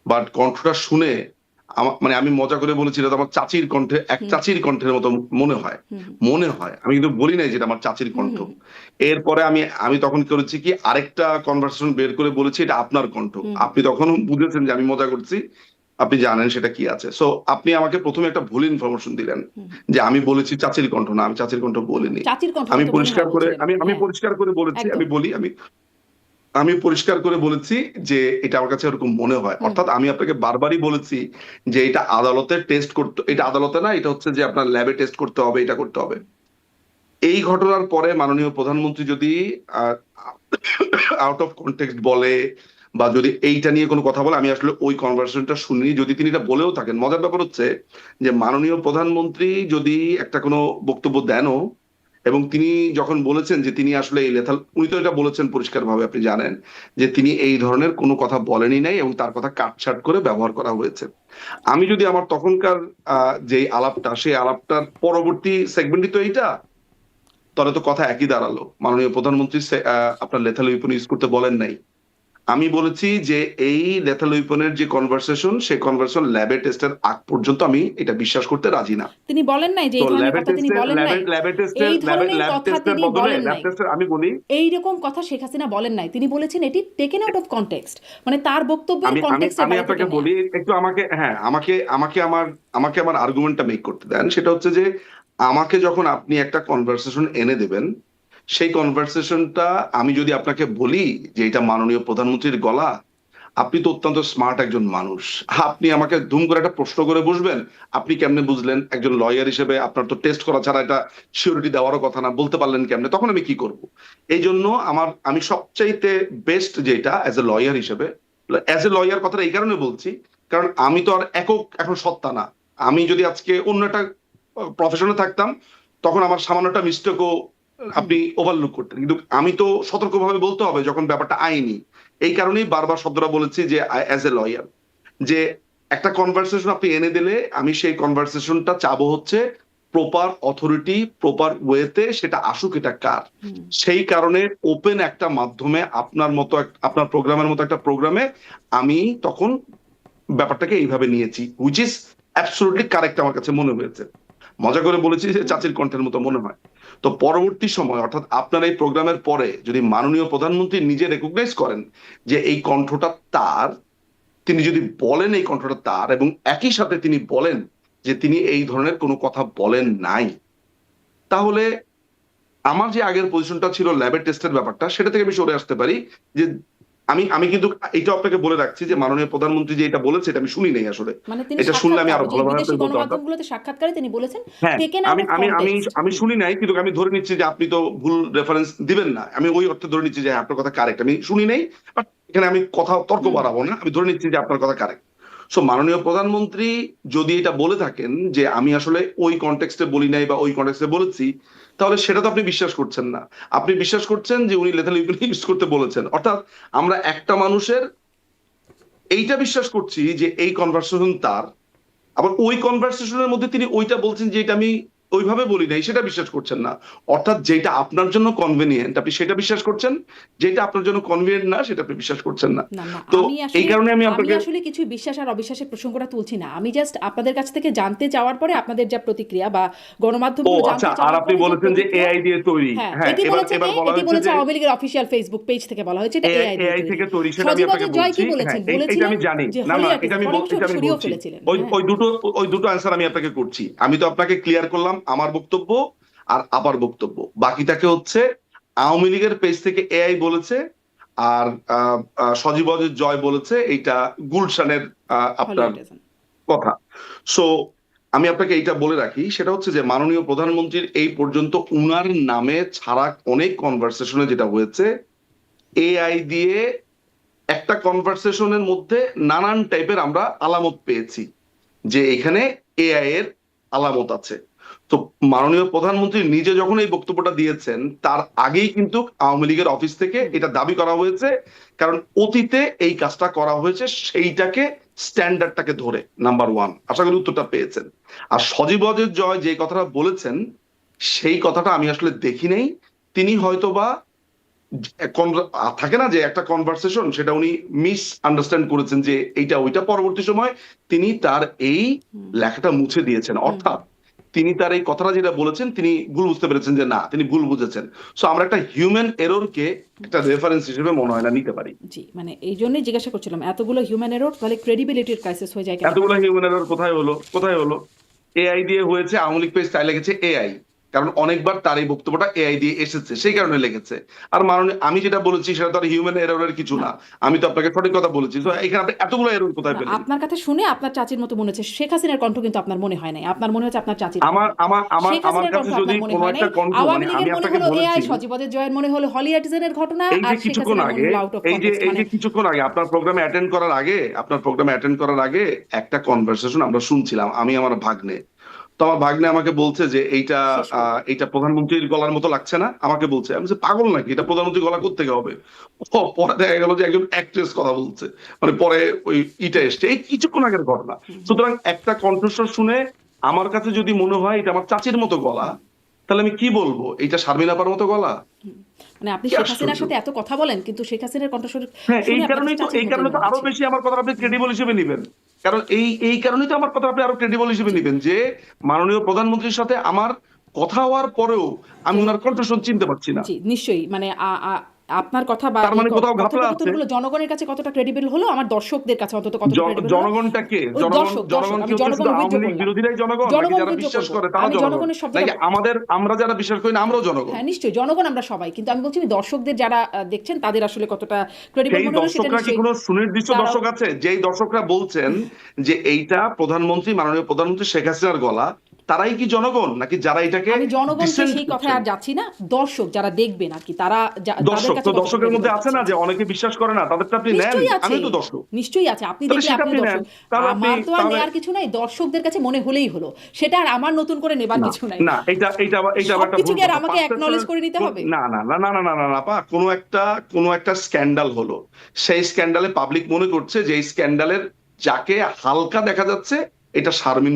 বাট কণ্ঠটা শুনে মানে আমি মজা করে বলেছি এটা তো আমার চাচির কণ্ঠে, এক চাচির কণ্ঠের মতো মনে হয়। আমি কিন্তু বলি নাই যেটা আমার চাচির কণ্ঠ। এরপরে আমি তখন করেছি কি, আরেকটা কনভারসেশন বের করে বলেছি এটা আপনার কণ্ঠ। আপনি তখন বুঝেছেন যে আমি মজা করছি, আপনি জানেন সেটা কি আছে। সো আপনি আমাকে প্রথমে একটা ভুল ইনফরমেশন দিলেন যে আমি বলেছি চাচির কণ্ঠ, না, আমি চাচির কণ্ঠ বলিনি। চাচির কণ্ঠ আমি মতো মনে পরিষ্কার হয় করে বলছিলেন আমি আপনি, আমি হ্যাঁ পরিষ্কার করে বলেছি, একদম। আমি পরিষ্কার করে বলেছি যে এটা আমার কাছে এরকম মনে হয়। অর্থাৎ আমি আপনাকে বারবারই বলেছি যে এটা আদালতে টেস্ট করতে, এটা আদালতে না, এটা হচ্ছে যে আপনার ল্যাবে টেস্ট করতে হবে, এটা করতে হবে। এই ঘটনার পরে মাননীয় প্রধানমন্ত্রী যদি আউট অফ কনটেক্সট বলে বা যদি এইটা নিয়ে কোনো কথা বলে, আমি আসলে ওই কনভারসেশনটা শুনিনি। যদি তিনি এটা বলেও থাকেন, মজার ব্যাপার হচ্ছে যে মাননীয় প্রধানমন্ত্রী যদি একটা কোনো বক্তব্য দেনও, এবং তিনি যখন বলেছেন যে তিনি আসলে এই লেথাল, উনি তো এটা বলেছেন পরিষ্কারভাবে, আপনি জানেন যে তিনি এই ধরনের কোনো কথা বলেনই নাই এবং তার কথা কাটছাট করে ব্যবহার করা হয়েছে। আমি যদি আমার তখনকার যে আলাপটা, সেই আলাপটার পরবর্তী সেগমেন্টই তো এইটা, তাহলে তো কথা একই দাঁড়ালো। মাননীয় প্রধানমন্ত্রী আপনার লেথাল উইপন ইউজ করতে বলেন নাই। আমি বলেছি যে এই লেথাল উইপনের যে কনভারসেশন, সেই কনভারসেশন ল্যাবে টেস্টের আগ পর্যন্ত আমি এটা বিশ্বাস করতে রাজি না। তিনি বলেন নাই যে তো এই ধরনের ল্যাবে কথা তিনি টেস্টের বলেন নাই, এই ধরনের ল্যাব কথা টেস্টের তিনি বদলে বলেন ল্যাব নাই, টেস্টের, আমি বলি, এইরকম কথা শেখ হাসিনা বলেন নাই। তিনি বলেছেন এটি টেকেন আউট অফ কনটেক্সট, মানে তার বক্তব্যের আমি আমি কনটেক্সটের আমি বাইরে থেকে আপনাকে নেয়া। বলি একটু, আমাকে, হ্যাঁ, আমাকে আমার আর্গুমেন্টটা মেক করতে দেন। সেটা হচ্ছে যে আমাকে যখন আপনি একটা কনভারসেশন এনে দেবেন, সেই কনভারসেশনটা আমি যদি আপনাকে বলি যে এটা মাননীয় প্রধানমন্ত্রীর গলা, আপনি তো অত্যন্ত স্মার্ট একজন মানুষ, আপনি আমাকে ধুম করে একটা প্রশ্ন করে বসবেন, আপনি কেমনে বুঝলেন? একজন লয়ার হিসেবে আপনার তো টেস্ট করা ছাড়া এটা সিওরিটি দেওয়ারও কথা না, বলতে পারলেন কেমনে? তখন আমি কি করব? এই জন্য আমি সবচাইতে বেস্ট যেটা অ্যাজ এ লয়ার হিসেবে, অ্যাজ এ লয়ার কথাটা এই কারণে বলছি, কারণ আমি তো আর একক এখন সত্তা না। আমি যদি আজকে অন্য একটা প্রফেশনে থাকতাম, তখন আমার সামান্য একটা মিস্টেকও আপনি ওভারলুক করতেন, কিন্তু আমি তো সতর্কভাবে বলতে হবে যখন ব্যাপারটা আইনি। এই কারণেই বারবার শব্দটা বলেছি যে অ্যাজ এ লয়ার, যে একটা কনভারসেশন আপনি এনে দিলে আমি সেই কনভারসেশনটা চাবো হচ্ছে প্রপার অথরিটি, প্রপার ওয়েতে সেটা আসুক, এটা কার। সেই কারণে ওপেন একটা মাধ্যমে আপনার মতো আপনার প্রোগ্রামের মতো একটা প্রোগ্রামে আমি তখন ব্যাপারটাকে এইভাবে নিয়েছি, হুইচ ইজ অ্যাবসলিউটলি কারেক্ট আমার কাছে মনে হয়েছে। মজা করে বলেছি যে চাচির কণ্ঠের মতো মনে হয়। তো পরবর্তী সময়, অর্থাৎ আপনার এই প্রোগ্রামের পরে যদি মাননীয় প্রধানমন্ত্রী নিজে রেকগনাইজ করেন যে এই কণ্ঠটা তার, তিনি যদি বলেন এই কণ্ঠটা তার, এবং একই সাথে তিনি বলেন যে তিনি এই ধরনের কোনো কথা বলেন নাই, তাহলে আমার যে আগের পজিশনটা ছিল ল্যাবের টেস্টের ব্যাপারটা, সেটা থেকে আমি সরে আসতে পারি। যে আমি আমি কিন্তু এটা আপনাকে বলে রাখছি যে মাননীয় প্রধানমন্ত্রী যে এটা বলেছে, এটা আমি শুনি নাই আসলে। মানে তিনি এটা শুনলে আমি সাক্ষাৎকার, আরো যে ভালোভাবে বিদেশি আপনাকে বলতে পারতাম। গণমাধ্যমগুলোতে সাক্ষাৎকারে তিনি বলেছেন হ্যাঁ, টেকেন আউট আমি অফ আমি আমি কনটেক্সট। আমি শুনি নাই, কিন্তু আমি ধরে নিচ্ছি যে আপনি তো ভুল রেফারেন্স দিবেন না, আমি ওই অর্থে ধরে নিচ্ছি যে আপনার কথা কারেক্ট। আমি শুনি নাই, বাট এখানে আমি কথা তর্ক বাড়াবো না, আমি ধরে নিচ্ছি যে আপনার কথা কারেক্ট। সো মাননীয় প্রধানমন্ত্রী যদি এটা বলে থাকেন যে আমি আসলে ওই কনটেক্সটে বলি নাই বা ওই কনটেক্সটে বলেছি, তাহলে সেটা তো আপনি বিশ্বাস করছেন না। আপনি বিশ্বাস করছেন যে উনি লেথাল ইউজ করতে বলেছেন। অর্থাৎ আমরা একটা মানুষের এইটা বিশ্বাস করছি যে এই কনভারসেশন তার, আবার ওই কনভারসেশনের মধ্যে তিনি ওইটা বলছেন যে এটা আমি ওইভাবে বলি নাই, সেটা বিশ্বাস করছেন না। অর্থাৎ যেটা আপনার জন্য কনভেনিয়েন্ট আপনি সেটা বিশ্বাস করছেন, যেটা আপনার জন্য কনভেনিয়েন্ট না সেটা আপনি বিশ্বাস করছেন না। না না, তো আমি এই আসলে কারণে আমি আমি আপনাকে, আসলে কিছু বিশ্বাস আর অবিশ্বাসের প্রসঙ্গটা তুলছি না। আমি জাস্ট আপনাদের কাছ থেকে জানতে চাওয়ার পরে আপনাদের যা প্রতিক্রিয়া, বা ও গণমাধ্যমগুলো আচ্ছা, জানতে আর চাওয়ার আপনি পরে যে বলেছেন যে প্রতিক্রিয়া। এআই দিয়ে তৈরি। হ্যাঁ, হ্যাঁ, এটি এবার বলেছে এবার কে? বলা এটি হয়েছে বলেছে যে আওয়ামী লীগের অফিসিয়াল ফেসবুক পেজ থেকে বলা হয়েছে এটা এআই এআই দিয়ে এআই তৈরি। থেকে তৈরি, সেটা আমি আপনাকে সজীব জয় বলছি। কি বলেছেন? হ্যাঁ, এটা বলেছিলেন আমি জানি। যে না না, হলিউড এটা ডিজাইন, আমি পরে অবশ্য এটা আমি সরিয়েও বলছি। ফেলেছিলেন। ওই হ্যাঁ, ওই দুটো অ্যান্সার আমি আপনাকে করছি। আমি তো আপনাকে ক্লিয়ার করলাম আমার বক্তব্য আর আবার বক্তব্য, বাকিটাকে হচ্ছে আওয়ামী লীগের পেজ থেকে এআই বলেছে, আর সজীব জয় বলেছে এইটা গুলশানের আপনার হলিউড ডিজাইন। কথা। সো আমি আপনাকে এইটা বলে রাখি, সেটা হচ্ছে যে মাননীয় প্রধানমন্ত্রীর এই পর্যন্ত উনার নামে ছাড়া অনেক কনভারসেশনে যেটা হয়েছে, এআই দিয়ে একটা কনভারসেশনের মধ্যে নানান টাইপের আমরা আলামত পেয়েছি যে এখানে এআই এর আলামত আছে। তো মাননীয় প্রধানমন্ত্রী নিজে যখন এই বক্তব্যটা দিয়েছেন, তার আগেই কিন্তু আওয়ামী লীগের অফিস থেকে এটা দাবি করা হয়েছে, কারণ অতীতে এই কাজটা করা হয়েছে, সেইটাকে স্ট্যান্ডার্ডটাকে ধরে। নাম্বার ওয়ান, আশা করি উত্তরটা পেয়েছেন। আর সজীব জয় যে কথাটা বলেছেন, সেই কথাটা আমি আসলে দেখি নাই। তিনি হয়তোবা থাকে না যে একটা কনভারসেশন, সেটা উনি মিস আন্ডারস্ট্যান্ড করেছেন যে এইটা ওইটা, পরবর্তী সময় তিনি তার এই লেখাটা মুছে দিয়েছেন। অর্থাৎ তিনি তার এই কথাটা যেটা বলেছেন তিনি ভুল বুঝতে পেরেছেন, যে না তিনি ভুল বুঝেছেন। সো আমরা একটা হিউম্যান এররকে একটা রেফারেন্স হিসেবে মনে হয় না নিতে পারি। জি, মানে এই জন্যই জিজ্ঞাসা করছিলাম, এতগুলো হিউম্যান এরর তাহলে ক্রেডিবিলিটির ক্রাইসিস হয়ে যায় কেন? এতগুলো হিউম্যান এরর কোথায় হলো? কোথায় হলো? এআই দিয়ে হয়েছে, আওয়ামী লীগ পেজ তাই লেগেছে এআই, কারণ অনেকবার তার এই বক্তব্যটা এআই দিয়ে এসেছে, সেই কারণে লেগেছে। আর মাননীয় আমি যেটা বলেছি সেটা তো আর হিউম্যান এররের কিছু না, আমি তো আপনাকে সঠিক কথা বলেছি। তো এখানে আপনি এতগুলো এরর কোথায় না, পেলেন? আপনার কথা শুনে আপনার চাচির মতো মনে হচ্ছে। শেখ হাসিনার কণ্ঠ কিন্তু আপনার মনে হয় নাই, আপনার মনে হচ্ছে আপনার চাচির আমার কণ্ঠ। আমার আমার শেখ আমার হাসিনার কাছে কণ্ঠ যদি আপনার মনে কোনো হয় নাই। একটা কণ্ঠ, আওয়ামী আমি লীগের মনে আপনাকে হলো এআই, বলেছি, সজীবদের জয়ের মনে হলো হলিউডিজনের ঘটনা, এই আর যে শেখ কিছুক্ষণ হাসিনার মনে আগে, হলো আউট অফ এই যে কনটেক্সট। এই মানে যে কিছুক্ষণ আগে আপনার প্রোগ্রামে অ্যাটেন্ড করার আগে একটা কনভারসেশন আমরা শুনছিলাম, আমি আমার ভাগ্নে। তো আমার ভাগ্নে আমাকে বলছে যে শেষ করবো। এইটা প্রধানমন্ত্রীর গলার মতো লাগছে না, আমাকে বলছে। আমি বলছি, পাগল নাকি, এটা প্রধানমন্ত্রীর গলা কোত্থেকে হবে? পরে দেখা গেল যে একজন অ্যাক্ট্রেস কথা বলছে, মানে পরে ওই ইটা এসছে, এই কিছুক্ষণ আগের ঘটনা। সুতরাং একটা কণ্ঠস্বর শুনে আমার কাছে যদি মনে হয় এটা আমার চাচির মতো গলা, তাহলে আমি কি বলবো, এইটা শারমিন আপার মতো গলা? মানে আপনি কি শেখ হাসিনার আশ্চর্য! সাথে এত কথা বলেন, কিন্তু শেখ হাসিনার কণ্ঠস্বর হ্যাঁ, শুনে আপনার কাছে চাচির এই মতোই কারণে তো মনে আরো হচ্ছে। বেশি আমার কথা আপনি ক্রেডিবল হিসেবে নিবেন। কারণ এই কারণেই তো আমার কথা আপনি আরো ক্রেডিবল হিসেবে জি, নিবেন, যে মাননীয় প্রধানমন্ত্রীর সাথে আমার কথা হওয়ার পরেও আমি যে ওনার কণ্ঠস্বর চিনতে পারছি না। জি, নিশ্চয়ই। মানে আপনার কথা বা তার এই মানে কোথাও ঘাপলা আছে। কথোপকথনগুলো জনগণের কাছে কতটা ক্রেডিবল হলো, আমার দর্শকদের কাছে অন্তত কতটা ক্রেডিবল হলো। জনগণটা কে? ওই জনগণ দর্শক, জনগণ কি আমি হচ্ছে জনগণ শুধু ঐতিহ্য আওয়ামী লীগ বললাম। বিরোধীরাই জনগণ, নাকি জনগণ যারা ঐতিহ্য বিশ্বাস করব। করে তারা আমি জনগণ, জনগণের শব্দটা, নাকি আমরা যারা বিশ্বাস করি না আমরাও জনগণ? হ্যাঁ, নিশ্চয়ই জনগণ আমরা সবাই। কিন্তু আমি বলছি, আমি দর্শকদের যারা দেখছেন তাদের আসলে কতটা ক্রেডিবল সেই মনে হলো সেটা দর্শকরা কি নিশ্চয়ই কোনো সুনির্দিষ্ট তারাও। দর্শক আছে? যেই দর্শকরা বলছেন যে এইটা মাননীয় প্রধানমন্ত্রী শেখ হাসিনার গলা, তারাই কি জনগণ, নাকি যারা এটাকে আমি জনগণকে ডিসেন্ট সেই কথায় করছেন? আর যাচ্ছি না। দর্শক যারা দেখবেন আরকি, তারা তাদের দর্শক কাছে তো, কতটা দর্শকের ক্রেডিবল মধ্যে আছে পাচ্ছেন। না যে অনেকে বিশ্বাস করে না, তাদেরটা আপনি নেন। নিশ্চয়ই আছে, আমিও তো দর্শক। নিশ্চয়ই আছে। আপনি তাহলে দেখলে সেটা আপনিও আপনি নেন। দর্শক। তাহলে আমার তো আর তাহলে নেয়ার কিছু নাই। দর্শকদের কাছে মনে হলেই হলো। সেটা আর আমার নতুন করে নেবার না, কিছু নাই। না, এইটা আবার একটা সবকিছু ভুল কি আর কথা। আমাকে অ্যাকনলেজ করে নিতে হবে? না, না, না, না, না, না, না, না, আপা, কোনো একটা স্ক্যান্ডাল হলো। সেই স্ক্যান্ডালে পাবলিক মনে করছে যে এই স্ক্যান্ডালের যাকে হালকা দেখা যাচ্ছে এটা শারমিন